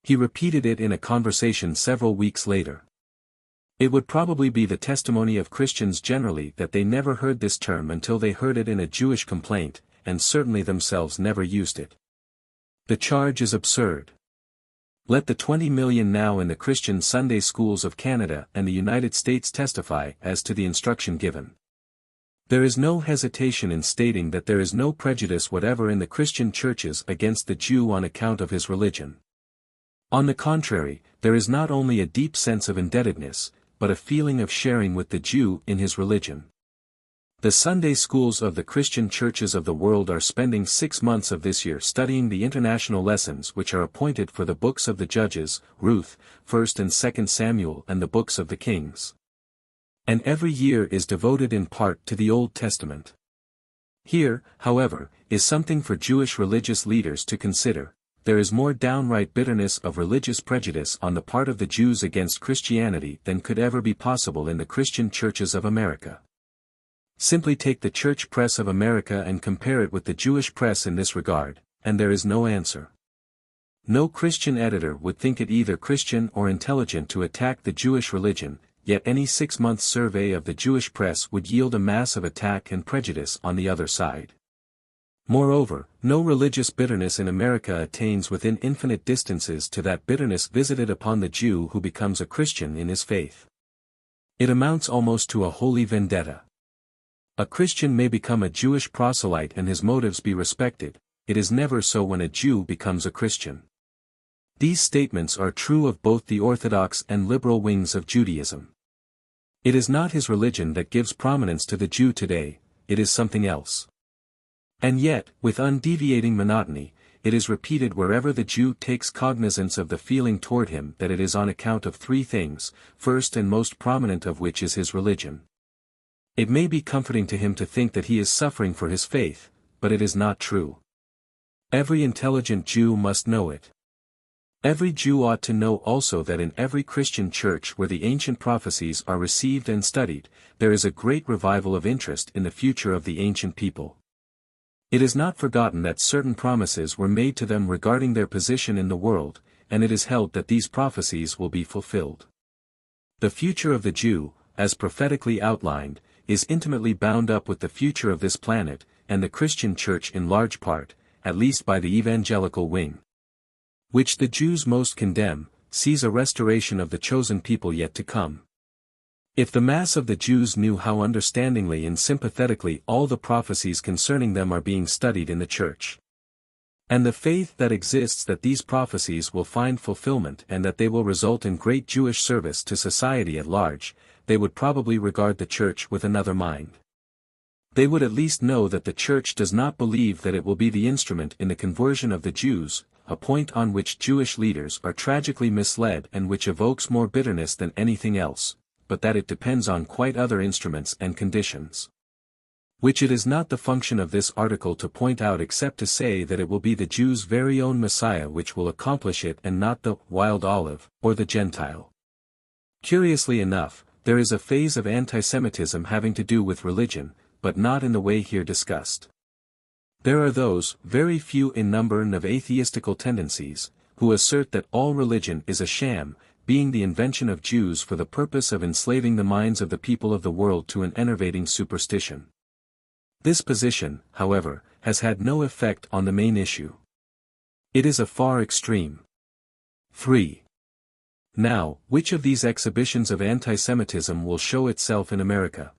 He repeated it in a conversation several weeks later. It would probably be the testimony of Christians generally that they never heard this term until they heard it in a Jewish complaint, and certainly themselves never used it. The charge is absurd. Let the 20 million now in the Christian Sunday schools of Canada and the United States testify as to the instruction given. There is no hesitation in stating that there is no prejudice whatever in the Christian churches against the Jew on account of his religion. On the contrary, there is not only a deep sense of indebtedness, but a feeling of sharing with the Jew in his religion. The Sunday schools of the Christian churches of the world are spending 6 months of this year studying the international lessons which are appointed for the books of the Judges, Ruth, 1st and 2nd Samuel and the books of the Kings. And every year is devoted in part to the Old Testament. Here, however, is something for Jewish religious leaders to consider. There is more downright bitterness of religious prejudice on the part of the Jews against Christianity than could ever be possible in the Christian churches of America. Simply take the church press of America and compare it with the Jewish press in this regard, and there is no answer. No Christian editor would think it either Christian or intelligent to attack the Jewish religion, yet any 6-month survey of the Jewish press would yield a mass of attack and prejudice on the other side. Moreover, no religious bitterness in America attains within infinite distances to that bitterness visited upon the Jew who becomes a Christian in his faith. It amounts almost to a holy vendetta. A Christian may become a Jewish proselyte and his motives be respected, it is never so when a Jew becomes a Christian. These statements are true of both the Orthodox and liberal wings of Judaism. It is not his religion that gives prominence to the Jew today, it is something else. And yet, with undeviating monotony, it is repeated wherever the Jew takes cognizance of the feeling toward him that it is on account of 3 things, first and most prominent of which is his religion. It may be comforting to him to think that he is suffering for his faith, but it is not true. Every intelligent Jew must know it. Every Jew ought to know also that in every Christian church where the ancient prophecies are received and studied, there is a great revival of interest in the future of the ancient people. It is not forgotten that certain promises were made to them regarding their position in the world, and it is held that these prophecies will be fulfilled. The future of the Jew, as prophetically outlined, is intimately bound up with the future of this planet, and the Christian church in large part, at least by the evangelical wing, which the Jews most condemn, sees a restoration of the chosen people yet to come. If the mass of the Jews knew how understandingly and sympathetically all the prophecies concerning them are being studied in the church, and the faith that exists that these prophecies will find fulfillment and that they will result in great Jewish service to society at large, they would probably regard the church with another mind. They would at least know that the church does not believe that it will be the instrument in the conversion of the Jews, a point on which Jewish leaders are tragically misled and which evokes more bitterness than anything else, but that it depends on quite other instruments and conditions, which it is not the function of this article to point out except to say that it will be the Jew's very own Messiah which will accomplish it and not the wild olive, or the Gentile. Curiously enough, there is a phase of antisemitism having to do with religion, but not in the way here discussed. There are those, very few in number and of atheistical tendencies, who assert that all religion is a sham, being the invention of Jews for the purpose of enslaving the minds of the people of the world to an enervating superstition. This position, however, has had no effect on the main issue. It is a far extreme. 3. Now, which of these exhibitions of antisemitism will show itself in America?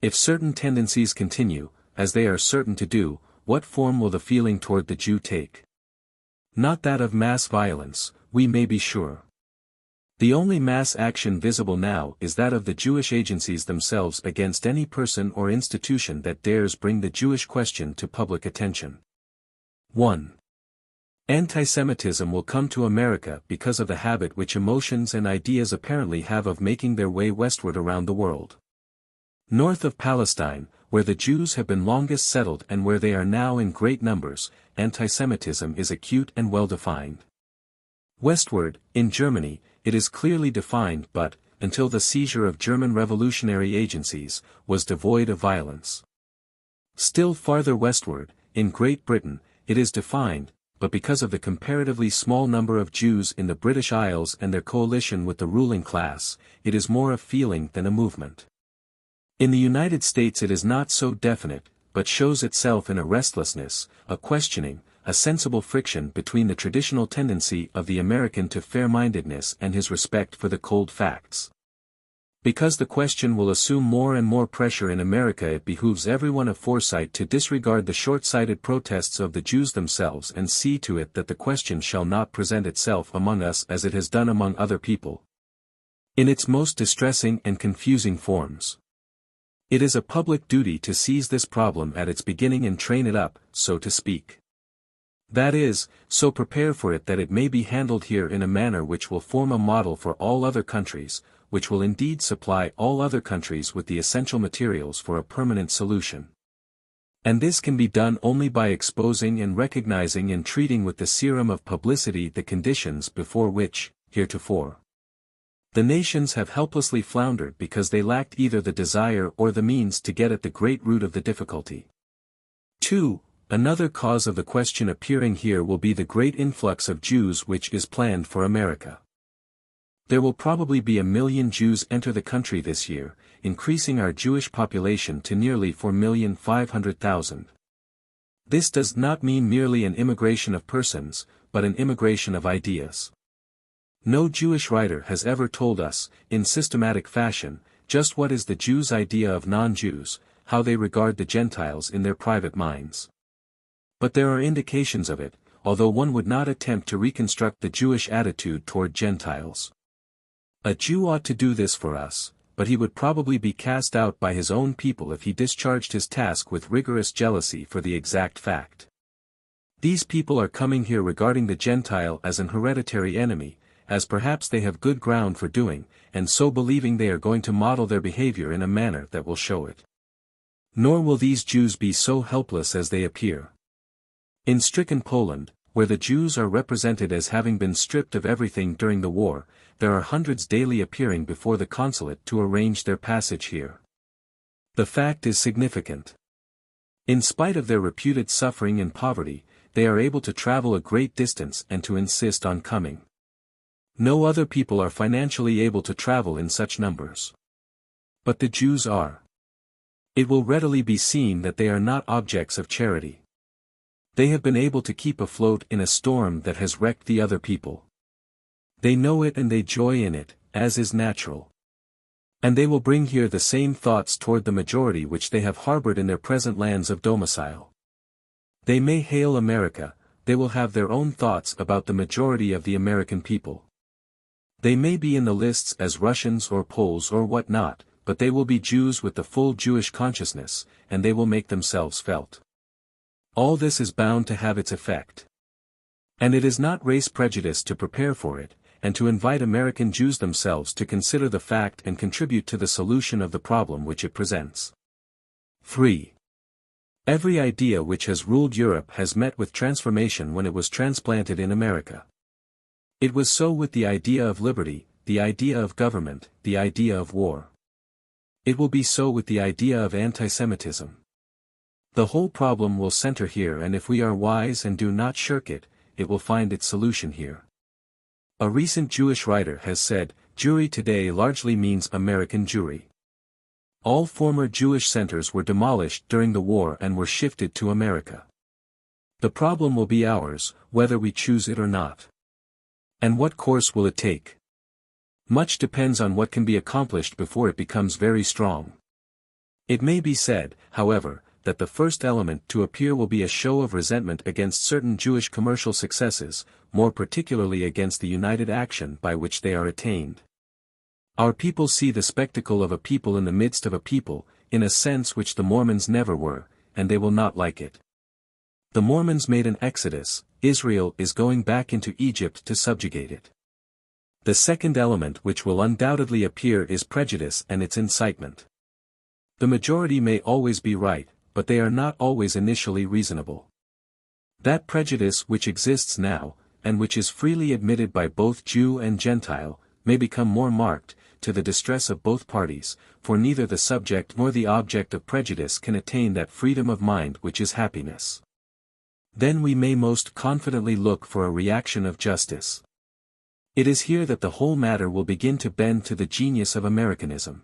If certain tendencies continue, as they are certain to do, what form will the feeling toward the Jew take? Not that of mass violence, we may be sure. The only mass action visible now is that of the Jewish agencies themselves against any person or institution that dares bring the Jewish question to public attention. 1. Antisemitism will come to America because of the habit which emotions and ideas apparently have of making their way westward around the world. North of Palestine, where the Jews have been longest settled and where they are now in great numbers, antisemitism is acute and well-defined. Westward, in Germany, it is clearly defined but, until the seizure of German revolutionary agencies, was devoid of violence. Still farther westward, in Great Britain, it is defined, but because of the comparatively small number of Jews in the British Isles and their coalition with the ruling class, it is more a feeling than a movement. In the United States it is not so definite, but shows itself in a restlessness, a questioning, a sensible friction between the traditional tendency of the American to fair-mindedness and his respect for the cold facts. Because the question will assume more and more pressure in America, it behooves everyone of foresight to disregard the short-sighted protests of the Jews themselves and see to it that the question shall not present itself among us as it has done among other people, in its most distressing and confusing forms. It is a public duty to seize this problem at its beginning and train it up, so to speak. That is, so prepare for it that it may be handled here in a manner which will form a model for all other countries, which will indeed supply all other countries with the essential materials for a permanent solution. And this can be done only by exposing and recognizing and treating with the serum of publicity the conditions before which, heretofore, the nations have helplessly floundered because they lacked either the desire or the means to get at the great root of the difficulty. 2. Another cause of the question appearing here will be the great influx of Jews which is planned for America. There will probably be 1 million Jews enter the country this year, increasing our Jewish population to nearly 4,500,000. This does not mean merely an immigration of persons, but an immigration of ideas. No Jewish writer has ever told us, in systematic fashion, just what is the Jew's idea of non-Jews, how they regard the Gentiles in their private minds. But there are indications of it, although one would not attempt to reconstruct the Jewish attitude toward Gentiles. A Jew ought to do this for us, but he would probably be cast out by his own people if he discharged his task with rigorous jealousy for the exact fact. These people are coming here regarding the Gentile as an hereditary enemy, as perhaps they have good ground for doing, and so believing they are going to model their behavior in a manner that will show it. Nor will these Jews be so helpless as they appear. In stricken Poland, where the Jews are represented as having been stripped of everything during the war, there are hundreds daily appearing before the consulate to arrange their passage here. The fact is significant. In spite of their reputed suffering and poverty, they are able to travel a great distance and to insist on coming. No other people are financially able to travel in such numbers. But the Jews are. It will readily be seen that they are not objects of charity. They have been able to keep afloat in a storm that has wrecked the other people. They know it and they joy in it, as is natural. And they will bring here the same thoughts toward the majority which they have harbored in their present lands of domicile. They may hail America, they will have their own thoughts about the majority of the American people. They may be in the lists as Russians or Poles or what not, but they will be Jews with the full Jewish consciousness, and they will make themselves felt. All this is bound to have its effect. And it is not race prejudice to prepare for it, and to invite American Jews themselves to consider the fact and contribute to the solution of the problem which it presents. 3. Every idea which has ruled Europe has met with transformation when it was transplanted in America. It was so with the idea of liberty, the idea of government, the idea of war. It will be so with the idea of anti-Semitism. The whole problem will center here, and if we are wise and do not shirk it, it will find its solution here. A recent Jewish writer has said, Jewry today largely means American Jewry. All former Jewish centers were demolished during the war and were shifted to America. The problem will be ours, whether we choose it or not. And what course will it take? Much depends on what can be accomplished before it becomes very strong. It may be said, however, that the first element to appear will be a show of resentment against certain Jewish commercial successes, more particularly against the united action by which they are attained. Our people see the spectacle of a people in the midst of a people, in a sense which the Mormons never were, and they will not like it. The Mormons made an exodus, Israel is going back into Egypt to subjugate it. The second element which will undoubtedly appear is prejudice and its incitement. The majority may always be right, but they are not always initially reasonable. That prejudice which exists now, and which is freely admitted by both Jew and Gentile, may become more marked, to the distress of both parties, for neither the subject nor the object of prejudice can attain that freedom of mind which is happiness. Then we may most confidently look for a reaction of justice. It is here that the whole matter will begin to bend to the genius of Americanism.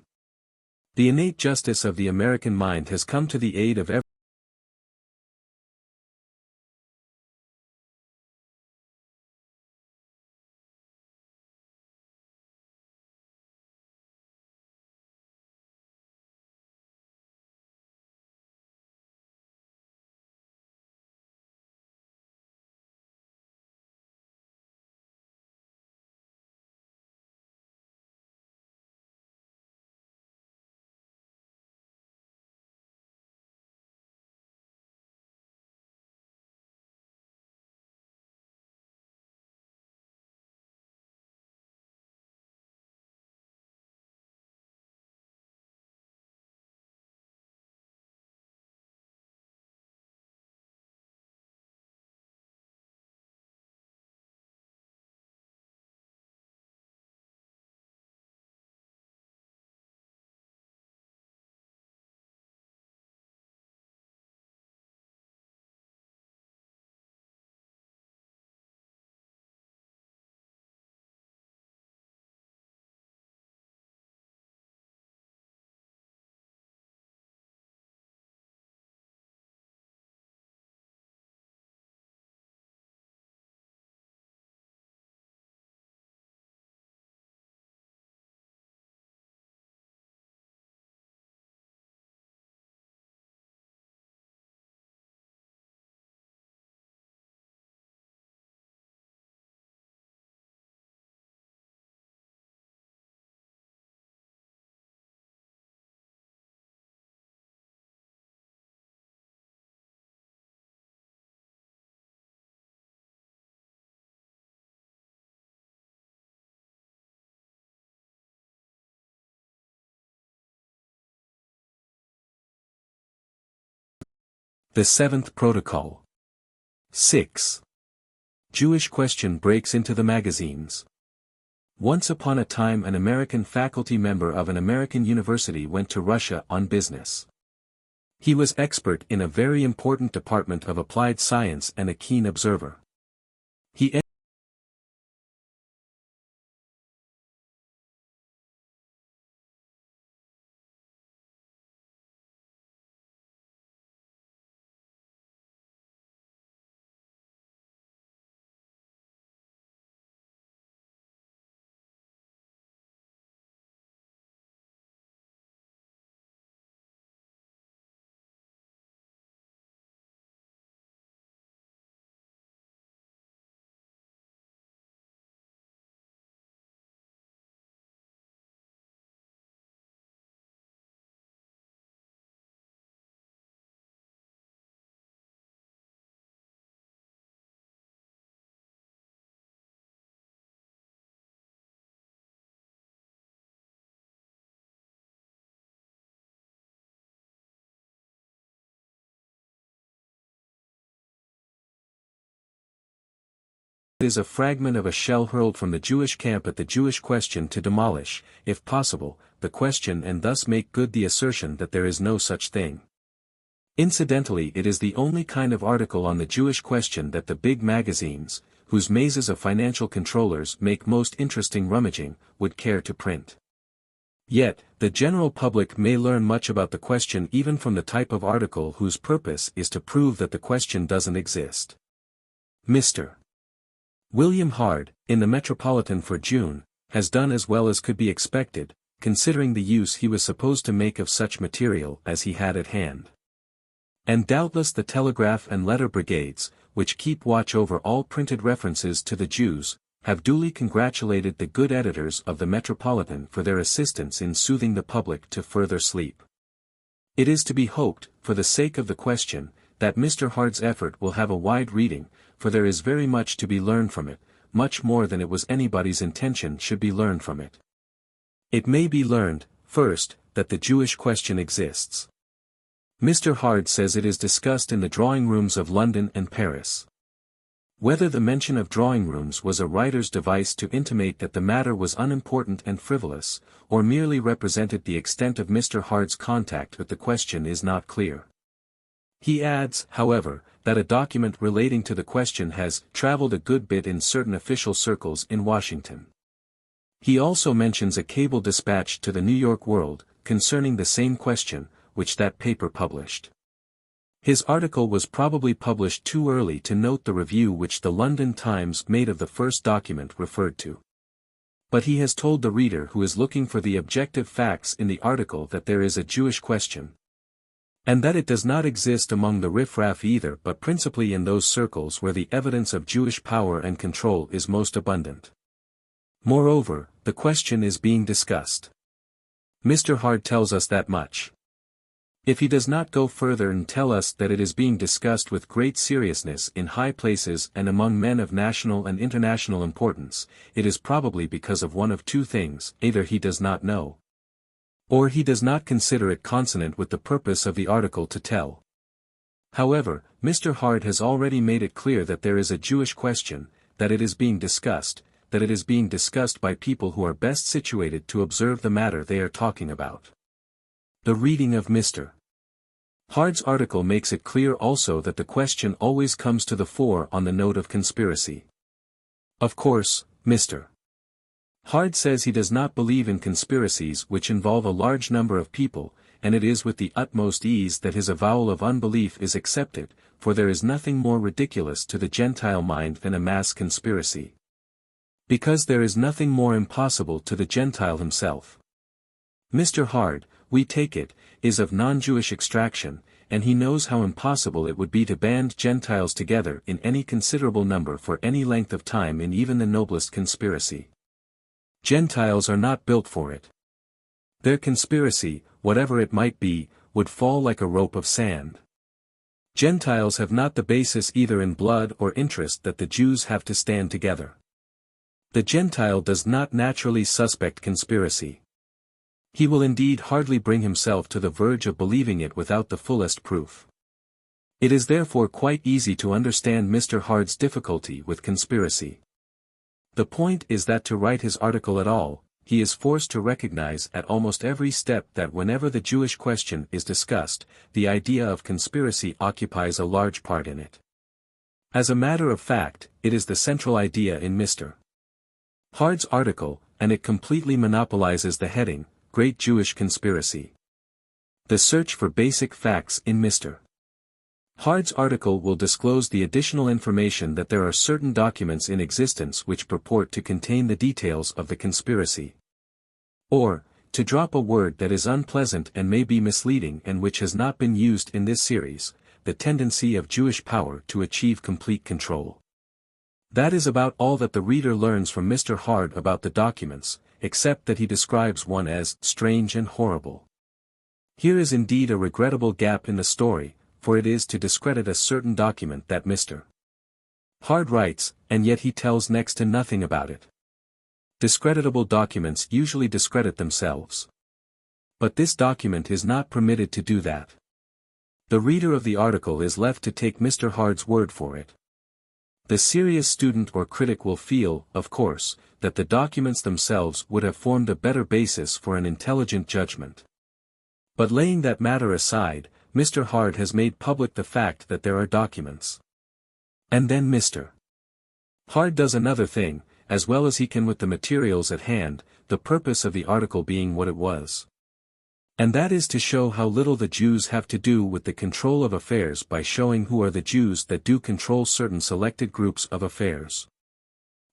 The innate justice of the American mind has come to the aid of every The seventh protocol. 6. Jewish question breaks into the magazines. Once upon a time an American faculty member of an American university went to Russia on business. He was expert in a very important department of applied science and a keen observer. He is a fragment of a shell hurled from the Jewish camp at the Jewish question to demolish, if possible, the question and thus make good the assertion that there is no such thing. Incidentally, it is the only kind of article on the Jewish question that the big magazines, whose mazes of financial controllers make most interesting rummaging, would care to print. Yet, the general public may learn much about the question even from the type of article whose purpose is to prove that the question doesn't exist. Mr. William Hard, in the Metropolitan for June, has done as well as could be expected, considering the use he was supposed to make of such material as he had at hand. And doubtless the telegraph and letter brigades, which keep watch over all printed references to the Jews, have duly congratulated the good editors of the Metropolitan for their assistance in soothing the public to further sleep. It is to be hoped, for the sake of the question, that Mr. Hard's effort will have a wide reading, for there is very much to be learned from it, much more than it was anybody's intention should be learned from it. It may be learned, first, that the Jewish question exists. Mr. Hard says it is discussed in the drawing rooms of London and Paris. Whether the mention of drawing rooms was a writer's device to intimate that the matter was unimportant and frivolous, or merely represented the extent of Mr. Hard's contact with the question is not clear. He adds, however, that a document relating to the question has traveled a good bit in certain official circles in Washington. He also mentions a cable dispatched to the New York World, concerning the same question, which that paper published. His article was probably published too early to note the review which the London Times made of the first document referred to. But he has told the reader who is looking for the objective facts in the article that there is a Jewish question. And that it does not exist among the riffraff either, but principally in those circles where the evidence of Jewish power and control is most abundant. Moreover, the question is being discussed. Mr. Hard tells us that much. If he does not go further and tell us that it is being discussed with great seriousness in high places and among men of national and international importance, it is probably because of one of two things: either he does not know, or he does not consider it consonant with the purpose of the article to tell. However, Mr. Hard has already made it clear that there is a Jewish question, that it is being discussed by people who are best situated to observe the matter they are talking about. The reading of Mr. Hard's article makes it clear also that the question always comes to the fore on the note of conspiracy. Of course, Mr. Hard says he does not believe in conspiracies which involve a large number of people, and it is with the utmost ease that his avowal of unbelief is accepted, for there is nothing more ridiculous to the Gentile mind than a mass conspiracy. Because there is nothing more impossible to the Gentile himself. Mr. Hard, we take it, is of non-Jewish extraction, and he knows how impossible it would be to band Gentiles together in any considerable number for any length of time in even the noblest conspiracy. Gentiles are not built for it. Their conspiracy, whatever it might be, would fall like a rope of sand. Gentiles have not the basis either in blood or interest that the Jews have to stand together. The Gentile does not naturally suspect conspiracy. He will indeed hardly bring himself to the verge of believing it without the fullest proof. It is therefore quite easy to understand Mr. Hard's difficulty with conspiracy. The point is that to write his article at all, he is forced to recognize at almost every step that whenever the Jewish question is discussed, the idea of conspiracy occupies a large part in it. As a matter of fact, it is the central idea in Mr. Hard's article, and it completely monopolizes the heading, Great Jewish Conspiracy. The search for basic facts in Mr. Hard's article will disclose the additional information that there are certain documents in existence which purport to contain the details of the conspiracy. Or, to drop a word that is unpleasant and may be misleading and which has not been used in this series, the tendency of Jewish power to achieve complete control. That is about all that the reader learns from Mr. Hard about the documents, except that he describes one as strange and horrible. Here is indeed a regrettable gap in the story, for it is to discredit a certain document that Mr. Hard writes, and yet he tells next to nothing about it. Discreditable documents usually discredit themselves. But this document is not permitted to do that. The reader of the article is left to take Mr. Hard's word for it. The serious student or critic will feel, of course, that the documents themselves would have formed a better basis for an intelligent judgment. But laying that matter aside, Mr. Hard has made public the fact that there are documents. And then Mr. Hard does another thing, as well as he can with the materials at hand, the purpose of the article being what it was. And that is to show how little the Jews have to do with the control of affairs by showing who are the Jews that do control certain selected groups of affairs.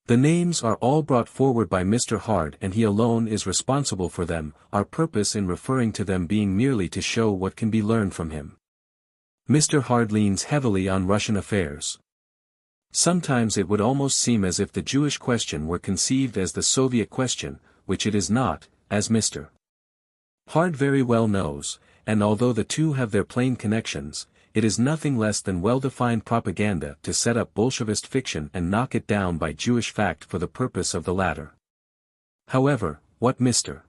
The names are all brought forward by Mr. Hard and he alone is responsible for them, our purpose in referring to them being merely to show what can be learned from him. Mr. Hard leans heavily on Russian affairs. Sometimes it would almost seem as if the Jewish question were conceived as the Soviet question, which it is not, as Mr. Hard very well knows, and although the two have their plain connections, it is nothing less than well-defined propaganda to set up Bolshevist fiction and knock it down by Jewish fact for the purpose of the latter. However, what Mr.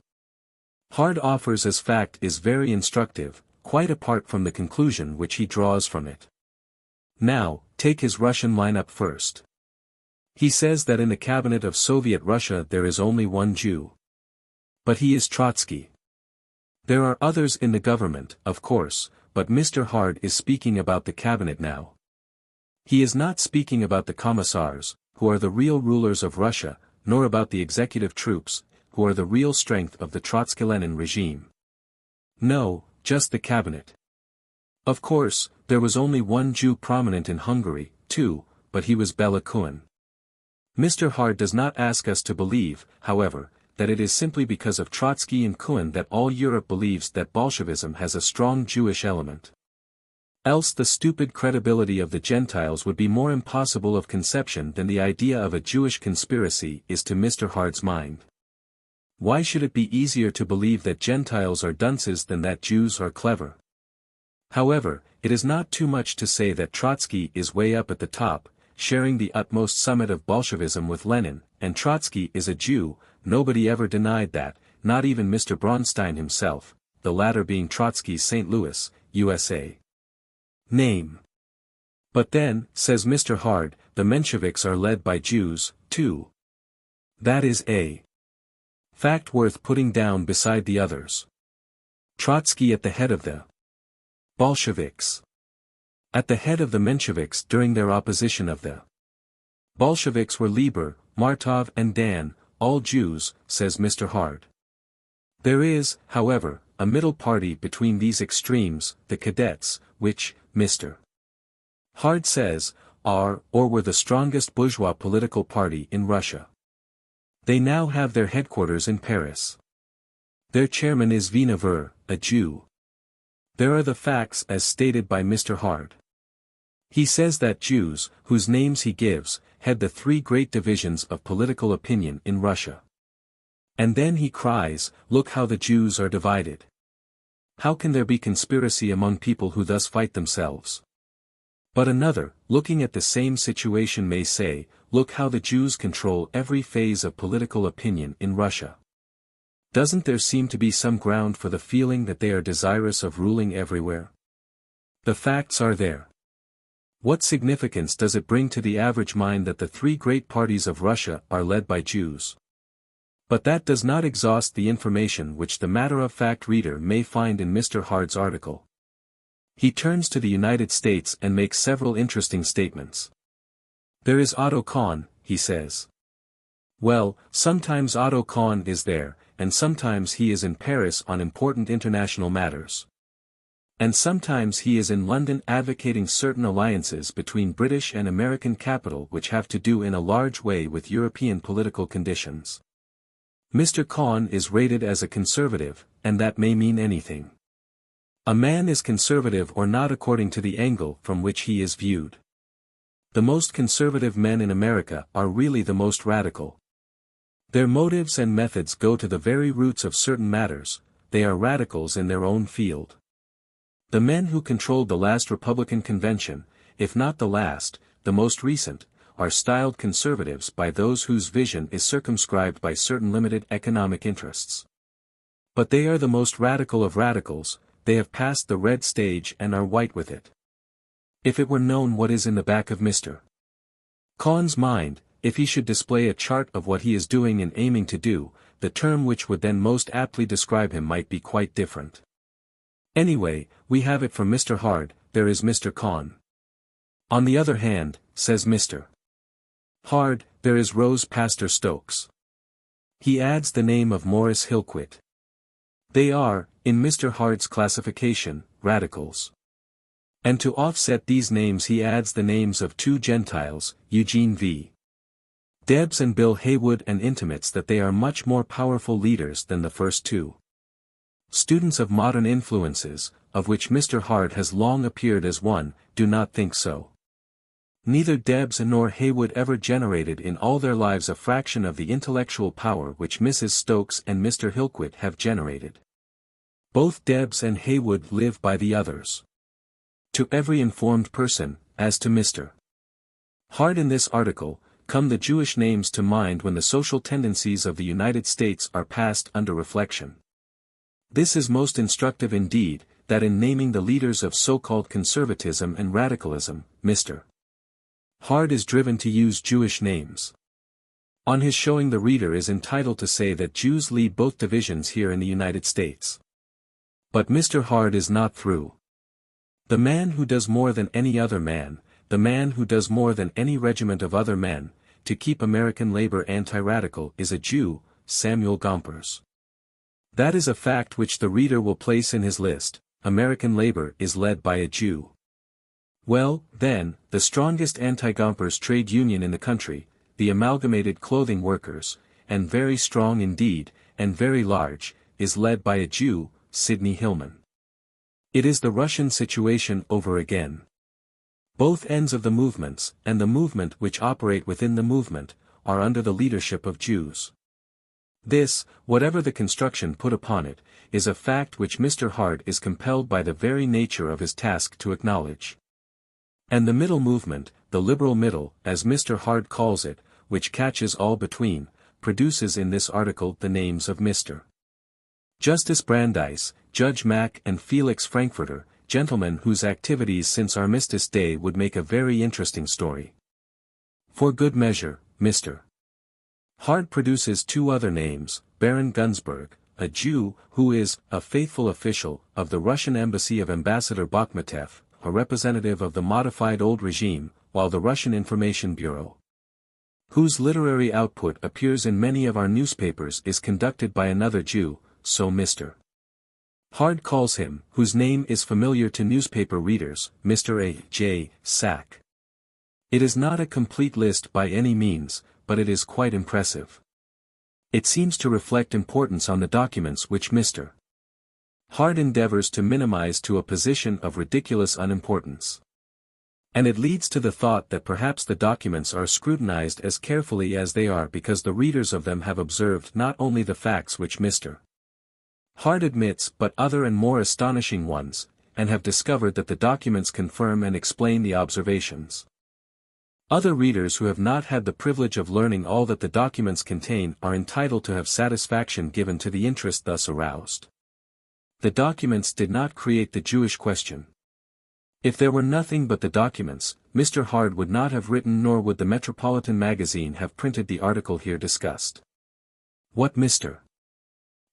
Hard offers as fact is very instructive, quite apart from the conclusion which he draws from it. Now, take his Russian lineup first. He says that in the cabinet of Soviet Russia there is only one Jew. But he is Trotsky. There are others in the government, of course, but Mr. Hard is speaking about the cabinet now. He is not speaking about the commissars, who are the real rulers of Russia, nor about the executive troops, who are the real strength of the Trotsky-Lenin regime. No, just the cabinet. Of course, there was only one Jew prominent in Hungary, too, but he was Bela Kun. Mr. Hard does not ask us to believe, however, that it is simply because of Trotsky and Kun that all Europe believes that Bolshevism has a strong Jewish element. Else the stupid credibility of the Gentiles would be more impossible of conception than the idea of a Jewish conspiracy is to Mr. Hard's mind. Why should it be easier to believe that Gentiles are dunces than that Jews are clever? However, it is not too much to say that Trotsky is way up at the top, sharing the utmost summit of Bolshevism with Lenin, and Trotsky is a Jew. Nobody ever denied that, not even Mr. Bronstein himself, the latter being Trotsky's St. Louis, USA. name. But then, says Mr. Hard, the Mensheviks are led by Jews, too. That is a fact worth putting down beside the others. Trotsky at the head of the Bolsheviks. At the head of the Mensheviks during their opposition of the Bolsheviks were Lieber, Martov and Dan, all Jews, says Mr. Hard. There is, however, a middle party between these extremes, the Cadets, which, Mr. Hard says, are, or were the strongest bourgeois political party in Russia. They now have their headquarters in Paris. Their chairman is Viennever, a Jew. There are the facts as stated by Mr. Hard. He says that Jews, whose names he gives, head the three great divisions of political opinion in Russia. And then he cries, look how the Jews are divided. How can there be conspiracy among people who thus fight themselves? But another, looking at the same situation may say, look how the Jews control every phase of political opinion in Russia. Doesn't there seem to be some ground for the feeling that they are desirous of ruling everywhere? The facts are there. What significance does it bring to the average mind that the three great parties of Russia are led by Jews? But that does not exhaust the information which the matter-of-fact reader may find in Mr. Hard's article. He turns to the United States and makes several interesting statements. There is Otto Kahn, he says. Well, sometimes Otto Kahn is there, and sometimes he is in Paris on important international matters. And sometimes he is in London advocating certain alliances between British and American capital which have to do in a large way with European political conditions. Mr. Kahn is rated as a conservative, and that may mean anything. A man is conservative or not according to the angle from which he is viewed. The most conservative men in America are really the most radical. Their motives and methods go to the very roots of certain matters, they are radicals in their own field. The men who controlled the last Republican convention, if not the last, the most recent, are styled conservatives by those whose vision is circumscribed by certain limited economic interests. But they are the most radical of radicals, they have passed the red stage and are white with it. If it were known what is in the back of Mr. Kahn's mind, if he should display a chart of what he is doing and aiming to do, the term which would then most aptly describe him might be quite different. Anyway, we have it from Mr. Hard, there is Mr. Kahn. On the other hand, says Mr. Hard, there is Rose Pastor Stokes. He adds the name of Morris Hillquit. They are, in Mr. Hard's classification, radicals. And to offset these names he adds the names of two Gentiles, Eugene V. Debs and Bill Haywood, and intimates that they are much more powerful leaders than the first two. Students of modern influences, of which Mr. Hard has long appeared as one, do not think so. Neither Debs nor Haywood ever generated in all their lives a fraction of the intellectual power which Mrs. Stokes and Mr. Hillquit have generated. Both Debs and Haywood live by the others. To every informed person, as to Mr. Hard in this article, come the Jewish names to mind when the social tendencies of the United States are passed under reflection. This is most instructive indeed, that in naming the leaders of so-called conservatism and radicalism, Mr. Hard is driven to use Jewish names. On his showing, the reader is entitled to say that Jews lead both divisions here in the United States. But Mr. Hard is not through. The man who does more than any other man, the man who does more than any regiment of other men, to keep American labor anti-radical is a Jew, Samuel Gompers. That is a fact which the reader will place in his list. American labor is led by a Jew. Well, then, the strongest anti-Gompers trade union in the country, the Amalgamated Clothing Workers, and very strong indeed, and very large, is led by a Jew, Sidney Hillman. It is the Russian situation over again. Both ends of the movements, and the movement which operate within the movement, are under the leadership of Jews. This, whatever the construction put upon it, is a fact which Mr. Hard is compelled by the very nature of his task to acknowledge. And the middle movement, the liberal middle, as Mr. Hard calls it, which catches all between, produces in this article the names of Mr. Justice Brandeis, Judge Mack, and Felix Frankfurter, gentlemen whose activities since Armistice Day would make a very interesting story. For good measure, Mr. Hard produces two other names, Baron Gunsberg, a Jew, who is a faithful official of the Russian embassy of Ambassador Bakhmatev, a representative of the modified old regime, while the Russian Information Bureau, whose literary output appears in many of our newspapers, is conducted by another Jew, so Mr. Hard calls him, whose name is familiar to newspaper readers, Mr. A. J. Sack. It is not a complete list by any means, but it is quite impressive. It seems to reflect importance on the documents which Mr. Hard endeavors to minimize to a position of ridiculous unimportance. And it leads to the thought that perhaps the documents are scrutinized as carefully as they are because the readers of them have observed not only the facts which Mr. Hard admits but other and more astonishing ones, and have discovered that the documents confirm and explain the observations. Other readers who have not had the privilege of learning all that the documents contain are entitled to have satisfaction given to the interest thus aroused. The documents did not create the Jewish question. If there were nothing but the documents, Mr. Hard would not have written, nor would the Metropolitan magazine have printed the article here discussed. What Mr.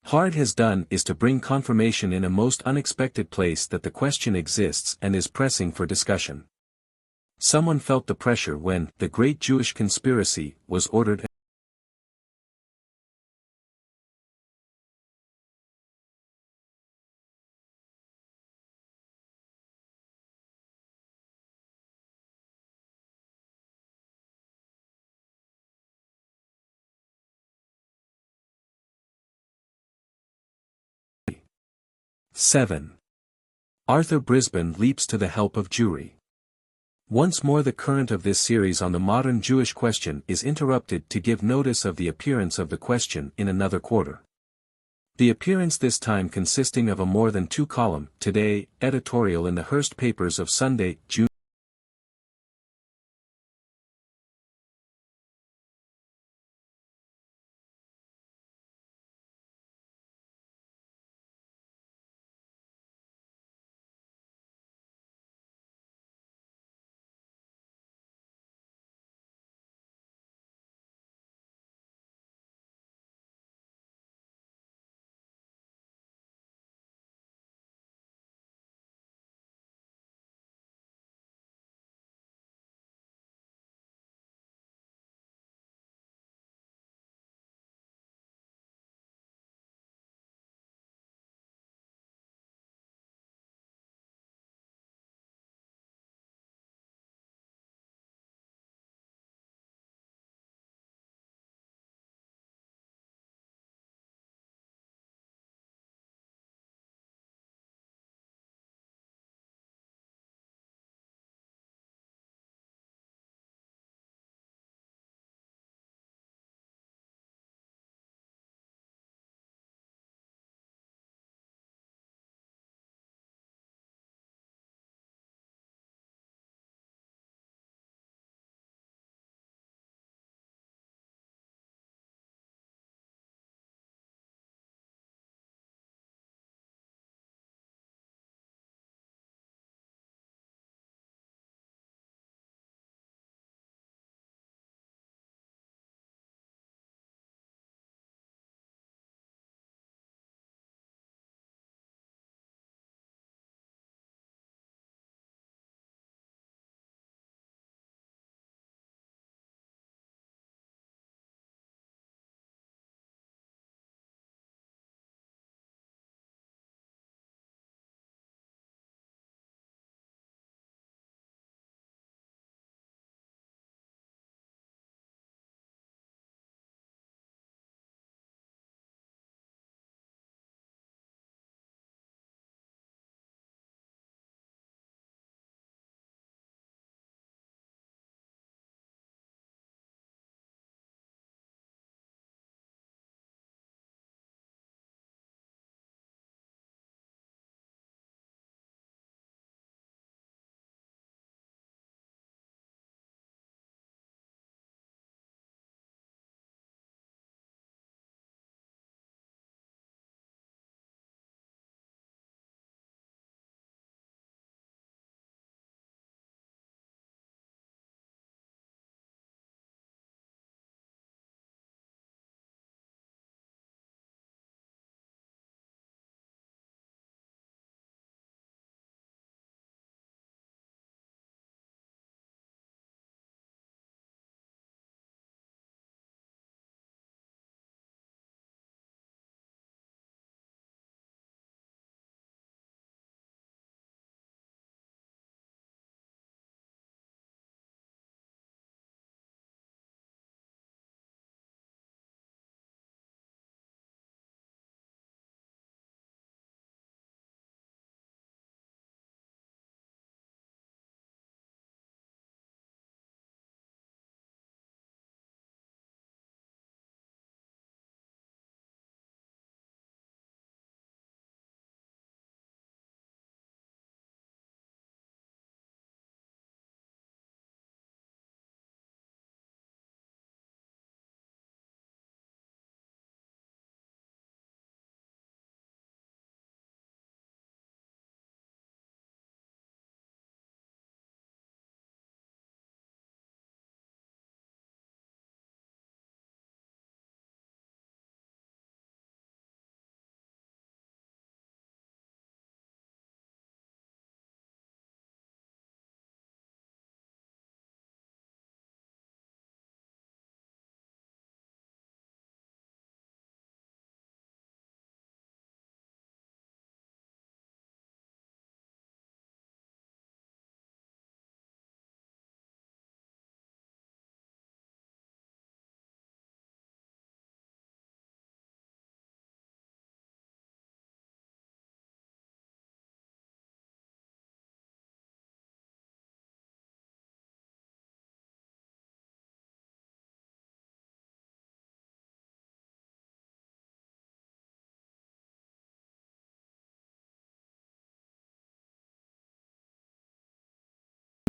Hard has done is to bring confirmation in a most unexpected place that the question exists and is pressing for discussion. Someone felt the pressure when the Great Jewish Conspiracy was ordered. Seven. Arthur Brisbane leaps to the help of Jewry. Once more the current of this series on the modern Jewish question is interrupted to give notice of the appearance of the question in another quarter. The appearance this time consisting of a more than two-column, Today, editorial in the Hearst papers of Sunday, June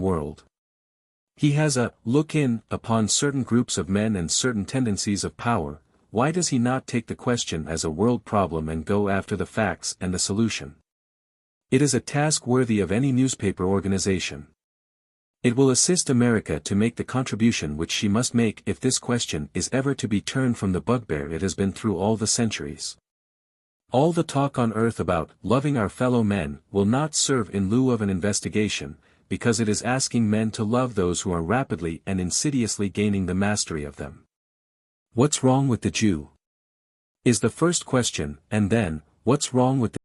world. He has a look-in upon certain groups of men and certain tendencies of power. Why does he not take the question as a world problem and go after the facts and the solution? It is a task worthy of any newspaper organization. It will assist America to make the contribution which she must make if this question is ever to be turned from the bugbear it has been through all the centuries. All the talk on earth about loving our fellow men will not serve in lieu of an investigation, because it is asking men to love those who are rapidly and insidiously gaining the mastery of them. What's wrong with the Jew? Is the first question, and then, what's wrong with the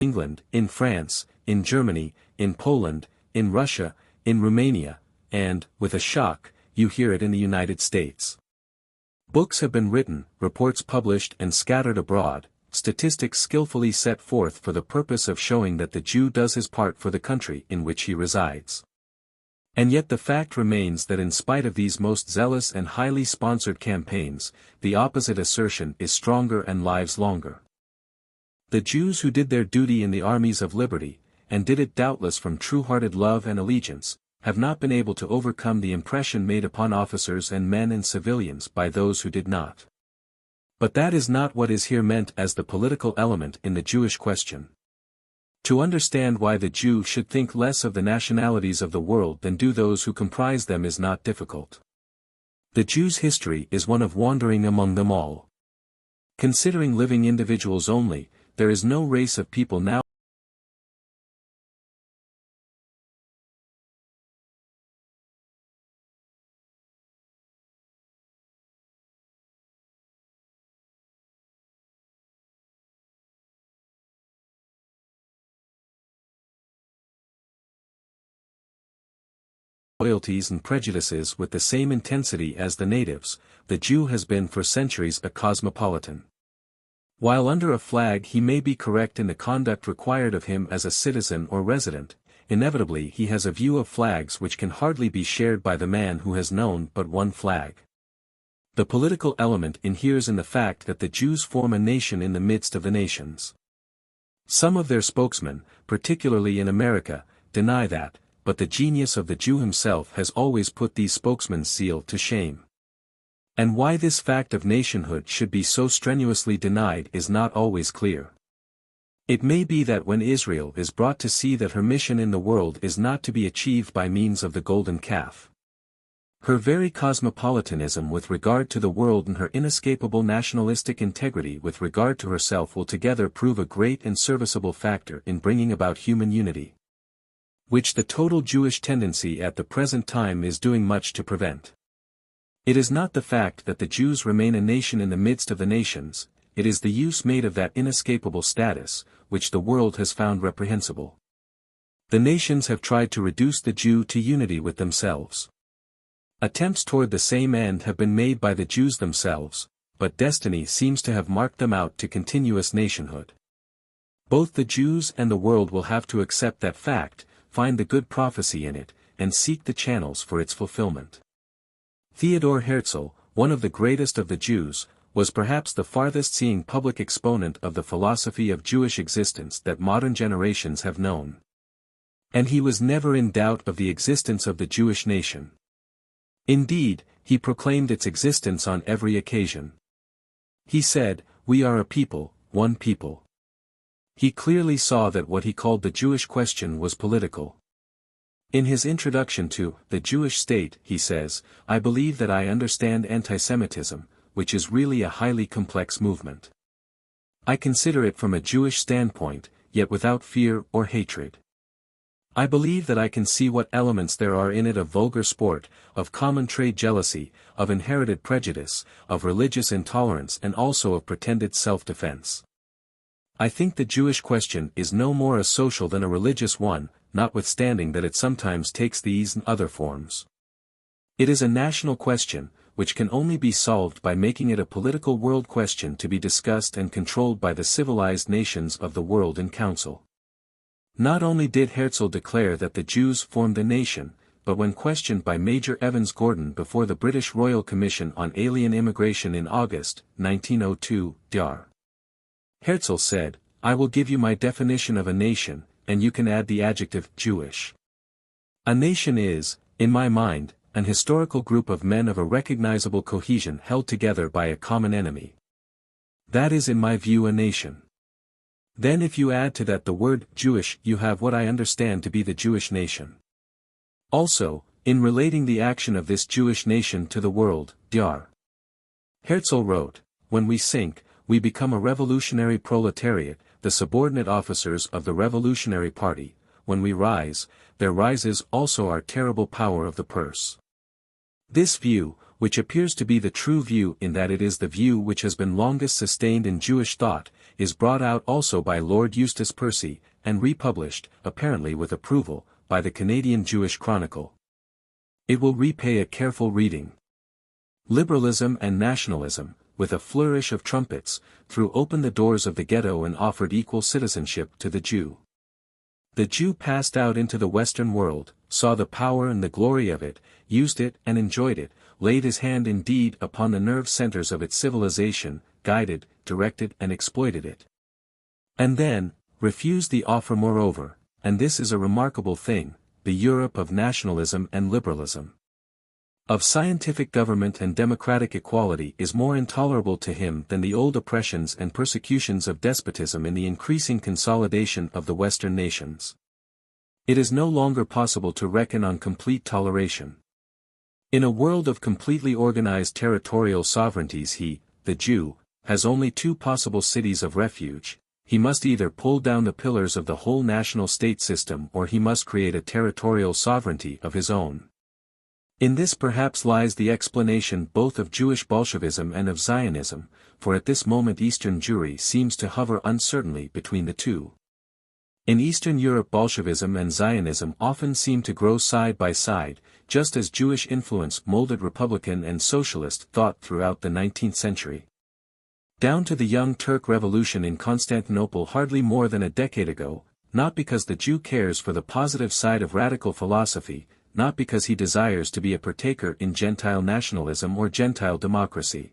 England, in France, in Germany, in Poland, in Russia, in Romania, and, with a shock, you hear it in the United States. Books have been written, reports published and scattered abroad, statistics skillfully set forth for the purpose of showing that the Jew does his part for the country in which he resides. And yet the fact remains that in spite of these most zealous and highly sponsored campaigns, the opposite assertion is stronger and lives longer. The Jews who did their duty in the armies of liberty, and did it doubtless from true-hearted love and allegiance, have not been able to overcome the impression made upon officers and men and civilians by those who did not. But that is not what is here meant as the political element in the Jewish question. To understand why the Jew should think less of the nationalities of the world than do those who comprise them is not difficult. The Jew's history is one of wandering among them all. Considering living individuals only, there is no race of people now loyalties and prejudices with the same intensity as the natives. The Jew has been for centuries a cosmopolitan. While under a flag he may be correct in the conduct required of him as a citizen or resident, inevitably he has a view of flags which can hardly be shared by the man who has known but one flag. The political element inheres in the fact that the Jews form a nation in the midst of the nations. Some of their spokesmen, particularly in America, deny that, but the genius of the Jew himself has always put these spokesmen's seal to shame. And why this fact of nationhood should be so strenuously denied is not always clear. It may be that when Israel is brought to see that her mission in the world is not to be achieved by means of the golden calf, her very cosmopolitanism with regard to the world and her inescapable nationalistic integrity with regard to herself will together prove a great and serviceable factor in bringing about human unity, which the total Jewish tendency at the present time is doing much to prevent. It is not the fact that the Jews remain a nation in the midst of the nations, it is the use made of that inescapable status, which the world has found reprehensible. The nations have tried to reduce the Jew to unity with themselves. Attempts toward the same end have been made by the Jews themselves, but destiny seems to have marked them out to continuous nationhood. Both the Jews and the world will have to accept that fact, find the good prophecy in it, and seek the channels for its fulfillment. Theodor Herzl, one of the greatest of the Jews, was perhaps the farthest-seeing public exponent of the philosophy of Jewish existence that modern generations have known. And he was never in doubt of the existence of the Jewish nation. Indeed, he proclaimed its existence on every occasion. He said, "We are a people, one people." He clearly saw that what he called the Jewish question was political. In his introduction to The Jewish State, he says, "I believe that I understand antisemitism, which is really a highly complex movement. I consider it from a Jewish standpoint, yet without fear or hatred. I believe that I can see what elements there are in it of vulgar sport, of common trade jealousy, of inherited prejudice, of religious intolerance and also of pretended self-defense. I think the Jewish question is no more a social than a religious one, notwithstanding that it sometimes takes these and other forms. It is a national question, which can only be solved by making it a political world question to be discussed and controlled by the civilized nations of the world in council." Not only did Herzl declare that the Jews formed the nation, but when questioned by Major Evans Gordon before the British Royal Commission on Alien Immigration in August, 1902, Dr. Herzl said, "I will give you my definition of a nation, and you can add the adjective Jewish. A nation is, in my mind, an historical group of men of a recognizable cohesion held together by a common enemy. That is in my view a nation. Then if you add to that the word Jewish, you have what I understand to be the Jewish nation. Also, in relating the action of this Jewish nation to the world, Dr. Herzl wrote, "When we sink, we become a revolutionary proletariat, the subordinate officers of the revolutionary party. When we rise, there rises also our terrible power of the purse." This view, which appears to be the true view in that it is the view which has been longest sustained in Jewish thought, is brought out also by Lord Eustace Percy, and republished, apparently with approval, by the Canadian Jewish Chronicle. It will repay a careful reading. Liberalism and nationalism, with a flourish of trumpets, threw open the doors of the ghetto and offered equal citizenship to the Jew. The Jew passed out into the Western world, saw the power and the glory of it, used it and enjoyed it, laid his hand indeed upon the nerve centers of its civilization, guided, directed and exploited it. And then, refused the offer moreover, and this is a remarkable thing, the Europe of nationalism and liberalism, of scientific government and democratic equality is more intolerable to him than the old oppressions and persecutions of despotism in the increasing consolidation of the Western nations. It is no longer possible to reckon on complete toleration. In a world of completely organized territorial sovereignties he, the Jew, has only two possible cities of refuge. He must either pull down the pillars of the whole national state system or he must create a territorial sovereignty of his own. In this perhaps lies the explanation both of Jewish Bolshevism and of Zionism, for at this moment Eastern Jewry seems to hover uncertainly between the two. In Eastern Europe Bolshevism and Zionism often seem to grow side by side, just as Jewish influence molded Republican and Socialist thought throughout the 19th century. Down to the Young Turk Revolution in Constantinople hardly more than a decade ago, not because the Jew cares for the positive side of radical philosophy, not because he desires to be a partaker in Gentile nationalism or Gentile democracy,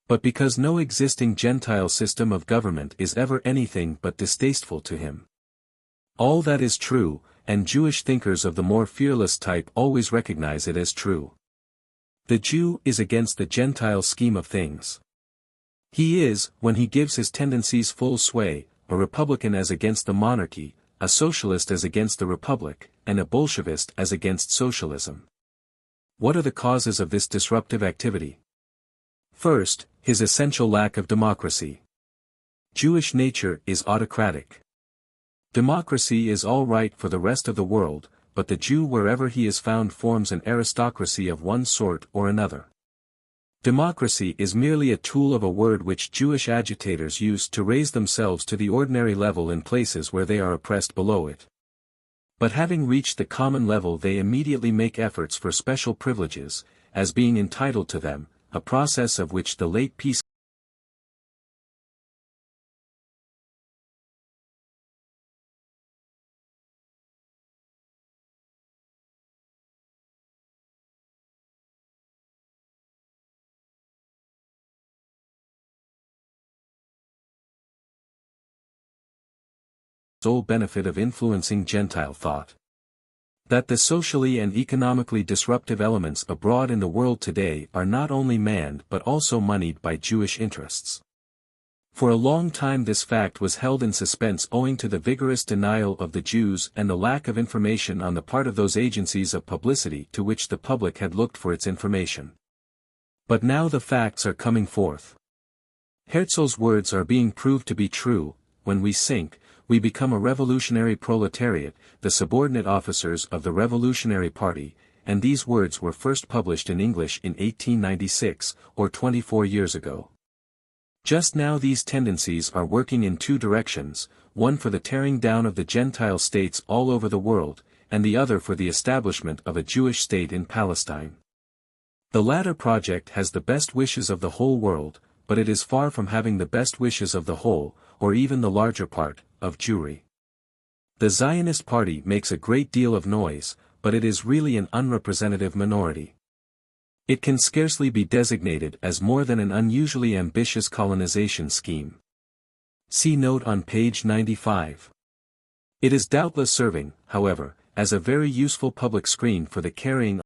but because no existing Gentile system of government is ever anything but distasteful to him. All that is true, and Jewish thinkers of the more fearless type always recognize it as true. The Jew is against the Gentile scheme of things. He is, when he gives his tendencies full sway, a Republican as against the monarchy, a socialist as against the republic, and a Bolshevist as against socialism. What are the causes of this disruptive activity? First, his essential lack of democracy. Jewish nature is autocratic. Democracy is all right for the rest of the world, but the Jew wherever he is found forms an aristocracy of one sort or another. Democracy is merely a tool of a word which Jewish agitators use to raise themselves to the ordinary level in places where they are oppressed below it. But having reached the common level they immediately make efforts for special privileges, as being entitled to them, a process of which the late peace sole benefit of influencing Gentile thought. That the socially and economically disruptive elements abroad in the world today are not only manned but also moneyed by Jewish interests. For a long time this fact was held in suspense owing to the vigorous denial of the Jews and the lack of information on the part of those agencies of publicity to which the public had looked for its information. But now the facts are coming forth. Herzl's words are being proved to be true: when we sink, we become a revolutionary proletariat, the subordinate officers of the Revolutionary Party, and these words were first published in English in 1896, or 24 years ago. Just now these tendencies are working in two directions, one for the tearing down of the Gentile states all over the world, and the other for the establishment of a Jewish state in Palestine. The latter project has the best wishes of the whole world, but it is far from having the best wishes of the whole, or even the larger part, of Jewry. The Zionist party makes a great deal of noise, but it is really an unrepresentative minority. It can scarcely be designated as more than an unusually ambitious colonization scheme. See note on page 95. It is doubtless serving, however, as a very useful public screen for the carrying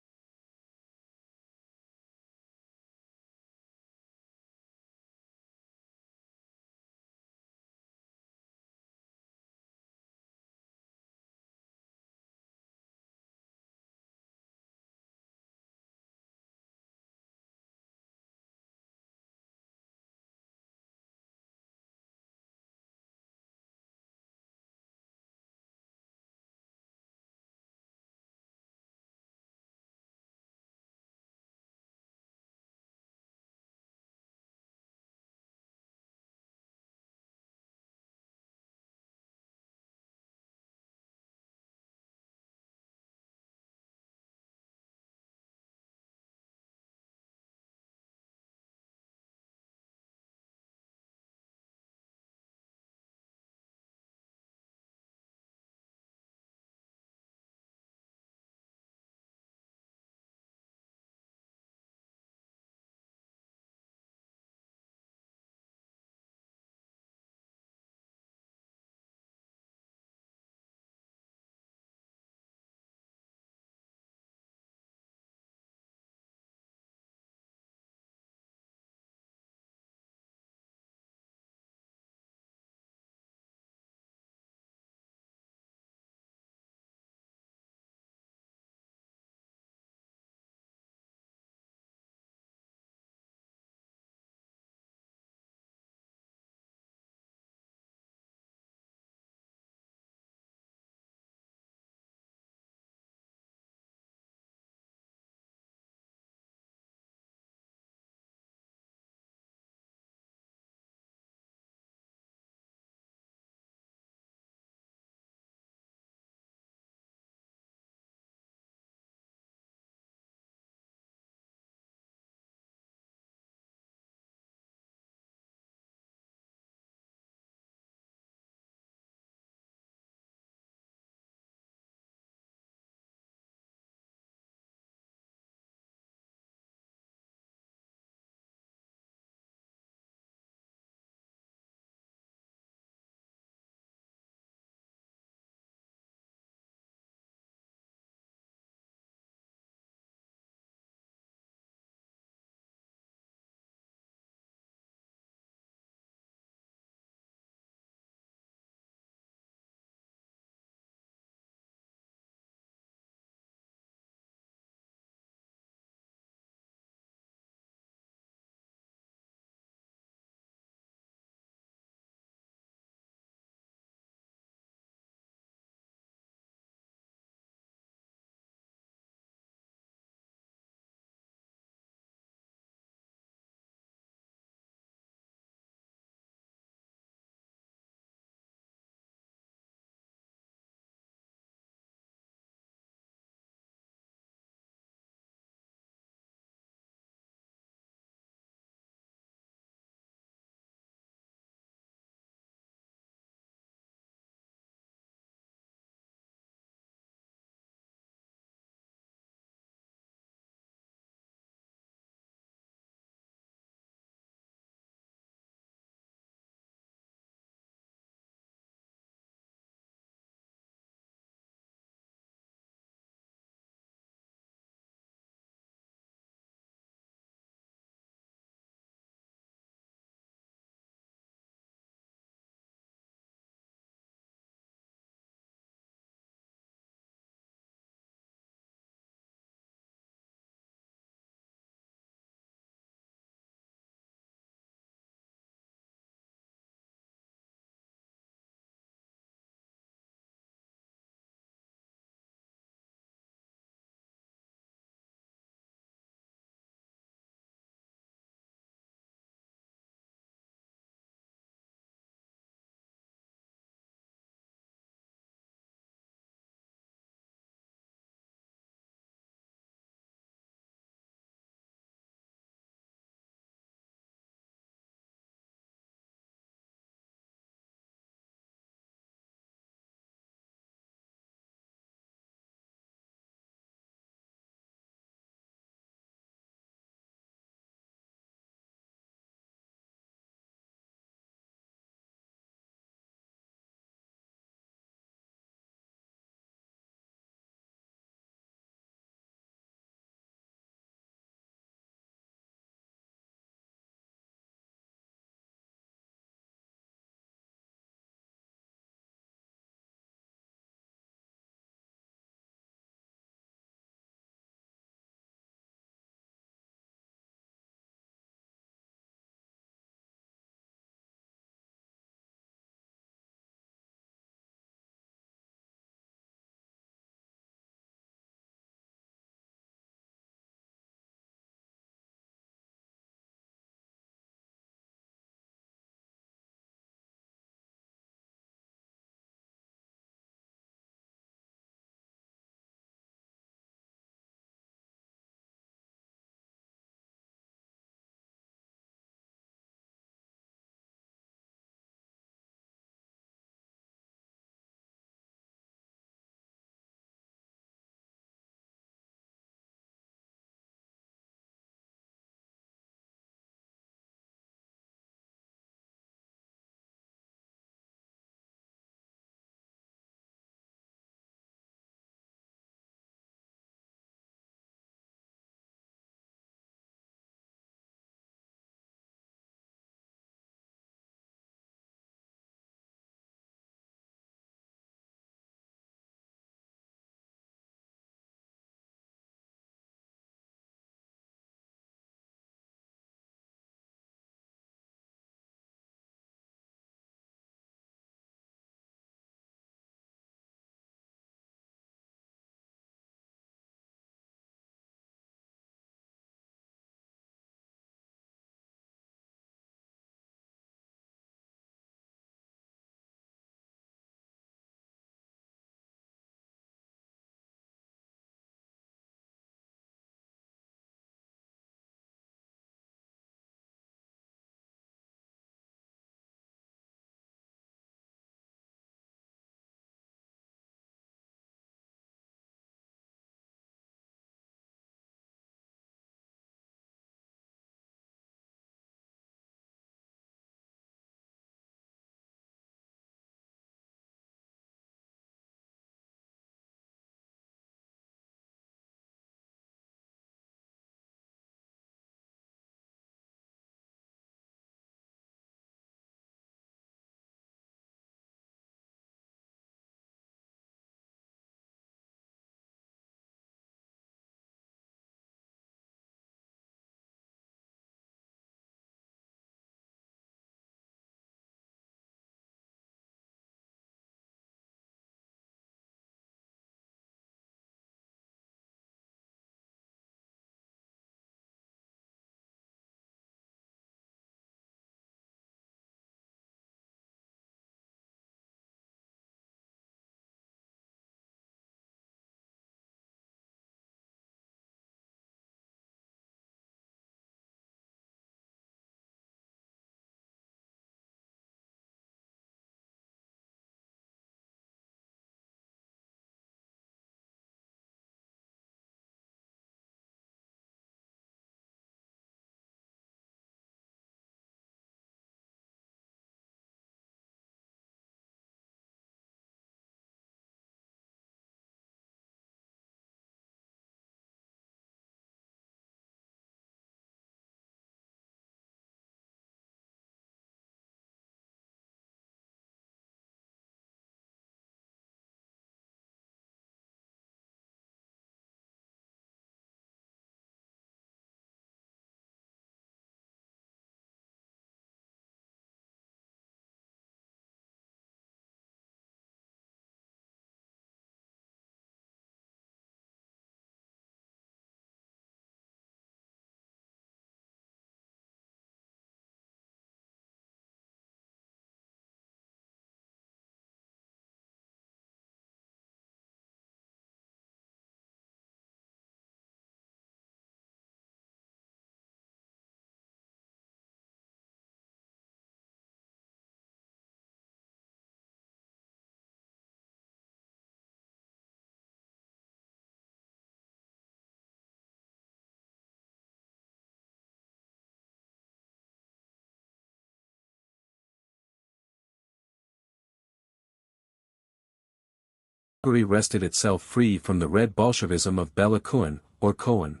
Hungary wrested itself free from the red Bolshevism of Bela Kun, or Cohen.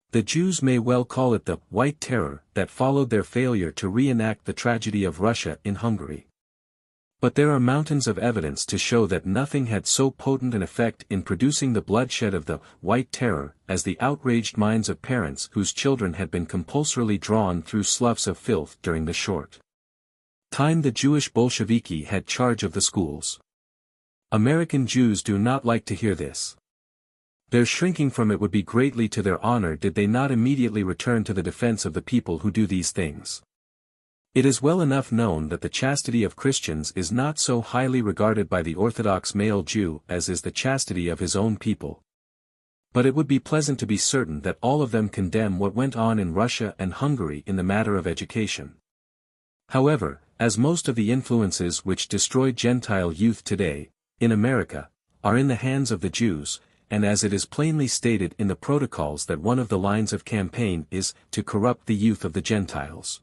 The Jews may well call it the White Terror that followed their failure to reenact the tragedy of Russia in Hungary. But there are mountains of evidence to show that nothing had so potent an effect in producing the bloodshed of the White Terror as the outraged minds of parents whose children had been compulsorily drawn through sloughs of filth during the short time the Jewish Bolsheviki had charge of the schools. American Jews do not like to hear this. Their shrinking from it would be greatly to their honor did they not immediately return to the defense of the people who do these things. It is well enough known that the chastity of Christians is not so highly regarded by the Orthodox male Jew as is the chastity of his own people. But it would be pleasant to be certain that all of them condemn what went on in Russia and Hungary in the matter of education. However, as most of the influences which destroy Gentile youth today, in America, are in the hands of the Jews, and as it is plainly stated in the protocols that one of the lines of campaign is to corrupt the youth of the Gentiles.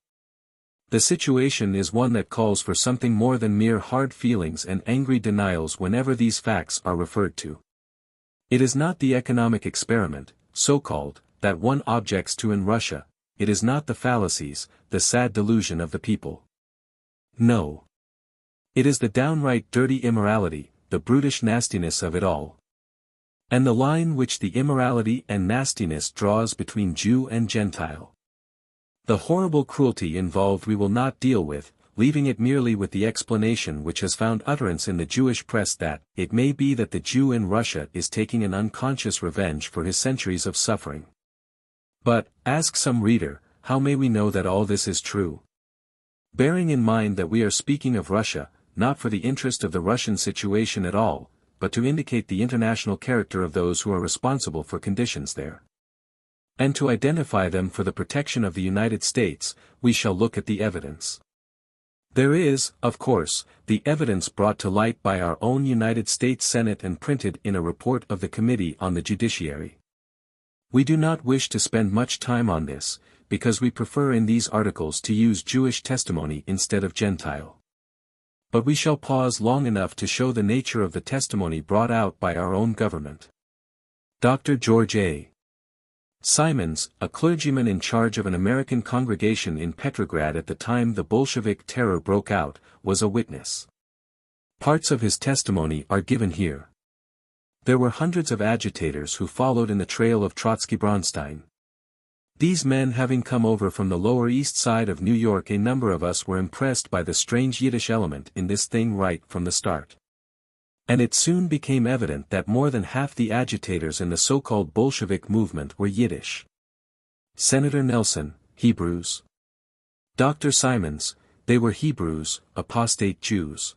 The situation is one that calls for something more than mere hard feelings and angry denials whenever these facts are referred to. It is not the economic experiment, so-called, that one objects to in Russia, it is not the fallacies, the sad delusion of the people. No. It is the downright dirty immorality, the brutish nastiness of it all. And the line which the immorality and nastiness draws between Jew and Gentile. The horrible cruelty involved we will not deal with, leaving it merely with the explanation which has found utterance in the Jewish press that, it may be that the Jew in Russia is taking an unconscious revenge for his centuries of suffering. But, ask some reader, how may we know that all this is true? Bearing in mind that we are speaking of Russia, not for the interest of the Russian situation at all, but to indicate the international character of those who are responsible for conditions there. And to identify them for the protection of the United States, we shall look at the evidence. There is, of course, the evidence brought to light by our own United States Senate and printed in a report of the Committee on the Judiciary. We do not wish to spend much time on this, because we prefer in these articles to use Jewish testimony instead of Gentile. But we shall pause long enough to show the nature of the testimony brought out by our own government. Dr. George A. Simons, a clergyman in charge of an American congregation in Petrograd at the time the Bolshevik terror broke out, was a witness. Parts of his testimony are given here. There were hundreds of agitators who followed in the trail of Trotsky-Bronstein. These men having come over from the Lower East Side of New York, a number of us were impressed by the strange Yiddish element in this thing right from the start. And it soon became evident that more than half the agitators in the so-called Bolshevik movement were Yiddish. Senator Nelson, Hebrews. Dr. Simons, they were Hebrews, apostate Jews.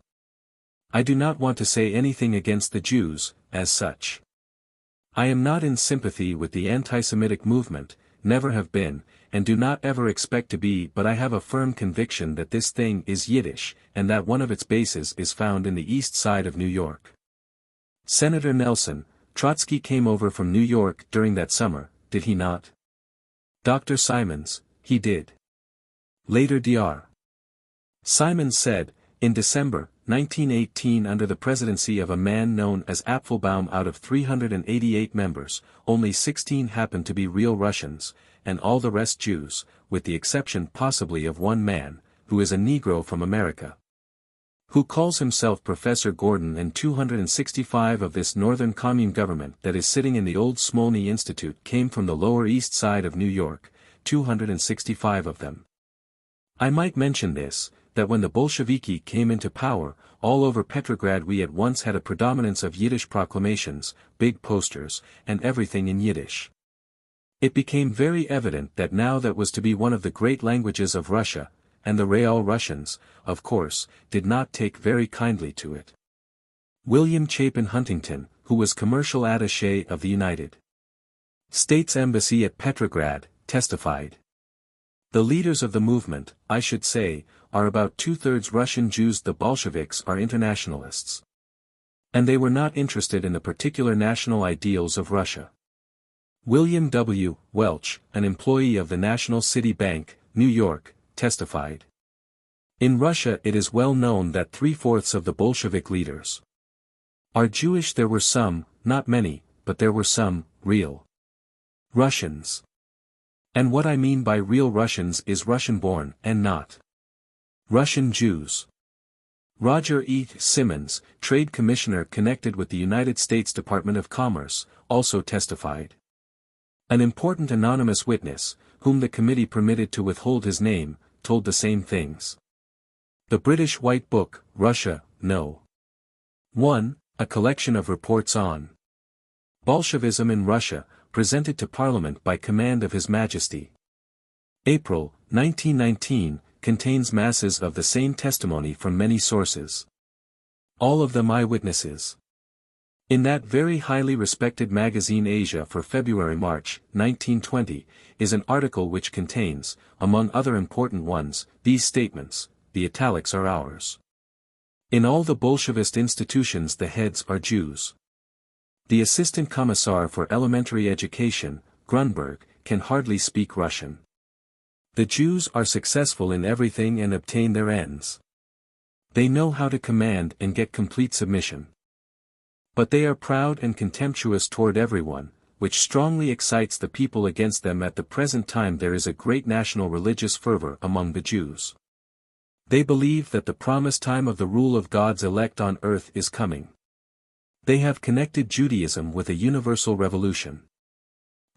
I do not want to say anything against the Jews, as such. I am not in sympathy with the anti-Semitic movement, never have been, and do not ever expect to be, but I have a firm conviction that this thing is Yiddish, and that one of its bases is found in the east side of New York. Senator Nelson, Trotsky came over from New York during that summer, did he not? Dr. Simons, he did. Later Dr. Simons said, in December, 1918 under the presidency of a man known as Apfelbaum, out of 388 members, only 16 happened to be real Russians, and all the rest Jews, with the exception possibly of one man, who is a Negro from America, who calls himself Professor Gordon, and 265 of this northern commune government that is sitting in the old Smolny Institute came from the Lower East Side of New York, 265 of them. I might mention this, that when the Bolsheviki came into power, all over Petrograd we at once had a predominance of Yiddish proclamations, big posters, and everything in Yiddish. It became very evident that now that was to be one of the great languages of Russia, and the real Russians, of course, did not take very kindly to it. William Chapin Huntington, who was commercial attaché of the United States Embassy at Petrograd, testified. The leaders of the movement, I should say, are about two-thirds Russian Jews. The Bolsheviks are internationalists. And they were not interested in the particular national ideals of Russia. William W. Welch, an employee of the National City Bank, New York, testified. In Russia it is well known that 3/4 of the Bolshevik leaders Are Jewish? There were some, not many, but there were some, real Russians. And what I mean by real Russians is Russian-born and not Russian Jews. Roger E. Simmons, trade commissioner connected with the United States Department of Commerce, also testified. An important anonymous witness, whom the committee permitted to withhold his name, told the same things. The British White Book, Russia, No. 1, a collection of reports on Bolshevism in Russia, presented to Parliament by command of His Majesty. April, 1919, contains masses of the same testimony from many sources. All of them eyewitnesses. In that very highly respected magazine Asia for February-March, 1920, is an article which contains, among other important ones, these statements, the italics are ours. In all the Bolshevist institutions the heads are Jews. The Assistant Commissar for Elementary Education, Grunberg, can hardly speak Russian. The Jews are successful in everything and obtain their ends. They know how to command and get complete submission. But they are proud and contemptuous toward everyone, which strongly excites the people against them. At the present time there is a great national religious fervor among the Jews. They believe that the promised time of the rule of God's elect on earth is coming. They have connected Judaism with a universal revolution.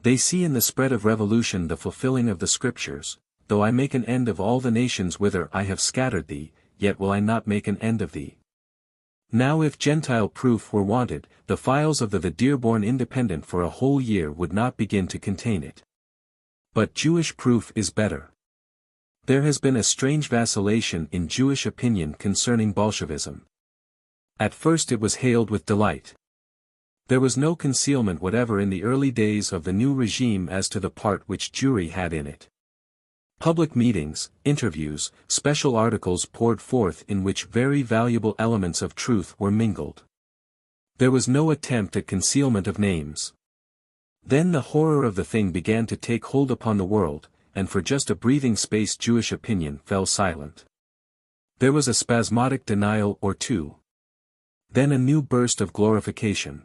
They see in the spread of revolution the fulfilling of the Scriptures. Though I make an end of all the nations whither I have scattered thee, yet will I not make an end of thee. Now if Gentile proof were wanted, the files of the Dearborn Independent for a whole year would not begin to contain it. But Jewish proof is better. There has been a strange vacillation in Jewish opinion concerning Bolshevism. At first it was hailed with delight. There was no concealment whatever in the early days of the new regime as to the part which Jewry had in it. Public meetings, interviews, special articles poured forth in which very valuable elements of truth were mingled. There was no attempt at concealment of names. Then the horror of the thing began to take hold upon the world, and for just a breathing space Jewish opinion fell silent. There was a spasmodic denial or two. Then a new burst of glorification.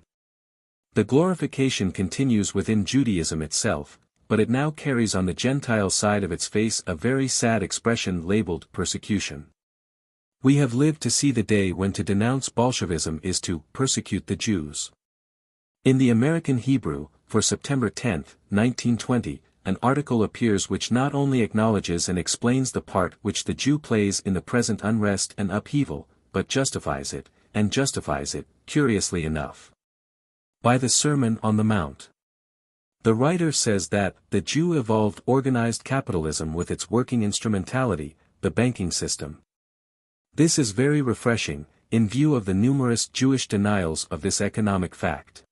The glorification continues within Judaism itself, but it now carries on the Gentile side of its face a very sad expression labeled persecution. We have lived to see the day when to denounce Bolshevism is to persecute the Jews. In the American Hebrew, for September 10, 1920, an article appears which not only acknowledges and explains the part which the Jew plays in the present unrest and upheaval, but justifies it, and justifies it, curiously enough, by the Sermon on the Mount. The writer says that, the Jew evolved organized capitalism with its working instrumentality, the banking system. This is very refreshing, in view of the numerous Jewish denials of this economic fact.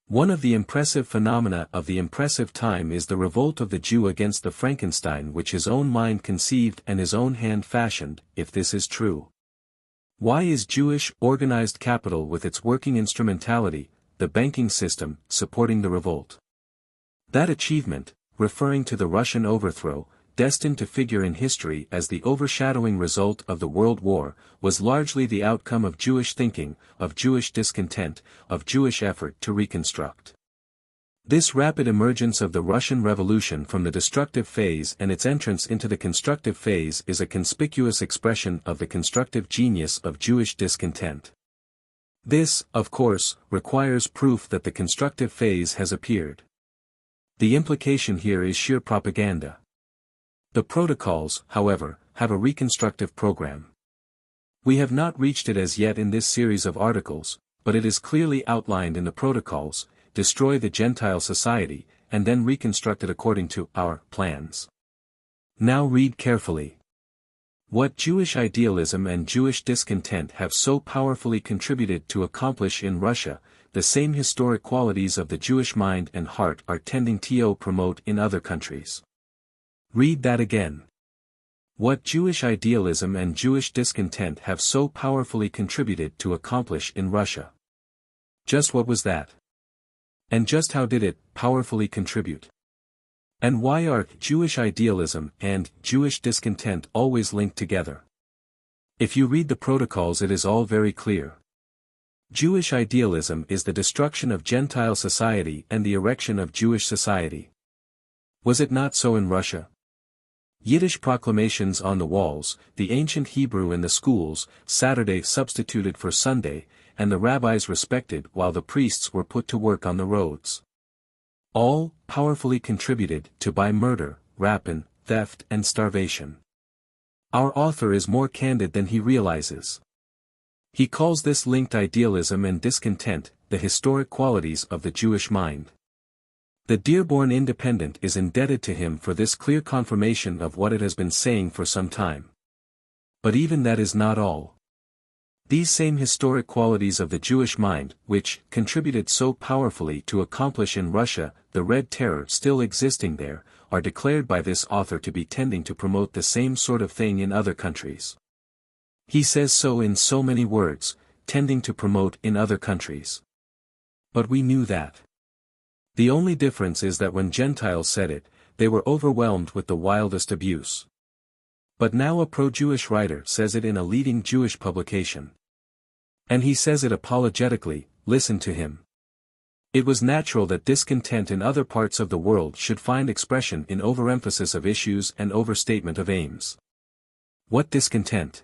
One of the impressive phenomena of the impressive time is the revolt of the Jew against the Frankenstein which his own mind conceived and his own hand fashioned, if this is true. Why is Jewish organized capital with its working instrumentality, the banking system, supporting the revolt? That achievement, referring to the Russian overthrow, destined to figure in history as the overshadowing result of the World War, was largely the outcome of Jewish thinking, of Jewish discontent, of Jewish effort to reconstruct. This rapid emergence of the Russian Revolution from the destructive phase and its entrance into the constructive phase is a conspicuous expression of the constructive genius of Jewish discontent. This, of course, requires proof that the constructive phase has appeared. The implication here is sheer propaganda. The protocols, however, have a reconstructive program. We have not reached it as yet in this series of articles, but it is clearly outlined in the protocols: destroy the Gentile society, and then reconstruct it according to our plans. Now read carefully. What Jewish idealism and Jewish discontent have so powerfully contributed to accomplish in Russia, the same historic qualities of the Jewish mind and heart are tending to promote in other countries. Read that again. What Jewish idealism and Jewish discontent have so powerfully contributed to accomplish in Russia. Just what was that? And just how did it powerfully contribute? And why are Jewish idealism and Jewish discontent always linked together? If you read the protocols, it is all very clear. Jewish idealism is the destruction of Gentile society and the erection of Jewish society. Was it not so in Russia? Yiddish proclamations on the walls, the ancient Hebrew in the schools, Saturday substituted for Sunday, and the rabbis respected while the priests were put to work on the roads. All powerfully contributed to by murder, rapine, theft and starvation. Our author is more candid than he realizes. He calls this linked idealism and discontent, the historic qualities of the Jewish mind. The Dearborn Independent is indebted to him for this clear confirmation of what it has been saying for some time. But even that is not all. These same historic qualities of the Jewish mind, which contributed so powerfully to accomplish in Russia the Red Terror still existing there, are declared by this author to be tending to promote the same sort of thing in other countries. He says so in so many words, tending to promote in other countries. But we knew that. The only difference is that when Gentiles said it, they were overwhelmed with the wildest abuse. But now a pro-Jewish writer says it in a leading Jewish publication. And he says it apologetically, listen to him. It was natural that discontent in other parts of the world should find expression in overemphasis of issues and overstatement of aims. What discontent?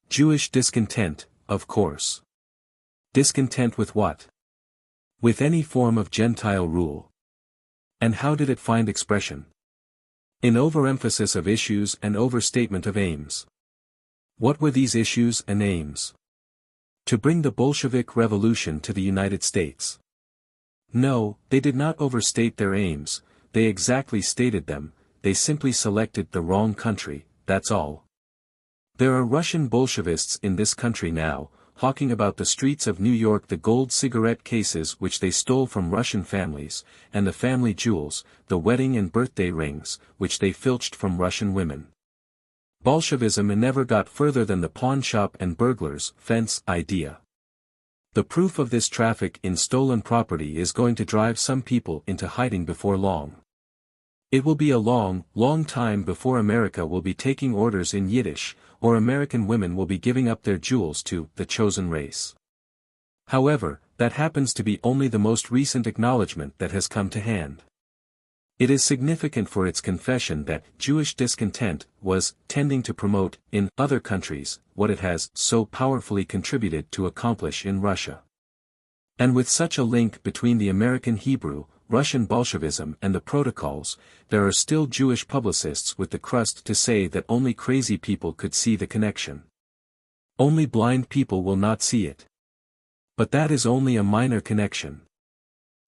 Jewish discontent, of course. Discontent with what? With any form of Gentile rule. And how did it find expression? In overemphasis of issues and overstatement of aims. What were these issues and aims? To bring the Bolshevik Revolution to the United States. No, they did not overstate their aims, they exactly stated them, they simply selected the wrong country, that's all. There are Russian Bolshevists in this country now, hawking about the streets of New York the gold cigarette cases which they stole from Russian families, and the family jewels, the wedding and birthday rings, which they filched from Russian women. Bolshevism never got further than the pawn shop and burglars' fence idea. The proof of this traffic in stolen property is going to drive some people into hiding before long. It will be a long, long time before America will be taking orders in Yiddish, or American women will be giving up their jewels to the chosen race. However, that happens to be only the most recent acknowledgement that has come to hand. It is significant for its confession that Jewish discontent was tending to promote, in other countries, what it has so powerfully contributed to accomplish in Russia. And with such a link between the American Hebrew, Russian Bolshevism and the protocols, there are still Jewish publicists with the crust to say that only crazy people could see the connection. Only blind people will not see it. But that is only a minor connection.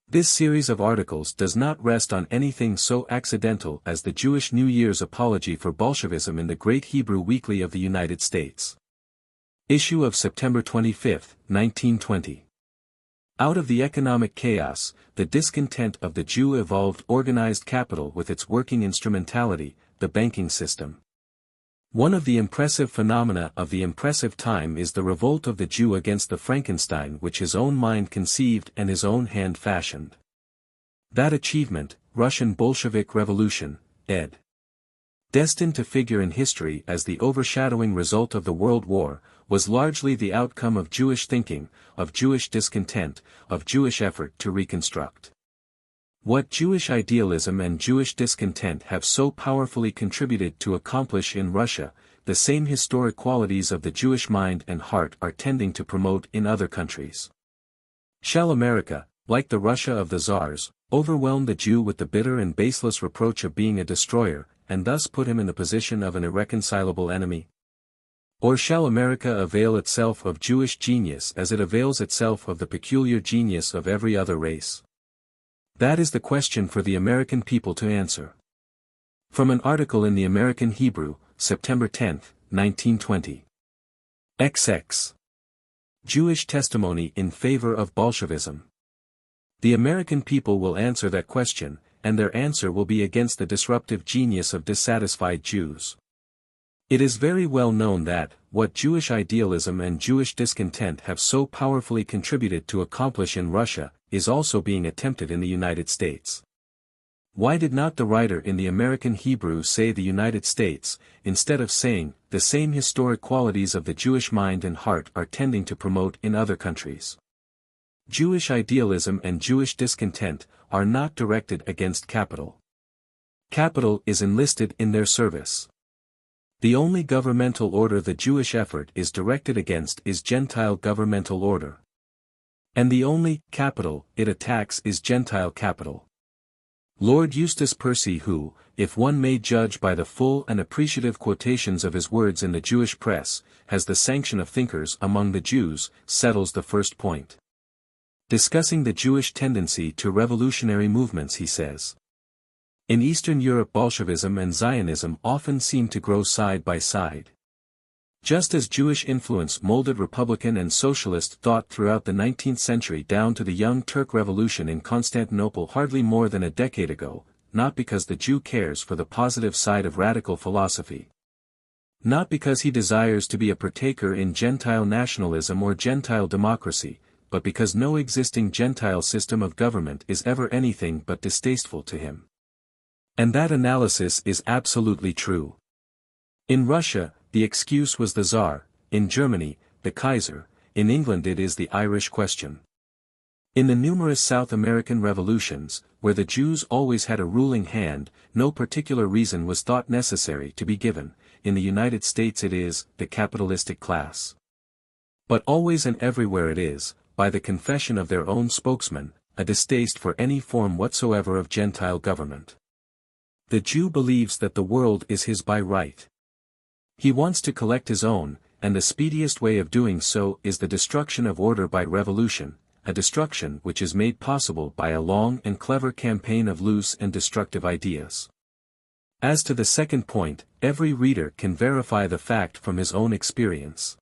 This series of articles does not rest on anything so accidental as the Jewish New Year's apology for Bolshevism in the Great Hebrew Weekly of the United States. Issue of September 25, 1920. Out of the economic chaos, the discontent of the Jew evolved organized capital with its working instrumentality, the banking system. One of the impressive phenomena of the impressive time is the revolt of the Jew against the Frankenstein which his own mind conceived and his own hand fashioned. That achievement, Russian Bolshevik Revolution, ed. Destined to figure in history as the overshadowing result of the World War, was largely the outcome of Jewish thinking, of Jewish discontent, of Jewish effort to reconstruct. What Jewish idealism and Jewish discontent have so powerfully contributed to accomplish in Russia, the same historic qualities of the Jewish mind and heart are tending to promote in other countries. Shall America, like the Russia of the Tsars, overwhelm the Jew with the bitter and baseless reproach of being a destroyer, and thus put him in the position of an irreconcilable enemy? Or shall America avail itself of Jewish genius as it avails itself of the peculiar genius of every other race? That is the question for the American people to answer. From an article in the American Hebrew, September 10, 1920. XX. Jewish testimony in favor of Bolshevism. The American people will answer that question, and their answer will be against the disruptive genius of dissatisfied Jews. It is very well known that, what Jewish idealism and Jewish discontent have so powerfully contributed to accomplish in Russia, is also being attempted in the United States. Why did not the writer in the American Hebrew say the United States, instead of saying, the same historic qualities of the Jewish mind and heart are tending to promote in other countries. Jewish idealism and Jewish discontent are not directed against capital. Capital is enlisted in their service. The only governmental order the Jewish effort is directed against is Gentile governmental order. And the only capital it attacks is Gentile capital. Lord Eustace Percy, who, if one may judge by the full and appreciative quotations of his words in the Jewish press, has the sanction of thinkers among the Jews, settles the first point. Discussing the Jewish tendency to revolutionary movements, he says, in Eastern Europe Bolshevism and Zionism often seem to grow side by side. Just as Jewish influence molded Republican and Socialist thought throughout the 19th century down to the Young Turk Revolution in Constantinople hardly more than a decade ago, not because the Jew cares for the positive side of radical philosophy. Not because he desires to be a partaker in Gentile nationalism or Gentile democracy, but because no existing Gentile system of government is ever anything but distasteful to him. And that analysis is absolutely true. In Russia, the excuse was the Tsar; in Germany, the Kaiser; in England it is the Irish question. In the numerous South American revolutions, where the Jews always had a ruling hand, no particular reason was thought necessary to be given. In the United States it is the capitalistic class. But always and everywhere it is, by the confession of their own spokesman, a distaste for any form whatsoever of Gentile government. The Jew believes that the world is his by right. He wants to collect his own, and the speediest way of doing so is the destruction of order by revolution, a destruction which is made possible by a long and clever campaign of loose and destructive ideas. As to the second point, every reader can verify the fact from his own experience.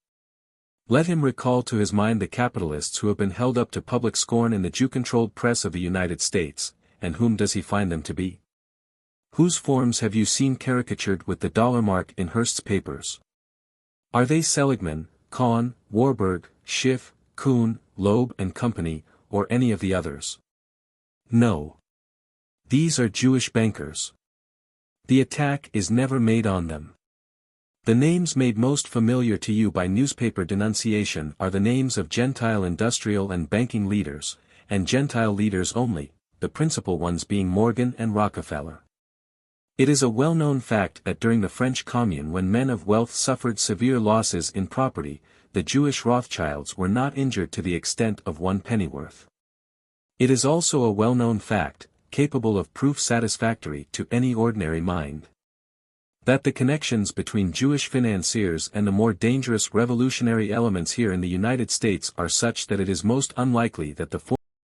Let him recall to his mind the capitalists who have been held up to public scorn in the Jew-controlled press of the United States, and whom does he find them to be? Whose forms have you seen caricatured with the dollar mark in Hearst's papers? Are they Seligman, Kahn, Warburg, Schiff, Kuhn, Loeb and Company, or any of the others? No. These are Jewish bankers. The attack is never made on them. The names made most familiar to you by newspaper denunciation are the names of Gentile industrial and banking leaders, and Gentile leaders only, the principal ones being Morgan and Rockefeller. It is a well-known fact that during the French Commune, when men of wealth suffered severe losses in property, the Jewish Rothschilds were not injured to the extent of one pennyworth. It is also a well-known fact, capable of proof satisfactory to any ordinary mind, that the connections between Jewish financiers and the more dangerous revolutionary elements here in the United States are such that it is most unlikely that the